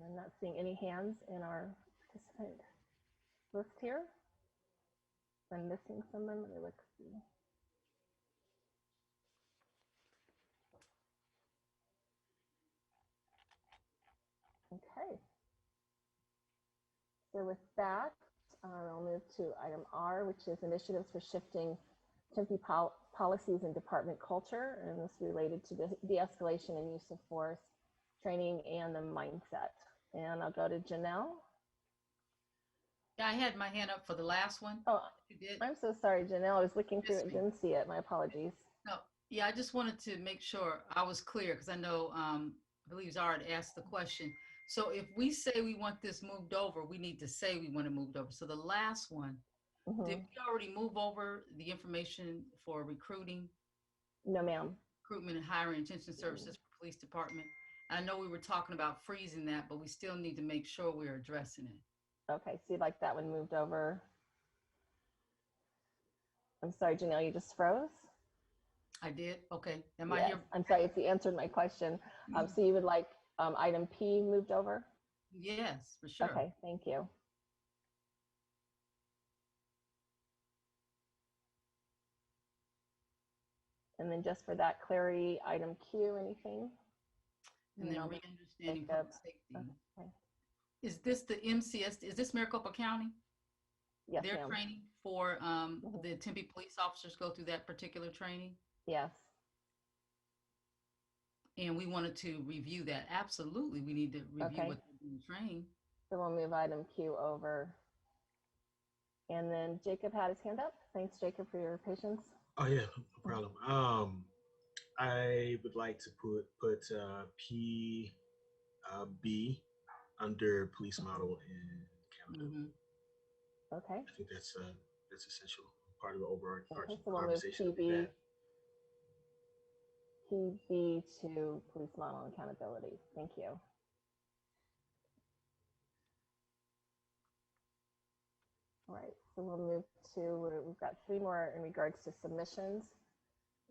I'm not seeing any hands in our participant list here. I'm missing someone. Let me look. Okay. So with that, I'll move to item R, which is initiatives for shifting Tempe policies and department culture, and this related to the de-escalation and use of force, training, and the mindset. And I'll go to Janelle. Yeah, I had my hand up for the last one. Oh, you did. I'm so sorry, Janelle. I was looking through it and didn't see it. My apologies. No, yeah, I just wanted to make sure I was clear because I know, I believe Zara had asked the question. So if we say we want this moved over, we need to say we want it moved over. So the last one, did we already move over the information for recruiting? No, ma'am. Recruitment and hiring and retention services for police department. I know we were talking about freezing that, but we still need to make sure we're addressing it. Okay, so you'd like that one moved over. I'm sorry, Janelle, you just froze? I did? Okay. Am yes. I here? I'm sorry if you answered my question. So you would like item P moved over? Yes, for sure. Okay, thank you. And then just for that clarity, item Q, anything? And then re-understanding public safety. Okay. Is this the MCS? Is this Maricopa County? Yes, Their training for the Tempe police officers go through that particular training? Yes. And we wanted to review that. Absolutely, we need to review what they're being trained. So we'll move item Q over. And then Jacob had his hand up. Thanks, Jacob, for your patience. Oh yeah, no problem. I would like to put P B under police model and accountability. Okay. I think that's essential part of the overarching so we'll conversation. Move PB to police model and accountability. Thank you. All right, so we'll move to, we've got 3 more in regards to submissions.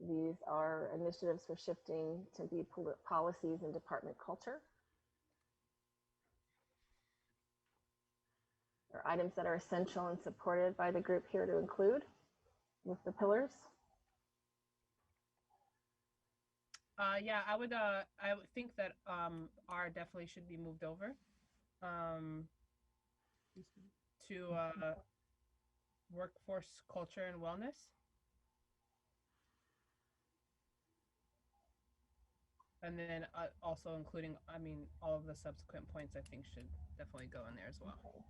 These are initiatives for shifting to be policies and department culture. There are items that are essential and supported by the group here to include with the pillars. Yeah, I would think that R definitely should be moved over to workforce culture and wellness. And then also including, I mean, all of the subsequent points I think should definitely go in there as well. Okay.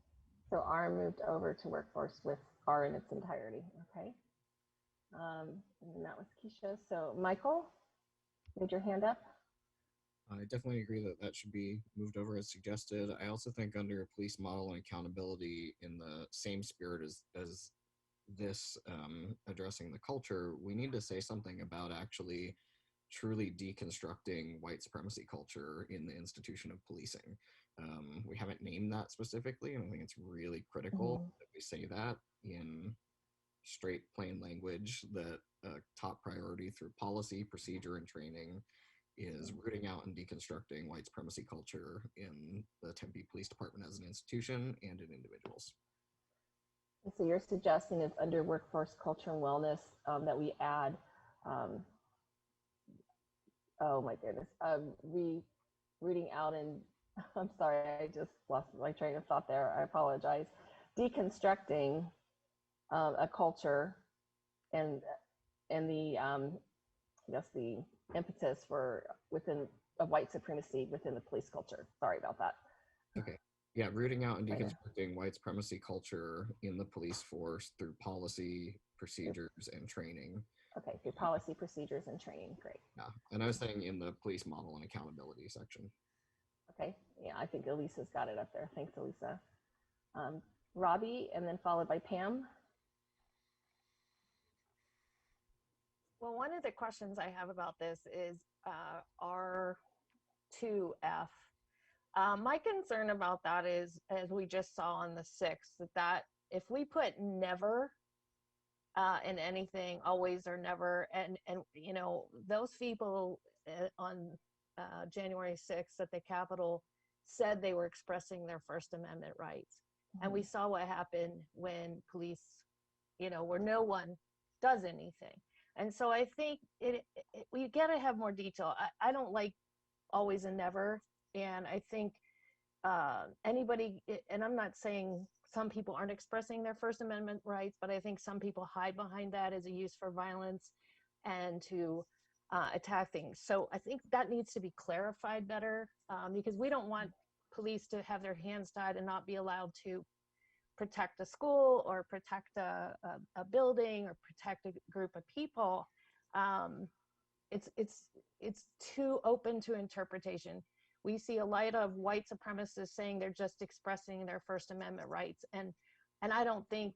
So R moved over to workforce with R in its entirety. Okay. And that was Keisha. So Michael, you had your hand up. I definitely agree that that should be moved over as suggested. I also think under police model and accountability, in the same spirit as this addressing the culture, we need to say something about actually truly deconstructing white supremacy culture in the institution of policing. We haven't named that specifically, and I think it's really critical that we say that in straight, plain language, that a top priority through policy, procedure, and training is rooting out and deconstructing white supremacy culture in the Tempe Police Department as an institution and in individuals. So you're suggesting it's under workforce culture and wellness that we add, oh my goodness, rooting out and, I'm sorry, I just lost my train of thought there. I apologize. Deconstructing a culture and the, I guess the impetus for within of white supremacy within the police culture. Sorry about that. Okay. Yeah, rooting out and deconstructing white supremacy culture in the police force through policy, procedures, and training. Okay, through policy, procedures, and training. Great. Yeah, and I was saying in the police model and accountability section. Okay, yeah, I think Elisa's got it up there. Thanks, Elisa. Robbie, and then followed by Pam. Well, one of the questions I have about this is R2F. My concern about that is, as we just saw on the 6th, that if we put never in anything, always or never, and you know, those people on January 6th at the Capitol said they were expressing their First Amendment rights. And we saw what happened when police, you know, where no one does anything. And so I think we got to have more detail. I don't like always and never. And I think anybody, and I'm not saying some people aren't expressing their First Amendment rights, but I think some people hide behind that as a use for violence and to attack things. So I think that needs to be clarified better, because we don't want police to have their hands tied and not be allowed to protect a school or protect a building or protect a group of people. It's too open to interpretation. We see a lot of white supremacists saying they're just expressing their First Amendment rights, and I don't think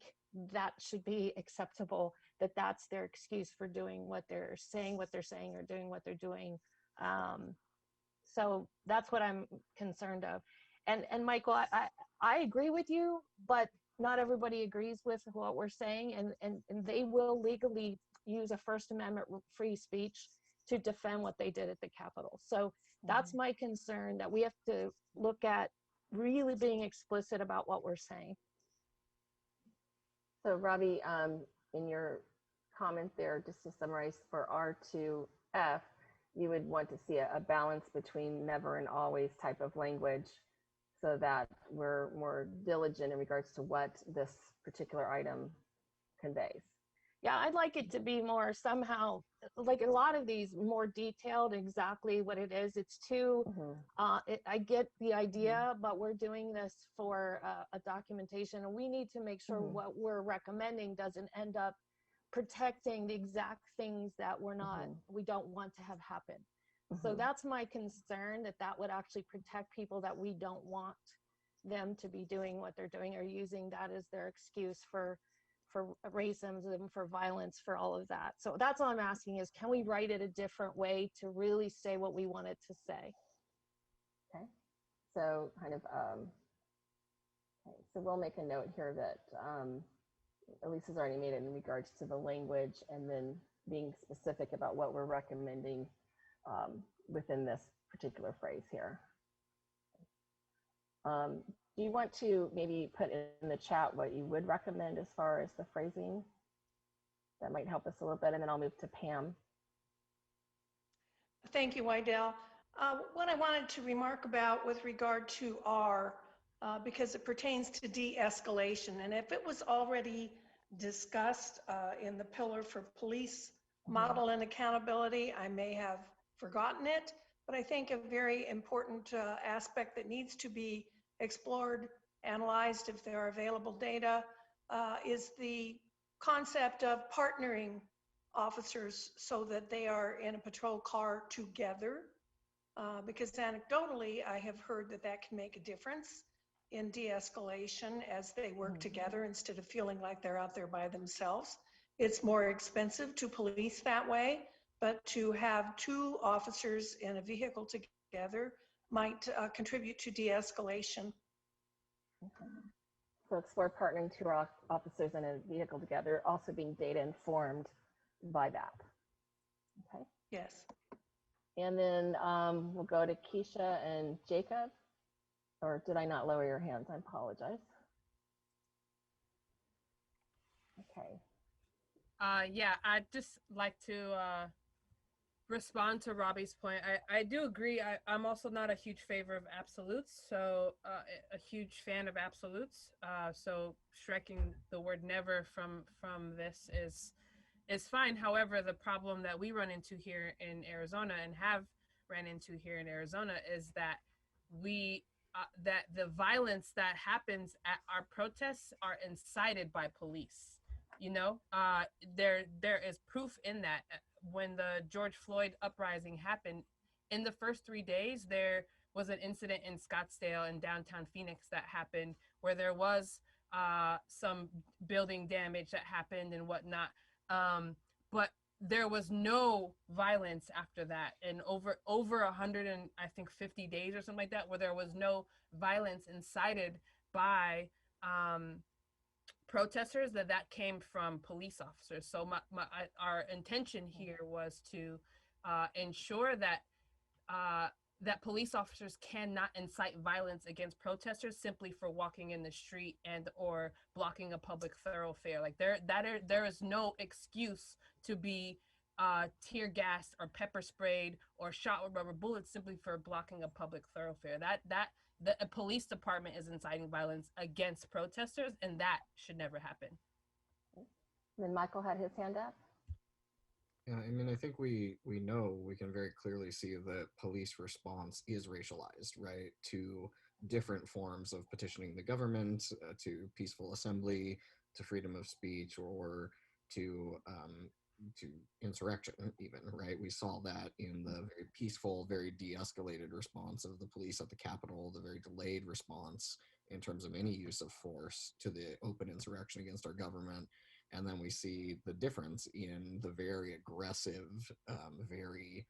that should be acceptable, that that's their excuse for doing what they're saying, or doing what they're doing. So that's what I'm concerned of. And Michael, I agree with you, but not everybody agrees with what we're saying, and they will legally use a First Amendment free speech to defend what they did at the Capitol. So that's my concern, that we have to look at really being explicit about what we're saying. So Robbie, in your comment there, just to summarize for R2F, you would want to see a balance between never and always type of language, so that we're more diligent in regards to what this particular item conveys. Yeah, I'd like it to be more somehow, like a lot of these, more detailed exactly what it is. It's too, I get the idea, but we're doing this for a documentation, and we need to make sure what we're recommending doesn't end up protecting the exact things that we don't want to have happen. So that's my concern, that would actually protect people that we don't want them to be doing what they're doing, or using that as their excuse for racism, for violence, for all of that. So that's all I'm asking is, can we write it a different way to really say what we want it to say? Okay. So kind of, okay. So we'll make a note here that Elisa's already made it in regards to the language, and then being specific about what we're recommending within this particular phrase here. Do you want to maybe put in the chat what you would recommend as far as the phrasing? That might help us a little bit, and then I'll move to Pam. Thank you, Wydell. What I wanted to remark about with regard to R, because it pertains to de-escalation, and if it was already discussed in the pillar for police model and accountability, I may have forgotten it, But I think a very important aspect that needs to be explored, analyzed if there are available data, is the concept of partnering officers so that they are in a patrol car together. Because anecdotally, I have heard that that can make a difference in de-escalation as they work together instead of feeling like they're out there by themselves. It's more expensive to police that way, but to have two officers in a vehicle together might contribute to de-escalation. Okay. So explore partnering two officers in a vehicle together, also being data informed by that. Okay. Yes. And then we'll go to Keisha and Jacob. Or did I not lower your hands? I apologize. Okay. Yeah, I'd just like to respond to Robbie's point. I do agree. I'm also not a huge favor of absolutes, so a huge fan of absolutes. So striking the word never from this is fine. However, the problem that we run into here in Arizona and have ran into here in Arizona is that that the violence that happens at our protests are incited by police. You know, there is proof in that. When the George Floyd uprising happened, in the first 3 days, there was an incident in Scottsdale in downtown Phoenix that happened where there was some building damage that happened and whatnot. But there was no violence after that, and over 100 and I think 50 days or something like that, where there was no violence incited by protesters, that came from police officers. So our intention here was to ensure that that police officers cannot incite violence against protesters simply for walking in the street and or blocking a public thoroughfare. Like there is no excuse to be tear gassed or pepper sprayed or shot with rubber bullets simply for blocking a public thoroughfare. The police department is inciting violence against protesters, and that should never happen. And then Michael had his hand up. Yeah, I mean, I think we know, we can very clearly see that police response is racialized, right? To different forms of petitioning the government, to peaceful assembly, to freedom of speech, or to insurrection even, right? We saw that in the very peaceful, very de-escalated response of the police at the Capitol, the very delayed response in terms of any use of force to the open insurrection against our government. And then we see the difference in the very aggressive, very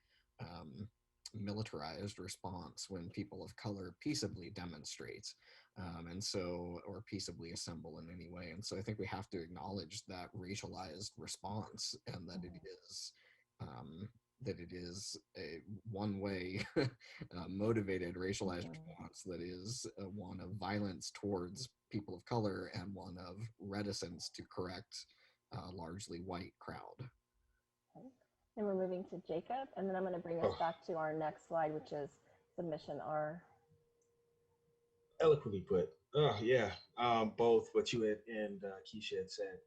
militarized response when people of color peaceably demonstrate, or peaceably assemble in any way. And so I think we have to acknowledge that racialized response, and that it is a one-way motivated racialized response that is one of violence towards people of color and one of reticence to correct a largely white crowd. Okay. And we're moving to Jacob, and then I'm going to bring us back to our next slide, which is submission R. Eloquently put. Yeah, both what you and Keisha had said.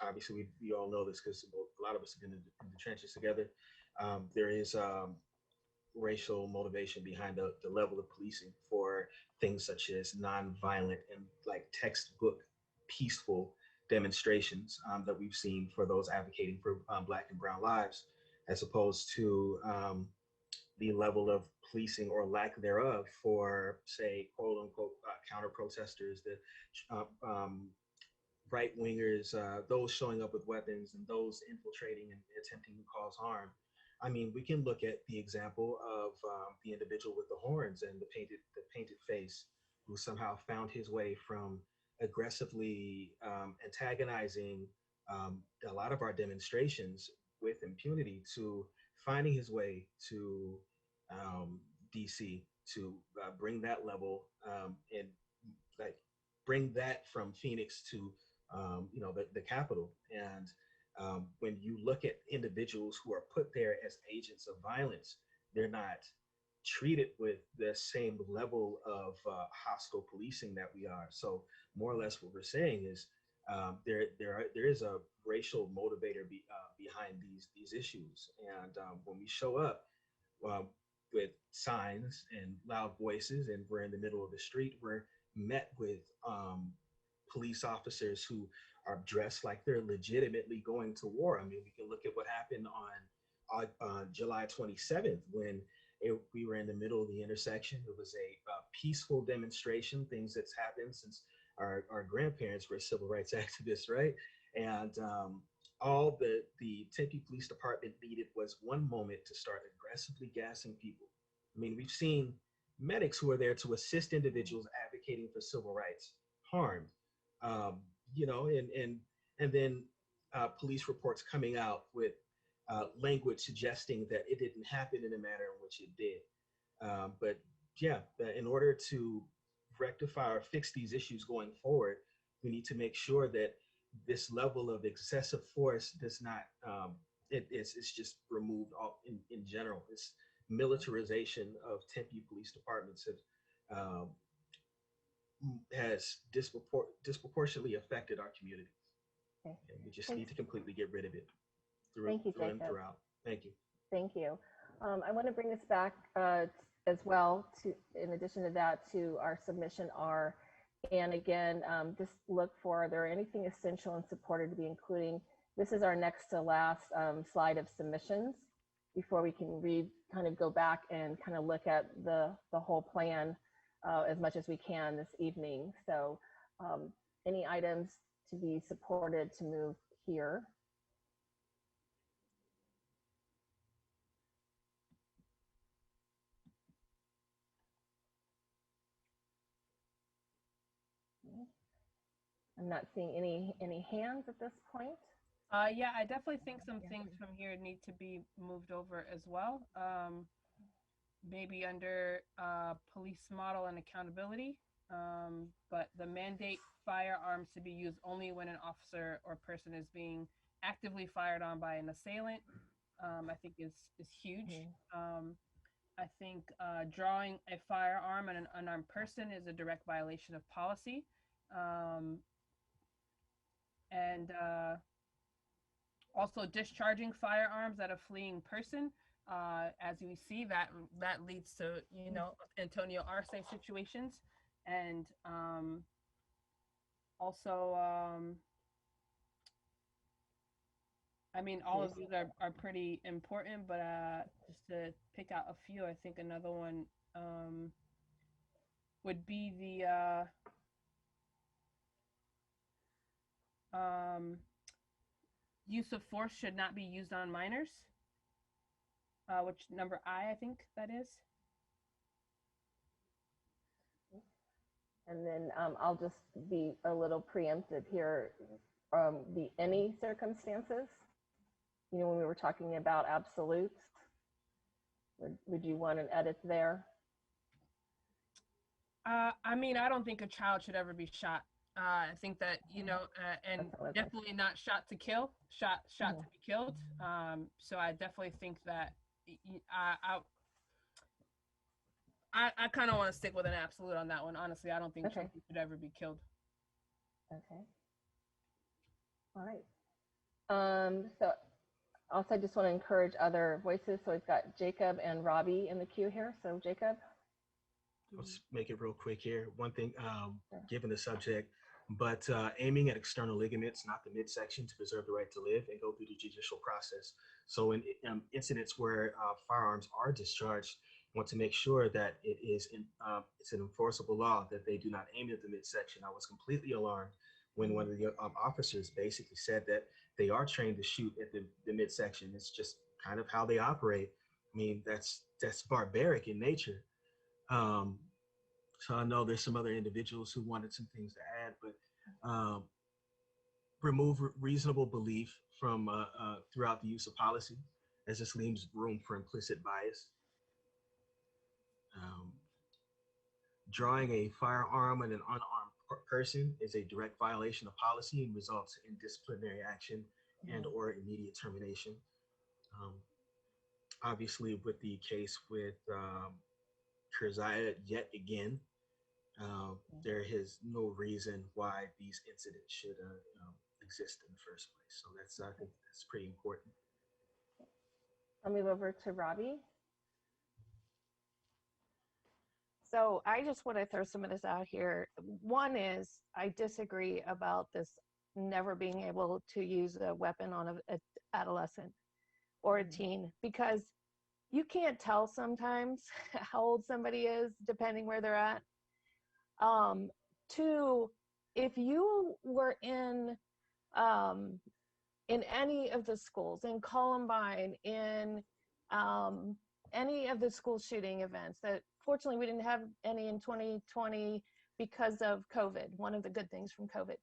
Obviously, we all know this because a lot of us have been in the trenches together. There is racial motivation behind the level of policing for things such as nonviolent and like textbook peaceful demonstrations that we've seen for those advocating for Black and Brown lives, as opposed to the level of policing or lack thereof for, say, quote unquote, counter protesters, the right wingers, those showing up with weapons and those infiltrating and attempting to cause harm. I mean, we can look at the example of the individual with the horns and the painted face, who somehow found his way from aggressively antagonizing a lot of our demonstrations with impunity to finding his way to DC to bring that level and like bring that from Phoenix to the Capitol. And when you look at individuals who are put there as agents of violence, they're not treated with the same level of hostile policing that we are. So more or less what we're saying is there is a racial motivator behind these issues. And when we show up, with signs and loud voices, and we're in the middle of the street. We're met with police officers who are dressed like they're legitimately going to war. I mean, we can look at what happened on July 27th when we were in the middle of the intersection. It was a peaceful demonstration, things that's happened since our grandparents were civil rights activists, right? And all the Tempe Police Department needed was one moment to start aggressively gassing people. I mean, we've seen medics who are there to assist individuals advocating for civil rights harmed, you know, and then police reports coming out with language suggesting that it didn't happen in the manner in which it did. But yeah, in order to rectify or fix these issues going forward, we need to make sure that this level of excessive force does not, it's just removed all in general. This militarization of Tempe police departments has disproportionately affected our communities. Okay. And we just need to completely get rid of it Thank you, and Jacob. throughout. Thank you. Thank you. I want to bring us back as well to, in addition to that, to our submission R. And again, just look for, are there anything essential and supported to be including? This is our next to last slide of submissions before we can kind of go back and kind of look at the whole plan as much as we can this evening. So any items to be supported to move here? I'm not seeing any hands at this point. Yeah, I definitely think some things from here need to be moved over as well. Maybe under police model and accountability, but the mandate firearms to be used only when an officer or person is being actively fired on by an assailant, I think is huge. I think drawing a firearm on an unarmed person is a direct violation of policy. And also discharging firearms at a fleeing person, as we see that leads to, you know, Antonio Arce situations. And also I mean, all of these are pretty important, but just to pick out a few, I think another one would be the use of force should not be used on minors, which number I think that is. And then I'll just be a little preemptive here. The any circumstances, you know, when we were talking about absolutes, would you want an edit there? I mean, I don't think a child should ever be shot. I think that, you know, and definitely not shot to kill, shot to be killed. So I definitely think that I kind of want to stick with an absolute on that one. Honestly, I don't think children should ever be killed. Okay. All right. So also I just want to encourage other voices. So we've got Jacob and Robbie in the queue here. So Jacob. Let's make it real quick here. One thing, given the subject, but aiming at external ligaments, not the midsection, to preserve the right to live and go through the judicial process. So in incidents where firearms are discharged, want to make sure that it's an enforceable law that they do not aim at the midsection. I was completely alarmed when one of the officers basically said that they are trained to shoot at the midsection. It's just kind of how they operate. I mean, that's barbaric in nature. So I know there's some other individuals who wanted some things to add, but remove reasonable belief from throughout the use of policy, as this leaves room for implicit bias. Drawing a firearm on an unarmed person is a direct violation of policy and results in disciplinary action and or immediate termination. Obviously, with the case with Keziah, yet again, there is no reason why these incidents should exist in the first place. So I think that's pretty important. I'll move over to Robbie. So I just want to throw some of this out here. One is I disagree about this never being able to use a weapon on a adolescent or a teen, because you can't tell sometimes how old somebody is depending where they're at. Two, if you were in any of the schools, in Columbine, in any of the school shooting events, that fortunately we didn't have any in 2020 because of COVID, one of the good things from COVID.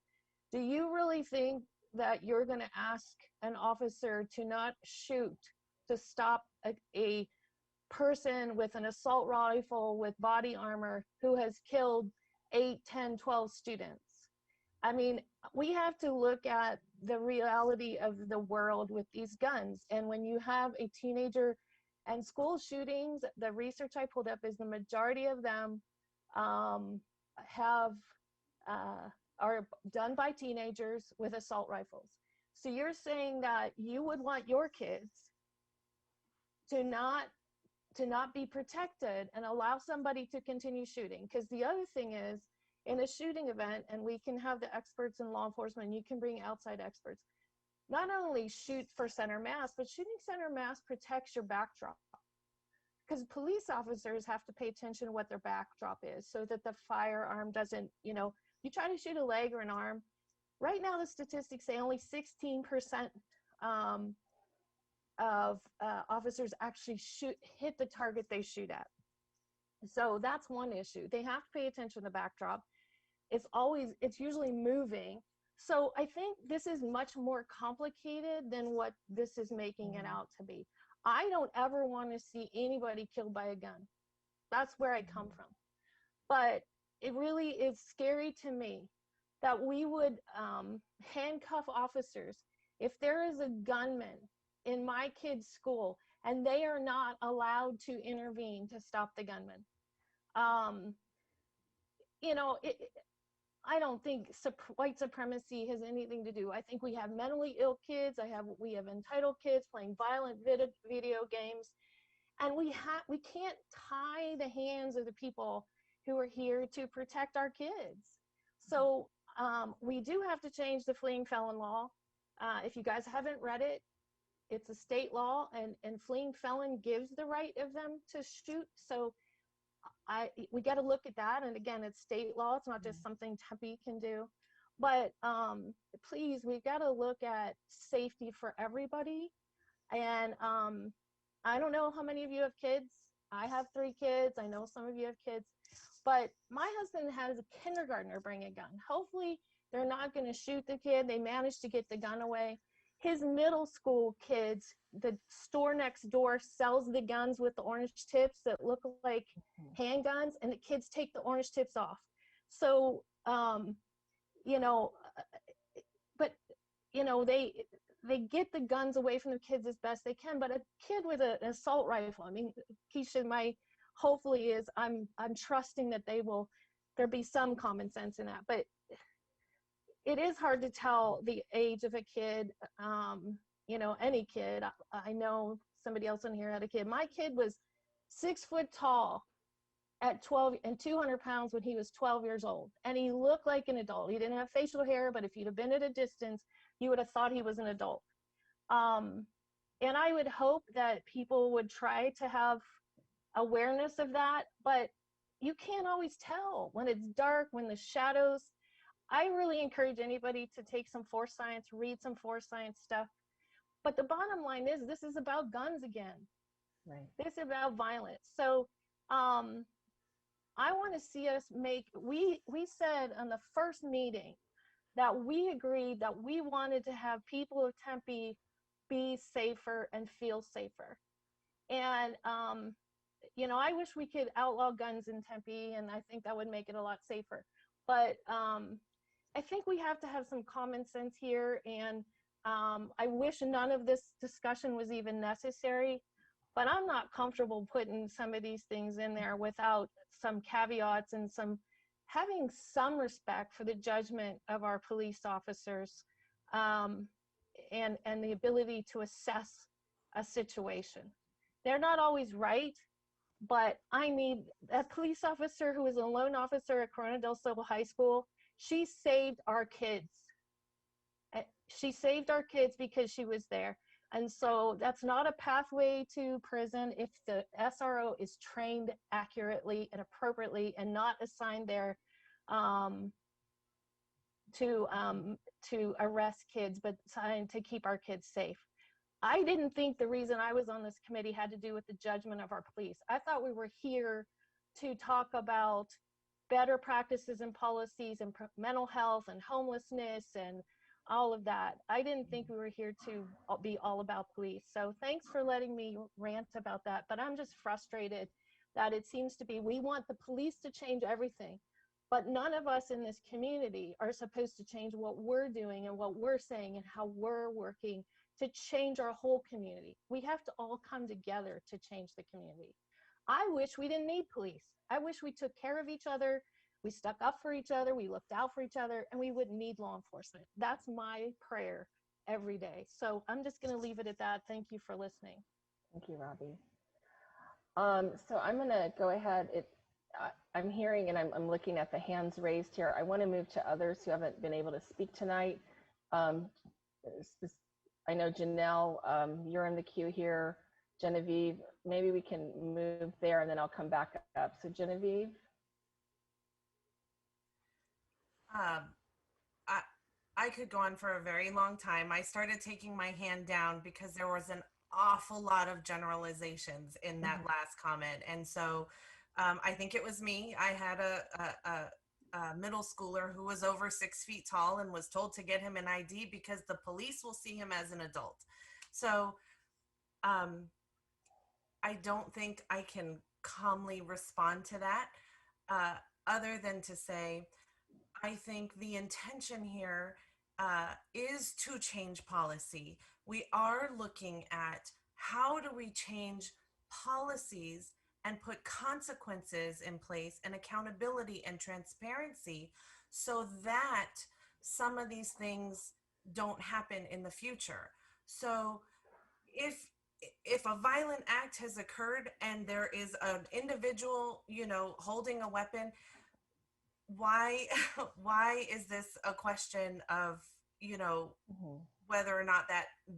Do you really think that you're going to ask an officer to not shoot to stop a person with an assault rifle with body armor who has killed 8, 10, 12 students? I mean, we have to look at the reality of the world with these guns. And when you have a teenager and school shootings, the research I pulled up is the majority of them are done by teenagers with assault rifles. So you're saying that you would want your kids to not be protected and allow somebody to continue shooting? Because the other thing is, in a shooting event, and we can have the experts in law enforcement, you can bring outside experts, not only shoot for center mass, but shooting center mass protects your backdrop. Because police officers have to pay attention to what their backdrop is so that the firearm doesn't, you try to shoot a leg or an arm. Right now, the statistics say only 16% of officers actually hit the target they shoot at. So that's one issue. They have to pay attention to the backdrop. It's usually moving. So I think this is much more complicated than what this is making it out to be. I don't ever want to see anybody killed by a gun. That's where I come from. But it really is scary to me that we would handcuff officers if there is a gunman in my kid's school and they are not allowed to intervene to stop the gunman. I don't think white supremacy has anything to do. I think we have mentally ill kids. We have entitled kids playing violent video games, and we can't tie the hands of the people who are here to protect our kids. So we do have to change the fleeing felon law. If you guys haven't read it, it's a state law, and fleeing felon gives the right of them to shoot. So we got to look at that. And again, it's state law. It's not just something Tempe can do. But please, we've got to look at safety for everybody. And I don't know how many of you have kids. I have 3 kids. I know some of you have kids. But my husband has a kindergartner bring a gun. Hopefully, they're not going to shoot the kid. They managed to get the gun away. His middle school kids, the store next door sells the guns with the orange tips that look like handguns, and the kids take the orange tips off. So, they get the guns away from the kids as best they can. But a kid with an assault rifle, I mean, Keisha, hopefully is I'm trusting that there'll be some common sense in that. But it is hard to tell the age of a kid, any kid. I know somebody else in here had a kid. My kid was 6 foot tall at 12 and 200 pounds when he was 12 years old. And he looked like an adult. He didn't have facial hair, but if you'd have been at a distance, you would have thought he was an adult. And I would hope that people would try to have awareness of that, but you can't always tell when it's dark, when the shadows. I really encourage anybody to take some force science, read some force science stuff. But the bottom line is, this is about guns again. Right. This is about violence. So I want to see us we said on the first meeting that we agreed that we wanted to have people of Tempe be safer and feel safer. And, I wish we could outlaw guns in Tempe, and I think that would make it a lot safer. But I think we have to have some common sense here, and I wish none of this discussion was even necessary, but I'm not comfortable putting some of these things in there without some caveats and having some respect for the judgment of our police officers, and the ability to assess a situation. They're not always right, but I need a police officer who was a loan officer at Corona del Sol High School. She saved our kids. She saved our kids because she was there. And so that's not a pathway to prison if the SRO is trained accurately and appropriately and not assigned there to arrest kids, but assigned to keep our kids safe. I didn't think the reason I was on this committee had to do with the judgment of our police. I thought we were here to talk about better practices and policies and mental health and homelessness and all of that. I didn't think we were here to be all about police. So thanks for letting me rant about that. But I'm just frustrated that it seems to be we want the police to change everything, but none of us in this community are supposed to change what we're doing and what we're saying and how we're working to change our whole community. We have to all come together to change the community. I wish we didn't need police. I wish we took care of each other. We stuck up for each other. We looked out for each other, and we wouldn't need law enforcement. That's my prayer every day. So I'm just going to leave it at that. Thank you for listening. Thank you, Robbie. So I'm going to go ahead. I'm hearing and I'm looking at the hands raised here. I want to move to others who haven't been able to speak tonight. I know Janelle, you're in the queue here. Genevieve, maybe we can move there and then I'll come back up. So Genevieve. I could go on for a very long time. I started taking my hand down because there was an awful lot of generalizations in that last comment. And so I think it was me. I had a middle schooler who was over 6 feet tall and was told to get him an ID because the police will see him as an adult. So I don't think I can calmly respond to that other than to say, I think the intention here is to change policy. We are looking at how do we change policies and put consequences in place and accountability and transparency so that some of these things don't happen in the future. So if a violent act has occurred and there is an individual, holding a weapon, why is this a question of, whether or not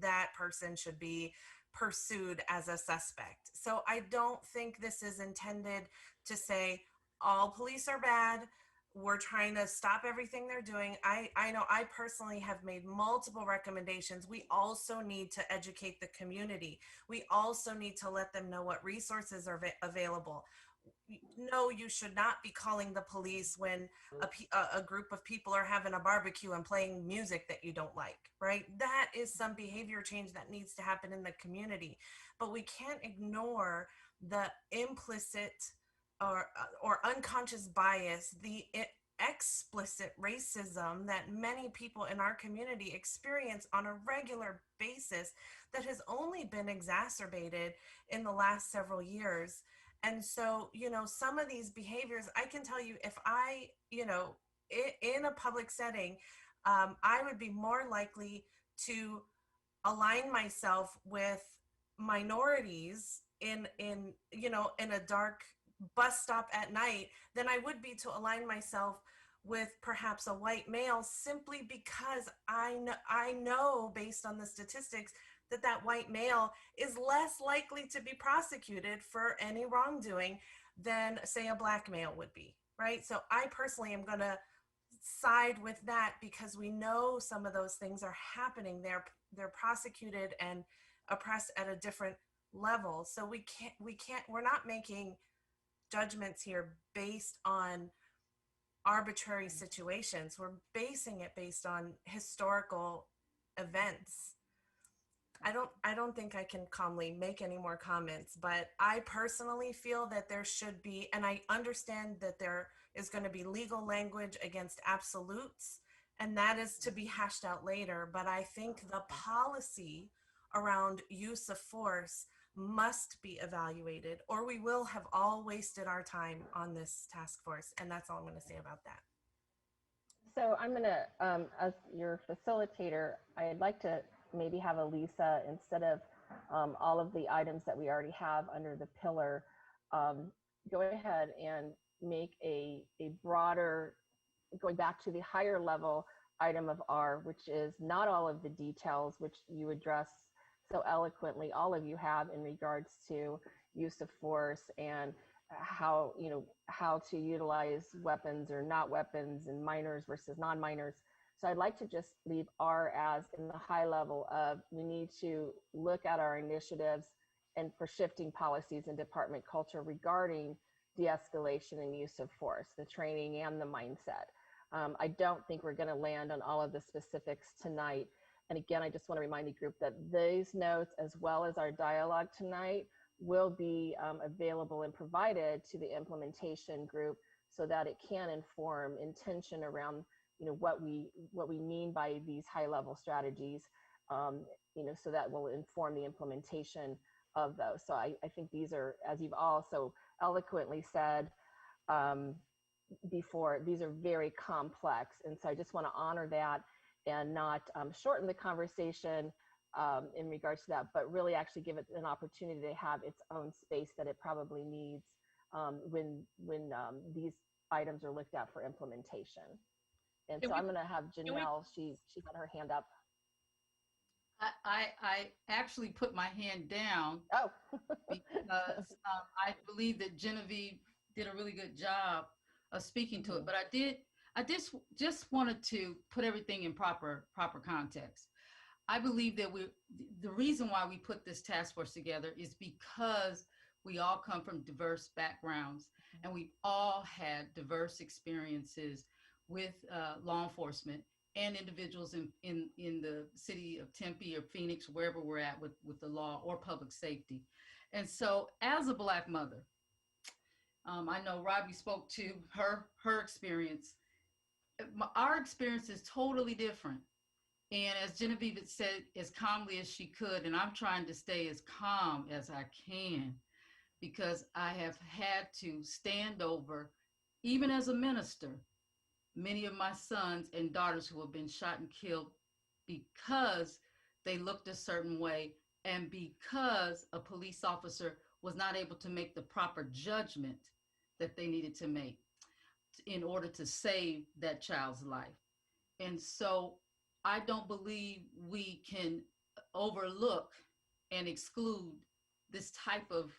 that person should be pursued as a suspect? So I don't think this is intended to say all police are bad. We're trying to stop everything they're doing. I know I personally have made multiple recommendations. We also need to educate the community. We also need to let them know what resources are available. No, you should not be calling the police when a group of people are having a barbecue and playing music that you don't like, right? That is some behavior change that needs to happen in the community. But we can't ignore the implicit or unconscious bias, the explicit racism that many people in our community experience on a regular basis that has only been exacerbated in the last several years. And so, some of these behaviors, I can tell you, if I, in a public setting, I would be more likely to align myself with minorities in a dark bus stop at night than I would be to align myself with perhaps a white male, simply because I know based on the statistics that white male is less likely to be prosecuted for any wrongdoing than, say, a black male would be, right? So I personally am going to side with that because we know some of those things are happening. They're prosecuted and oppressed at a different level. So we're not making judgments here based on arbitrary situations. We're basing it based on historical events. I don't think I can calmly make any more comments, but I personally feel that there should be, and I understand that there is going to be legal language against absolutes, and that is to be hashed out later. But I think the policy around use of force must be evaluated, or we will have all wasted our time on this task force. And that's all I'm going to say about that. So I'm going to, as your facilitator, I'd like to maybe have Elisa, instead of all of the items that we already have under the pillar, go ahead and make a broader, going back to the higher level item of R, which is not all of the details, which you address so eloquently, all of you have, in regards to use of force and how, how to utilize weapons or not weapons, and minors versus non-minors. So I'd like to just leave R as in the high level of, we need to look at our initiatives and for shifting policies and department culture regarding de-escalation and use of force, the training and the mindset. I don't think we're going to land on all of the specifics tonight. And again, I just want to remind the group that these notes, as well as our dialogue tonight, will be available and provided to the implementation group so that it can inform intention around, what we mean by these high level strategies, so that will inform the implementation of those. So I think these are, as you've all so eloquently said before, these are very complex. And so I just want to honor that and not shorten the conversation in regards to that, but really actually give it an opportunity to have its own space that it probably needs when these items are looked at for implementation. And so I'm going to have Janelle, she had her hand up. I actually put my hand down because I believe that Genevieve did a really good job of speaking to it, but I just wanted to put everything in proper context. I believe that the reason why we put this task force together is because we all come from diverse backgrounds and we all had diverse experiences with law enforcement and individuals in the city of Tempe or Phoenix, wherever we're at with the law or public safety. And so as a Black mother, I know Robbie spoke to her experience. Our experience is totally different. And as Genevieve had said, as calmly as she could, and I'm trying to stay as calm as I can, because I have had to stand over, even as a minister, many of my sons and daughters who have been shot and killed because they looked a certain way and because a police officer was not able to make the proper judgment that they needed to make in order to save that child's life. And so I don't believe we can overlook and exclude this type of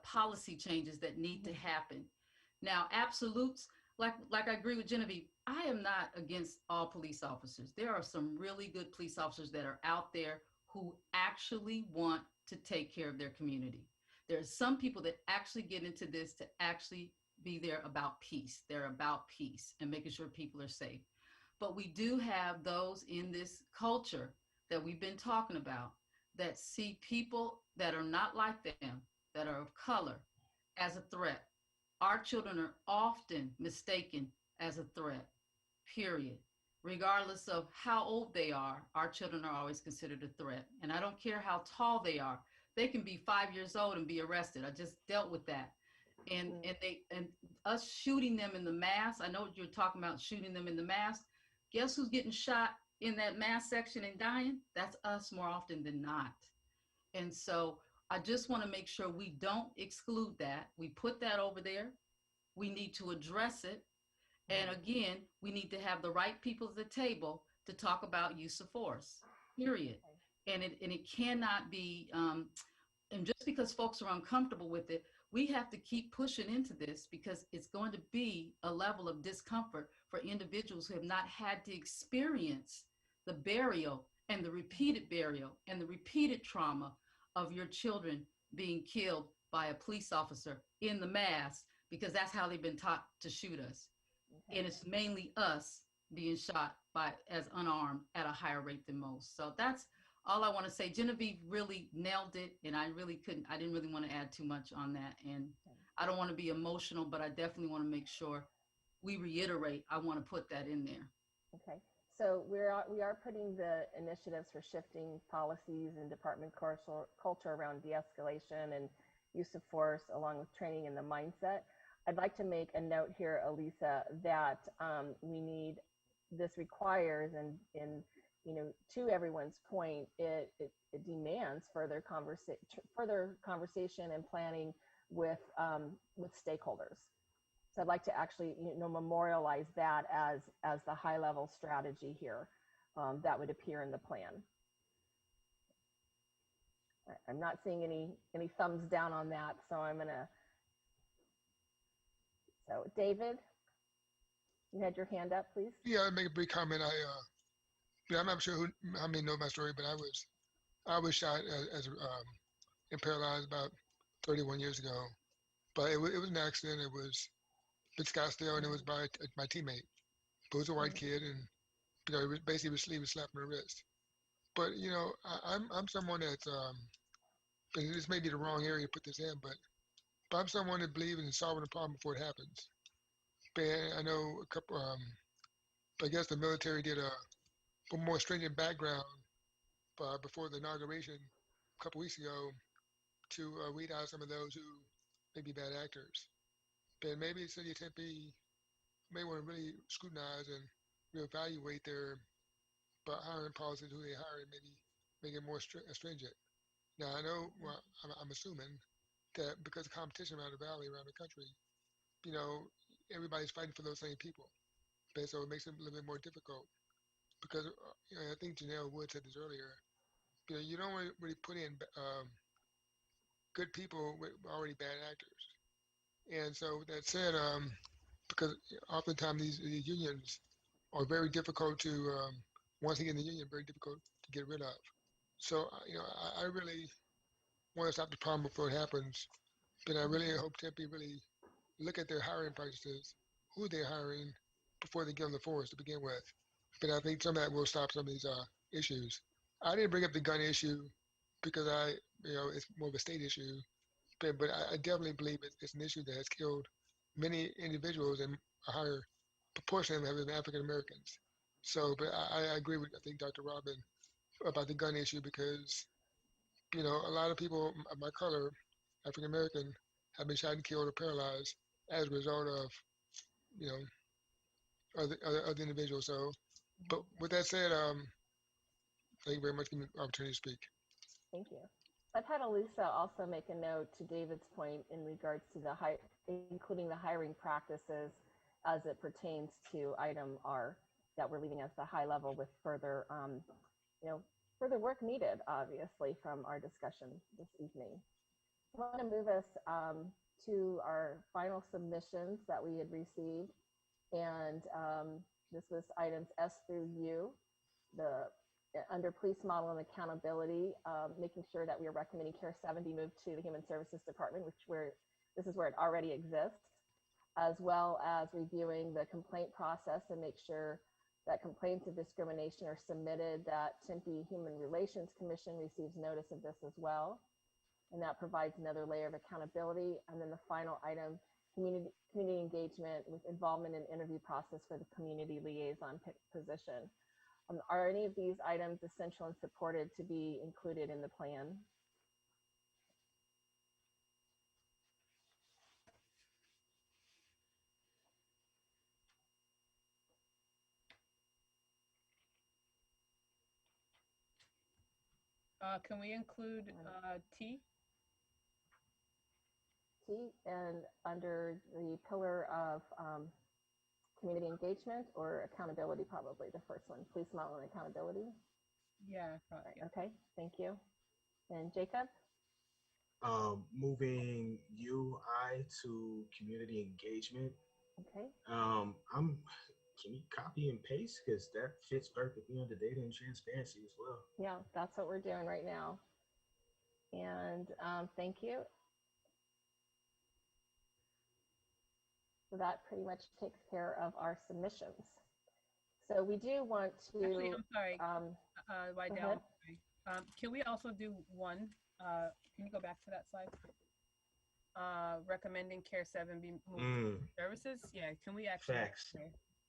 policy changes that need to happen. Now, absolutes, like I agree with Genevieve, I am not against all police officers. There are some really good police officers that are out there who actually want to take care of their community. There are some people that actually get into this to actually be there about peace. They're about peace and making sure people are safe. But we do have those in this culture that we've been talking about that see people that are not like them, that are of color, as a threat. Our children are often mistaken as a threat, period. Regardless of how old they are, our children are always considered a threat. And I don't care how tall they are. They can be 5 years old and be arrested. I just dealt with that. And us shooting them in the mass, I know what you're talking about, shooting them in the mass. Guess who's getting shot in that mass section and dying? That's us more often than not. And so I just want to make sure we don't exclude that. We put that over there. We need to address it. And again, we need to have the right people at the table to talk about use of force, period. And it cannot be, and just because folks are uncomfortable with it, we have to keep pushing into this because it's going to be a level of discomfort for individuals who have not had to experience the burial and the repeated burial and the repeated trauma of your children being killed by a police officer in the mass, because that's how they've been taught to shoot us. And it's mainly us being shot as unarmed at a higher rate than most. So that's all I want to say. Genevieve really nailed it, and I didn't really want to add too much on that. And I don't want to be emotional, but I definitely want to make sure we reiterate, I want to put that in there. Okay. So we are putting the initiatives for shifting policies and department culture around de-escalation and use of force, along with training and the mindset. I'd like to make a note here, Elisa, that this requires, and to everyone's point, it demands further conversation and planning with stakeholders. So I'd like to actually, memorialize that as the high level strategy here that would appear in the plan. I'm not seeing any thumbs down on that, so I'm gonna. So David, you had your hand up, please. Yeah, I'll make a brief comment. I'm not sure how many know my story, but I was shot and paralyzed about 31 years ago. But it was an accident. It was in Scottsdale, and it was by my teammate. But it was a white kid, and it was basically he was slapping my wrist. But I'm someone that's and this may be the wrong area to put this in, but I'm someone that believes in solving the problem before it happens. But I know a couple. I guess the military did a more stringent background before the inauguration a couple weeks ago to weed out some of those who may be bad actors. But maybe the city of Tempe may want to really scrutinize and reevaluate their hiring policies, who they hire, and maybe make it more stringent. Now, I know, well, I'm assuming that because of competition around the valley, around the country, everybody's fighting for those same people. And so it makes it a little bit more difficult because, I think Janelle Wood said this earlier, you don't really put in good people with already bad actors. And so with that said, because oftentimes these unions are very difficult to, once you get in the union, very difficult to get rid of. So, I really want to stop the problem before it happens. But I really hope Tempe really look at their hiring practices, who they're hiring before they get on the force to begin with. But I think some of that will stop some of these issues. I didn't bring up the gun issue because it's more of a state issue. But I definitely believe it's an issue that has killed many individuals, and a higher proportion of them have been African Americans. So, but I agree with, I think, Dr. Robin about the gun issue because, a lot of people of my color, African American, have been shot and killed or paralyzed as a result of, other individuals. So, but with that said, thank you very much for the opportunity to speak. Thank you. I've had Elisa also make a note to David's point in regards to including the hiring practices as it pertains to item R that we're leaving as the high level with further, further work needed, obviously, from our discussion this evening. I want to move us to our final submissions that we had received. And this was items S through U, under police model and accountability, making sure that we are recommending Care 7 be moved to the Human Services Department, this is where it already exists, as well as reviewing the complaint process and make sure that complaints of discrimination are submitted, that Tempe Human Relations Commission receives notice of this as well. And that provides another layer of accountability. And then the final item, community engagement with involvement in interview process for the community liaison position. Are any of these items essential and supported to be included in the plan? Can we include T? T, and under the pillar of community engagement or accountability, probably the first one, police model and accountability. Yeah, probably. Right, okay, thank you. And Jacob? Moving UI to community engagement. Okay. Can you copy and paste? Because that fits perfectly under data and transparency as well. Yeah, that's what we're doing right now. And thank you. So that pretty much takes care of our submissions. So we do want to. Actually, I'm sorry. Right down. Can we also do one? Can you go back to that slide? Recommending Care 7 be moved to services. Yeah, can we actually? Facts.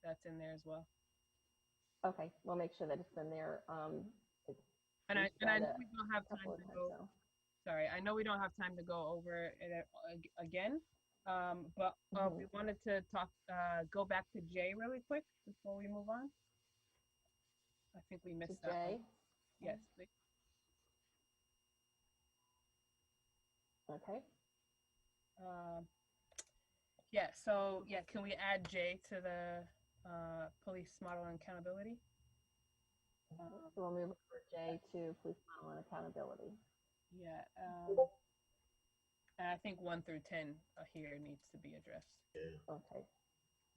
That's in there as well. Okay, we'll make sure that it's in there. And I know we don't have time to go. Sorry, I know we don't have time to go over it again. But we wanted to go back to Jay really quick before we move on. I think we missed that one. Yes, please. Okay. Yeah, so yeah, can we add J to the police model and accountability? So we'll move over J to police model and accountability. Yeah, and I think 1 through 10 here needs to be addressed. Yeah. Okay.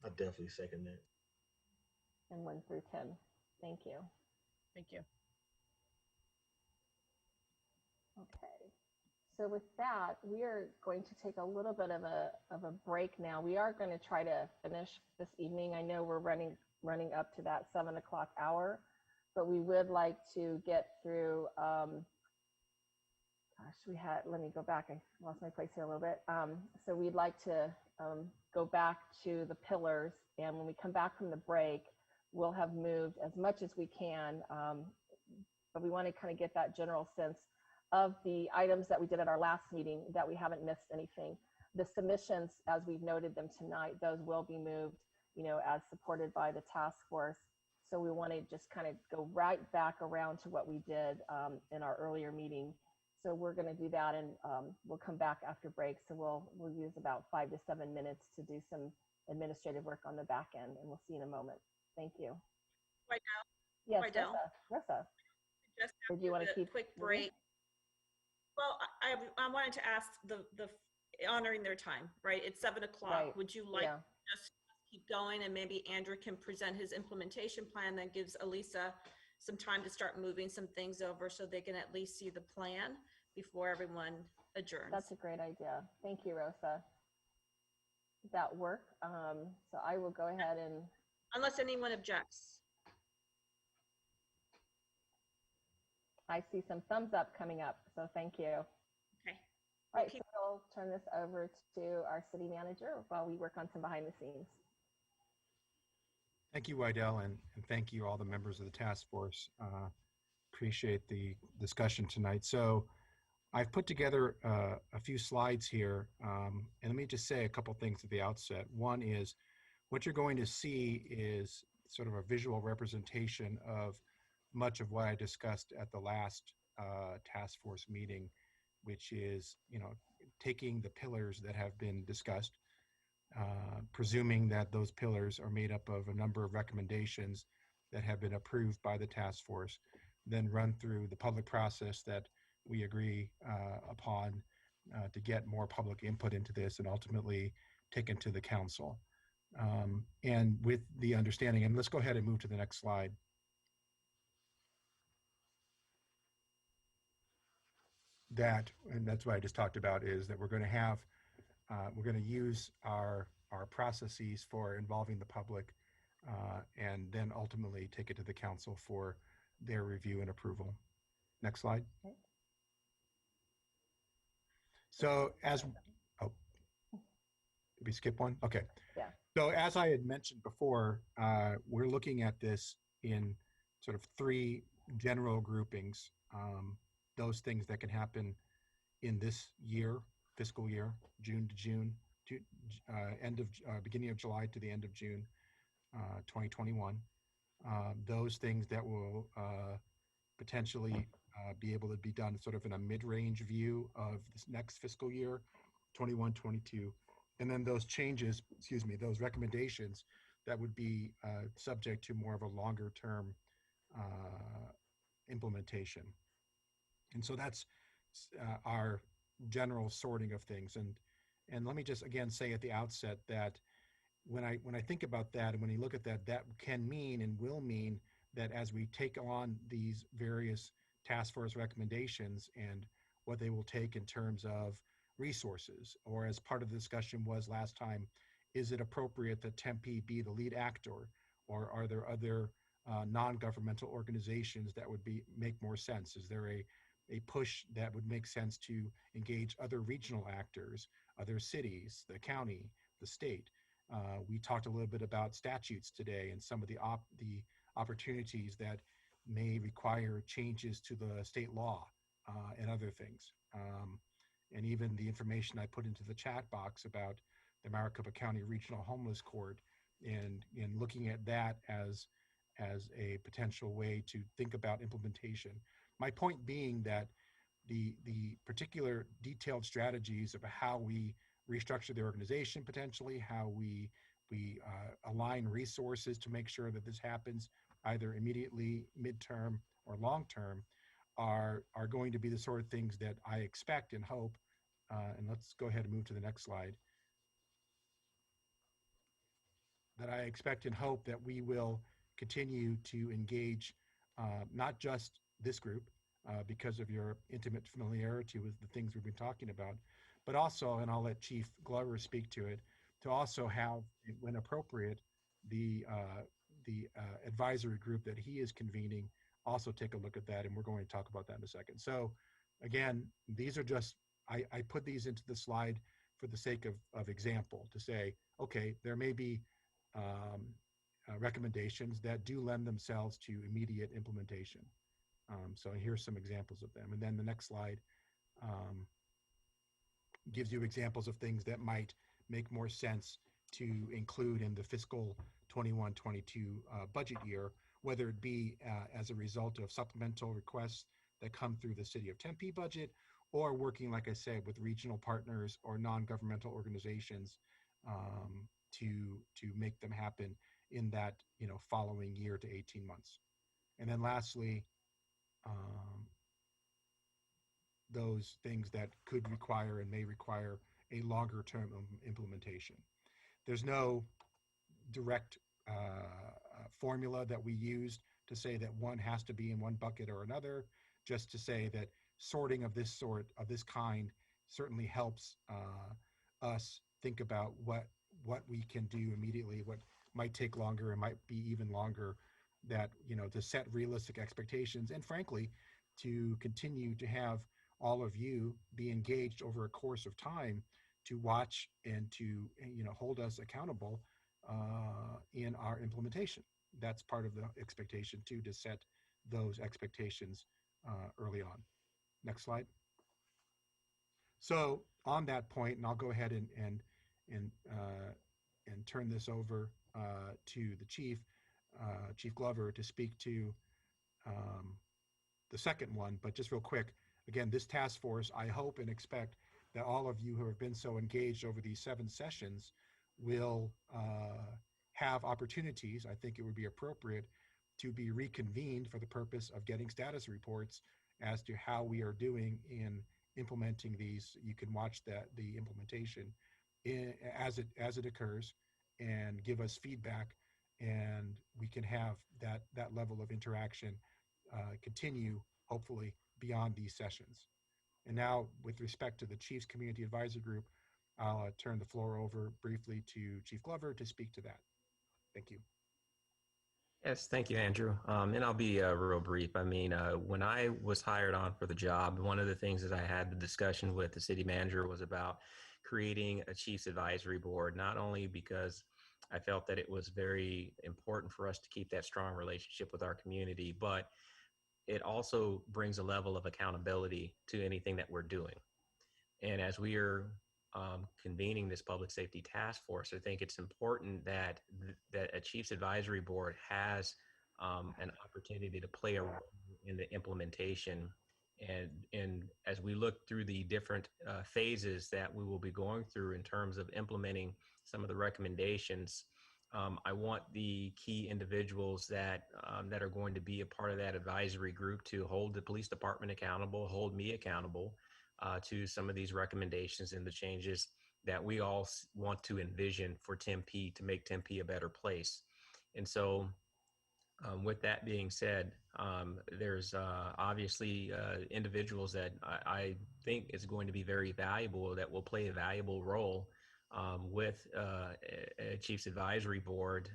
I definitely second that. And 1 through 10. Thank you. Thank you. Okay. So with that, we are going to take a little bit of a break now. We are going to try to finish this evening. I know we're running up to that 7 o'clock hour, but we would like to get through, let me go back. I lost my place here a little bit. So we'd like to go back to the pillars, and when we come back from the break, we'll have moved as much as we can, but we want to kind of get that general sense of the items that we did at our last meeting, that we haven't missed anything. The submissions, as we've noted them tonight, those will be moved, as supported by the task force. So we want to just kind of go right back around to what we did in our earlier meeting. So we're going to do that, and we'll come back after break. So we'll use about 5 to 7 minutes to do some administrative work on the back end, and we'll see in a moment. Thank you. Right now. Yes, right now. Rosa. Just or do you want to keep quick break? Well, I wanted to ask the honoring their time, right? It's 7 o'clock. Right. Would you like just keep going, and maybe Andrew can present his implementation plan that gives Elisa some time to start moving some things over so they can at least see the plan before everyone adjourns? That's a great idea. Thank you, Rosa. That work. So I will go ahead and. Unless anyone objects. I see some thumbs up coming up, so thank you. Okay. All right, so I'll turn this over to our city manager while we work on some behind the scenes. Thank you, Wydell, and thank you all the members of the task force. Appreciate the discussion tonight. So I've put together a few slides here, and let me just say a couple things at the outset. One is what you're going to see is sort of a visual representation of much of what I discussed at the last task force meeting, which is, taking the pillars that have been discussed, presuming that those pillars are made up of a number of recommendations that have been approved by the task force, then run through the public process that we agree upon to get more public input into this and ultimately taken to the council. And with the understanding, and let's go ahead and move to the next slide. And that's what I just talked about, is that we're going to use our processes for involving the public and then ultimately take it to the council for their review and approval. Next slide. Okay. So did we skip one? Okay. Yeah. So as I had mentioned before, we're looking at this in sort of 3 general groupings. Those things that can happen in this year, fiscal year, June to June, to beginning of July to the end of June, 2021. Those things that will potentially be able to be done sort of in a mid-range view of this next fiscal year, 21-22. And then those changes, those recommendations that would be subject to more of a longer term implementation. And so that's our general sorting of things. And let me just again say at the outset that when I think about that, and when you look at that, that can mean and will mean that as we take on these various task force recommendations and what they will take in terms of resources, or as part of the discussion was last time, is it appropriate that Tempe be the lead actor, or are there other non-governmental organizations that would make more sense? Is there a push that would make sense to engage other regional actors, other cities, the county, the state? We talked a little bit about statutes today and some of the opportunities that may require changes to the state law and other things. And even the information I put into the chat box about the Maricopa County Regional Homeless Court, and looking at that as a potential way to think about implementation. My point being that the particular detailed strategies of how we restructure the organization potentially, how we align resources to make sure that this happens either immediately, midterm, or long term, are going to be the sort of things that I expect and hope. And let's go ahead and move to the next slide. That I expect and hope that we will continue to engage not just this group because of your intimate familiarity with the things we've been talking about, but also, and I'll let Chief Glover speak to it, to also have, when appropriate, the advisory group that he is convening also take a look at that, and we're going to talk about that in a second. So again, these are just, I put these into the slide for the sake of example, to say, okay, there may be recommendations that do lend themselves to immediate implementation. So here's some examples of them. And then the next slide gives you examples of things that might make more sense to include in the fiscal 21-22 budget year, whether it be as a result of supplemental requests that come through the City of Tempe budget, or working, like I said, with regional partners or non-governmental organizations to make them happen in that following year to 18 months. And then lastly, those things that could require and may require a longer term implementation. There's no direct formula that we use to say that one has to be in one bucket or another, just to say that sorting of this sort, of this kind, certainly helps us think about what we can do immediately, what might take longer and might be even longer, that, to set realistic expectations, and frankly, to continue to have all of you be engaged over a course of time to watch and to, hold us accountable in our implementation. That's part of the expectation too, to set those expectations early on. Next slide. So on that point, and I'll go ahead and turn this over to the Chief Glover, to speak to the second one. But just real quick, again, this task force, I hope and expect that all of you who have been so engaged over these 7 sessions will have opportunities. I think it would be appropriate to be reconvened for the purpose of getting status reports as to how we are doing in implementing these. You can watch the implementation as it occurs, and give us feedback, and we can have that level of interaction continue, hopefully, beyond these sessions. And now, with respect to the Chiefs Community Advisory Group, I'll turn the floor over briefly to Chief Glover to speak to that. Thank you. Yes, thank you, Andrew. And I'll be real brief. I mean, when I was hired on for the job, one of the things that I had the discussion with the city manager was about creating a Chiefs Advisory Board, not only because I felt that it was very important for us to keep that strong relationship with our community, but it also brings a level of accountability to anything that we're doing. And as we are convening this public safety task force, I think it's important that a Chiefs Advisory Board has an opportunity to play a role in the implementation. And as we look through the different phases that we will be going through in terms of implementing some of the recommendations, I want the key individuals that are going to be a part of that advisory group to hold the police department accountable, hold me accountable to some of these recommendations and the changes that we all want to envision for Tempe, to make Tempe a better place. And so with that being said, there's obviously individuals that I think is going to be very valuable, that will play a valuable role with a Chiefs Advisory Board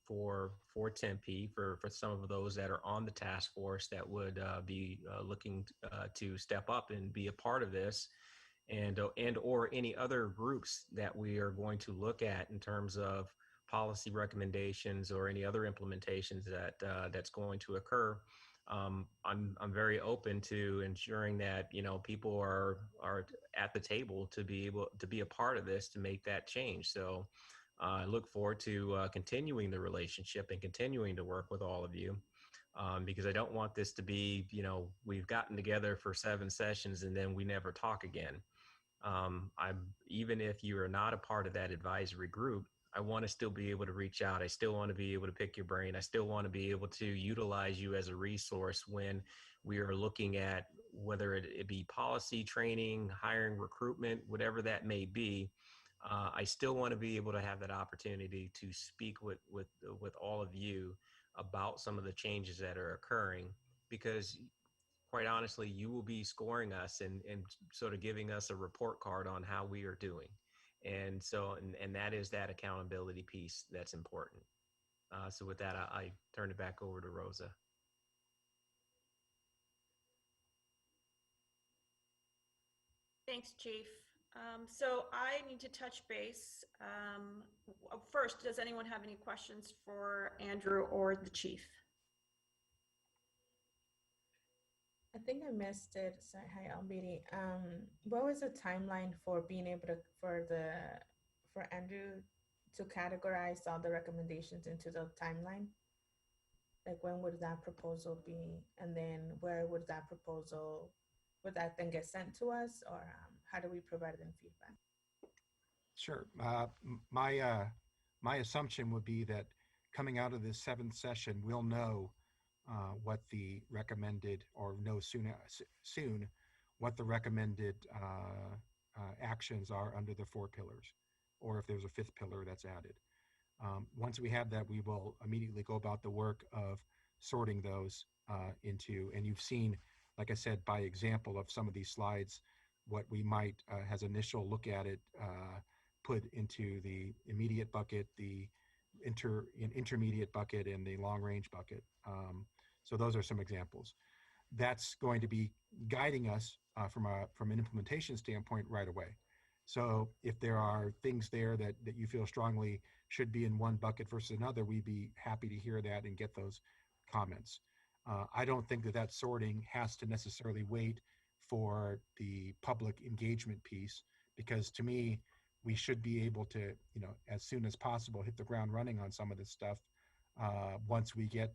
for Tempe, for some of those that are on the task force that would be looking to step up and be a part of this, and or any other groups that we are going to look at in terms of policy recommendations or any other implementations that's going to occur. I'm very open to ensuring that people are at the table to be able to be a part of this, to make that change. So I look forward to continuing the relationship and continuing to work with all of you, because I don't want this to be we've gotten together for 7 sessions and then we never talk again. Even if you are not a part of that advisory group, I want to still be able to reach out. I still want to be able to pick your brain. I still want to be able to utilize you as a resource when we are looking at whether it be policy, training, hiring, recruitment, whatever that may be. I still want to be able to have that opportunity to speak with all of you about some of the changes that are occurring, because quite honestly, you will be scoring us and sort of giving us a report card on how we are doing. And so, and that is that accountability piece that's important. So with that, I turn it back over to Rosa. Thanks, Chief. So I need to touch base. First, does anyone have any questions for Andrew or the Chief? I think I missed it. Sorry, hi, Albiri. What was the timeline for being able to, for Andrew to categorize all the recommendations into the timeline? Like, when would that proposal be? And then where would that proposal, would that then get sent to us, or how do we provide them feedback? Sure. My assumption would be that coming out of this 7th session, we'll know what the recommended, or know soon what the recommended actions are under the 4 pillars, or if there's a 5th pillar that's added. Once we have that, we will immediately go about the work of sorting those into, and you've seen, like I said, by example of some of these slides, what we might, as initial look at it, put into the immediate bucket, the intermediate bucket, and the long range bucket. So those are some examples. That's going to be guiding us from an implementation standpoint right away. So if there are things there that you feel strongly should be in one bucket versus another, we'd be happy to hear that and get those comments. I don't think that sorting has to necessarily wait for the public engagement piece, because to me, we should be able to, as soon as possible, hit the ground running on some of this stuff once we get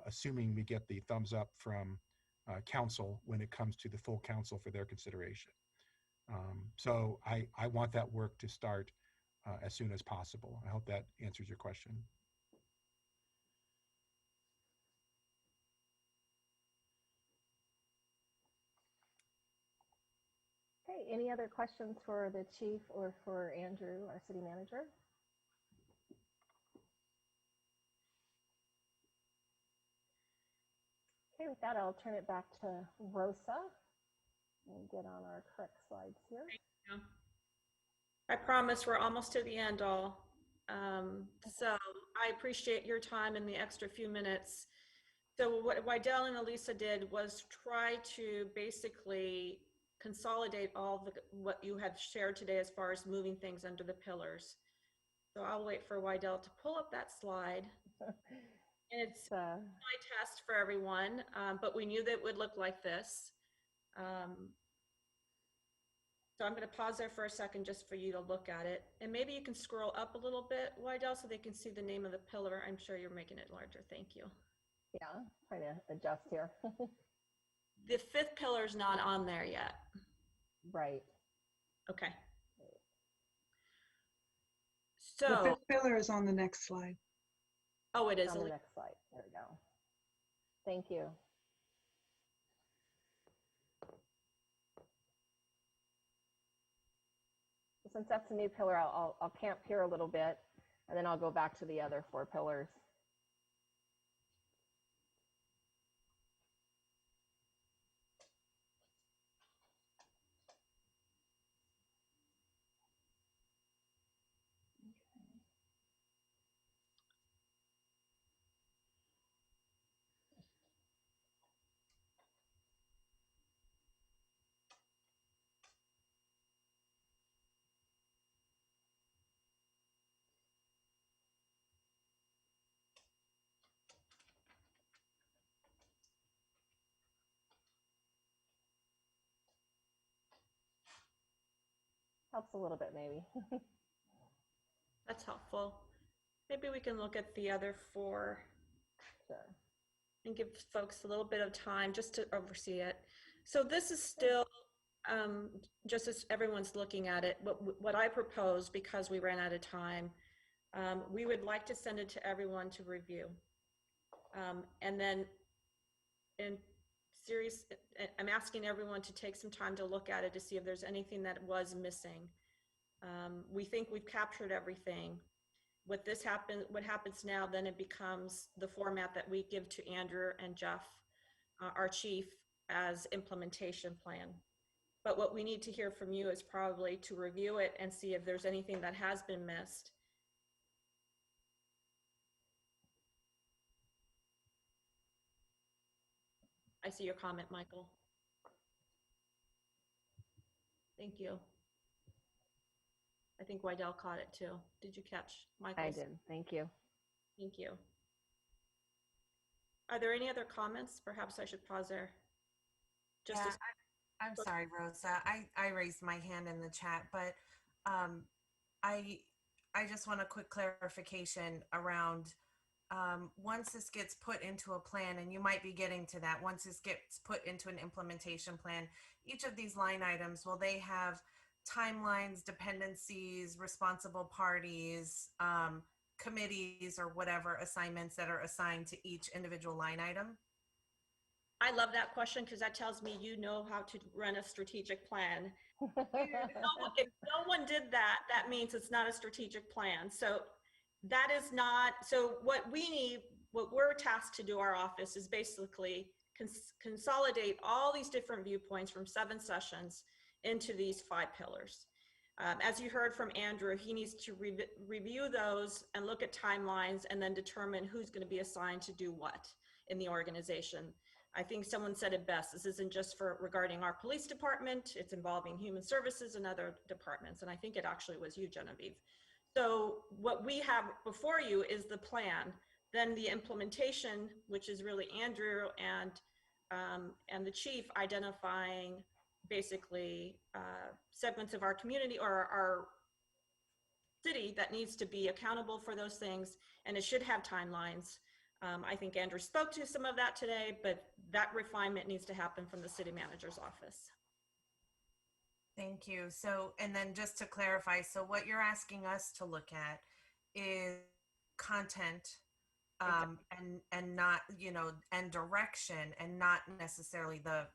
assuming we get the thumbs up from council when it comes to the full council for their consideration. So I want that work to start as soon as possible. I hope that answers your question. Okay, any other questions for the Chief or for Andrew, our city manager? Okay, with that, I'll turn it back to Rosa and get on our correct slides here. Thank you. I promise we're almost to the end all. So I appreciate your time and the extra few minutes. So what Wydell and Elisa did was try to basically consolidate all what you had shared today as far as moving things under the pillars. So I'll wait for Wydell to pull up that slide. And it's my test for everyone, but we knew that it would look like this. So I'm going to pause there for a second just for you to look at it. And maybe you can scroll up a little bit, Wydell, so they can see the name of the pillar. I'm sure you're making it larger. Thank you. Yeah, trying to adjust here. The 5th pillar is not on there yet. Right. Okay. So the 5th pillar is on the next slide. Oh, it is on the next slide. There we go. Thank you. Since that's a new pillar, I'll camp here a little bit, and then I'll go back to the other 4 pillars. Helps a little bit, maybe. That's helpful. Maybe we can look at the other 4. Sure. And give folks a little bit of time just to oversee it. So this is still just as everyone's looking at it, what I propose, because we ran out of time, we would like to send it to everyone to review. And then I'm asking everyone to take some time to look at it to see if there's anything that was missing. We think we've captured everything. What happens now, then it becomes the format that we give to Andrew and Jeff, our chief, as implementation plan. But what we need to hear from you is probably to review it and see if there's anything that has been missed. I see your comment, Michael. Thank you. I think Wydell caught it too. Did you catch Michael's? I did. Thank you. Thank you. Are there any other comments? Perhaps I should pause there. Just I'm sorry, Rosa. I raised my hand in the chat, but I just want a quick clarification around once this gets put into a plan, and you might be getting to that, once this gets put into an implementation plan, each of these line items, will they have timelines, dependencies, responsible parties, committees, or whatever assignments that are assigned to each individual line item? I love that question because that tells me you know how to run a strategic plan. If no one did that, that means it's not a strategic plan. So that is not, so what we need, what we're tasked to do, our office, is basically consolidate all these different viewpoints from 7 sessions into these 5 pillars. As you heard from Andrew, he needs to review those and look at timelines and then determine who's going to be assigned to do what in the organization. I think someone said it best. This isn't just for regarding our police department, it's involving human services and other departments. And I think it actually was you, Genevieve. So what we have before you is the plan, then the implementation, which is really Andrew and the chief identifying basically segments of our community or our city that needs to be accountable for those things, and it should have timelines. I think Andrew spoke to some of that today, but that refinement needs to happen from the city manager's office. Thank you. So, and then just to clarify, so what you're asking us to look at is content and not, you know, and direction, and not necessarily the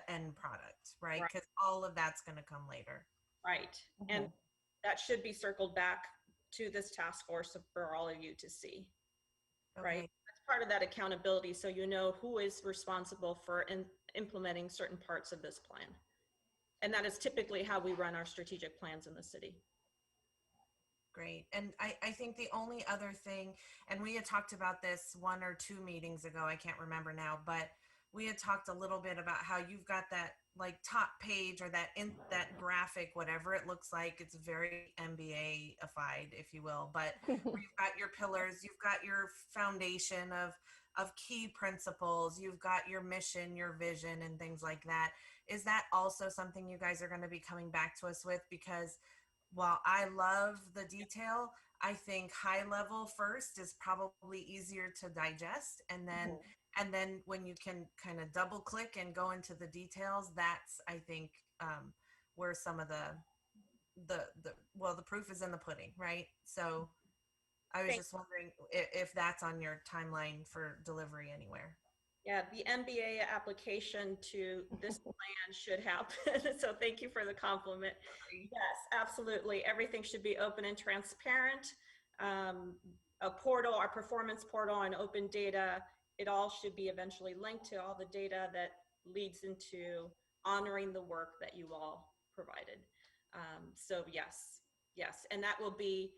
end product, right? Because all of that's going to come later. Right. And that should be circled back to this task force for all of you to see. Right. That's part of that accountability. So you know who is responsible for implementing certain parts of this plan. And that is typically how we run our strategic plans in the city. Great. And I think the only other thing, and we had talked about this 1 or 2 meetings ago, I can't remember now, but we had talked a little bit about how you've got that like top page or that graphic, whatever it looks like. It's very MBA-ified, if you will, but you've got your pillars, you've got your foundation of key principles, you've got your mission, your vision, and things like that. Is that also something you guys are going to be coming back to us with? Because while I love the detail, I think high level first is probably easier to digest, and then and then when you can kind of double click and go into the details, that's, I think, where some of the proof is in the pudding, right? So I was just wondering if that's on your timeline for delivery anywhere. Yeah, the MBA application to this plan should happen. So thank you for the compliment. Yes, absolutely. Everything should be open and transparent. A portal, our performance portal, and open data, it all should be eventually linked to all the data that leads into honoring the work that you all provided. So yes. And that will be,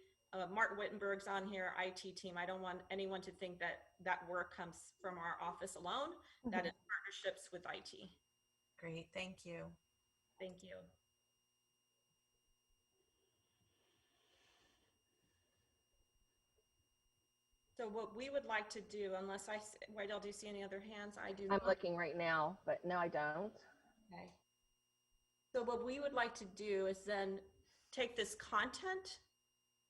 Martin Wittenberg's on here, IT team. I don't want anyone to think that that work comes from our office alone. That is partnerships with IT. Great, thank you. Thank you. So what we would like to do, unless Wydell, do you see any other hands? I do. I'm looking right now, but no, I don't. Okay. So what we would like to do is then take this content,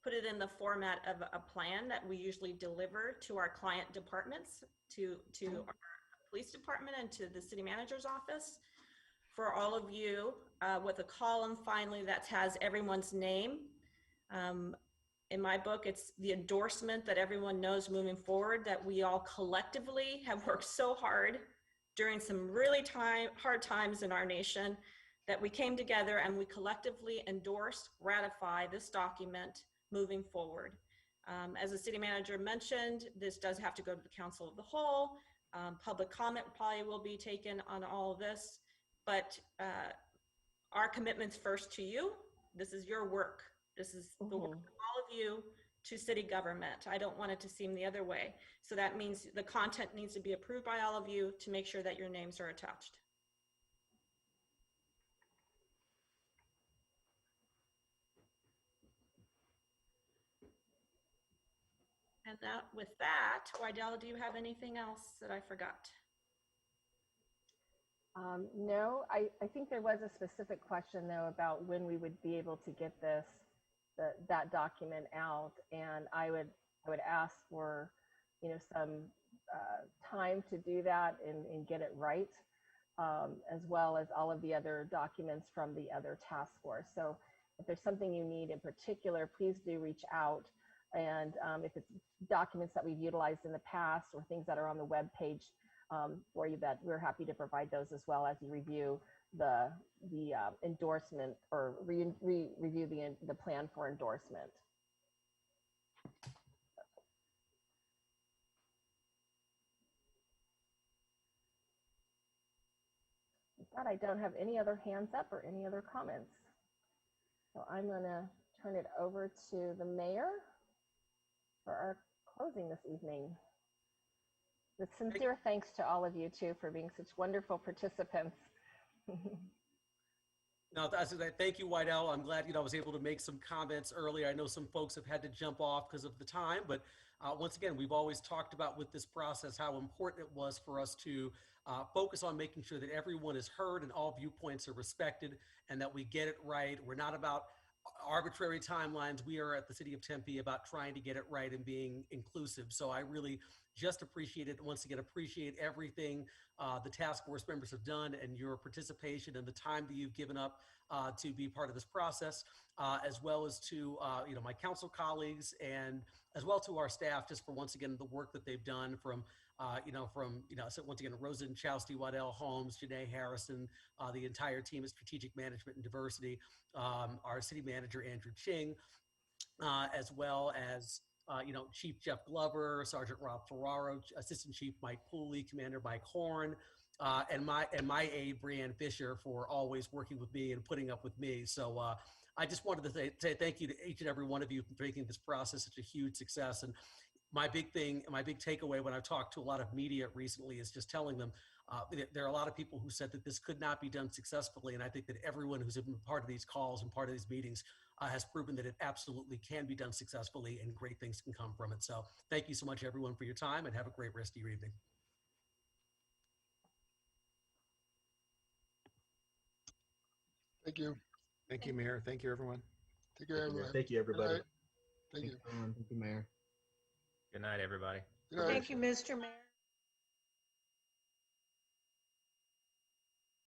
put it in the format of a plan that we usually deliver to our client departments, to our police department and to the city manager's office, for all of you with a column finally that has everyone's name. In my book, it's the endorsement that everyone knows moving forward that we all collectively have worked so hard during some really hard times in our nation, that we came together and we collectively endorsed, ratify this document moving forward. As the city manager mentioned, this does have to go to the council of the whole. Public comment probably will be taken on all of this, but our commitment's first to you. This is your work. This is the work of all of you to city government. I don't want it to seem the other way. So that means the content needs to be approved by all of you to make sure that your names are attached. And with that, Wydell, do you have anything else that I forgot? No, I think there was a specific question though about when we would be able to get that document out, and I would ask for, you know, some time to do that and get it right, as well as all of the other documents from the other task force. So if there's something you need in particular, please do reach out. And if it's documents that we've utilized in the past or things that are on the web page for you, that we're happy to provide those as well as you review the endorsement or review the plan for endorsement. With that, I don't have any other hands up or any other comments. So I'm going to turn it over to the mayor for our closing this evening. With sincere thanks to all of you too for being such wonderful participants. No, thank you, Wydell. I'm glad I was able to make some comments earlier. I know some folks have had to jump off because of the time, but once again, we've always talked about with this process how important it was for us to focus on making sure that everyone is heard and all viewpoints are respected and that we get it right. We're not about arbitrary timelines. We are at the City of Tempe about trying to get it right and being inclusive. So I really just appreciate it. Once again, appreciate everything the task force members have done and your participation and the time that you've given up to be part of this process, as well as to my council colleagues and as well to our staff, just for once again the work that they've done from so once again Rosa and Chowsty, Waddell Holmes, Janae Harrison, the entire team of strategic management and diversity, our city manager Andrew Ching, as well as Chief Jeff Glover, Sergeant Rob Ferraro, Assistant Chief Mike Pooley, Commander Mike Horn, and my aide Brianne Fisher for always working with me and putting up with me. So I just wanted to say thank you to each and every one of you for making this process such a huge success. And my big takeaway when I've talked to a lot of media recently is just telling them there are a lot of people who said that this could not be done successfully. And I think that everyone who's been part of these calls and part of these meetings has proven that it absolutely can be done successfully and great things can come from it. So thank you so much, everyone, for your time, and have a great rest of your evening. Thank you. Thank you, Mayor. Thank you, everyone. Take care, everyone. Thank you, everybody. Thank you. Thank you, Mayor. Good night, everybody. Good night. Thank you, Mr. Mayor.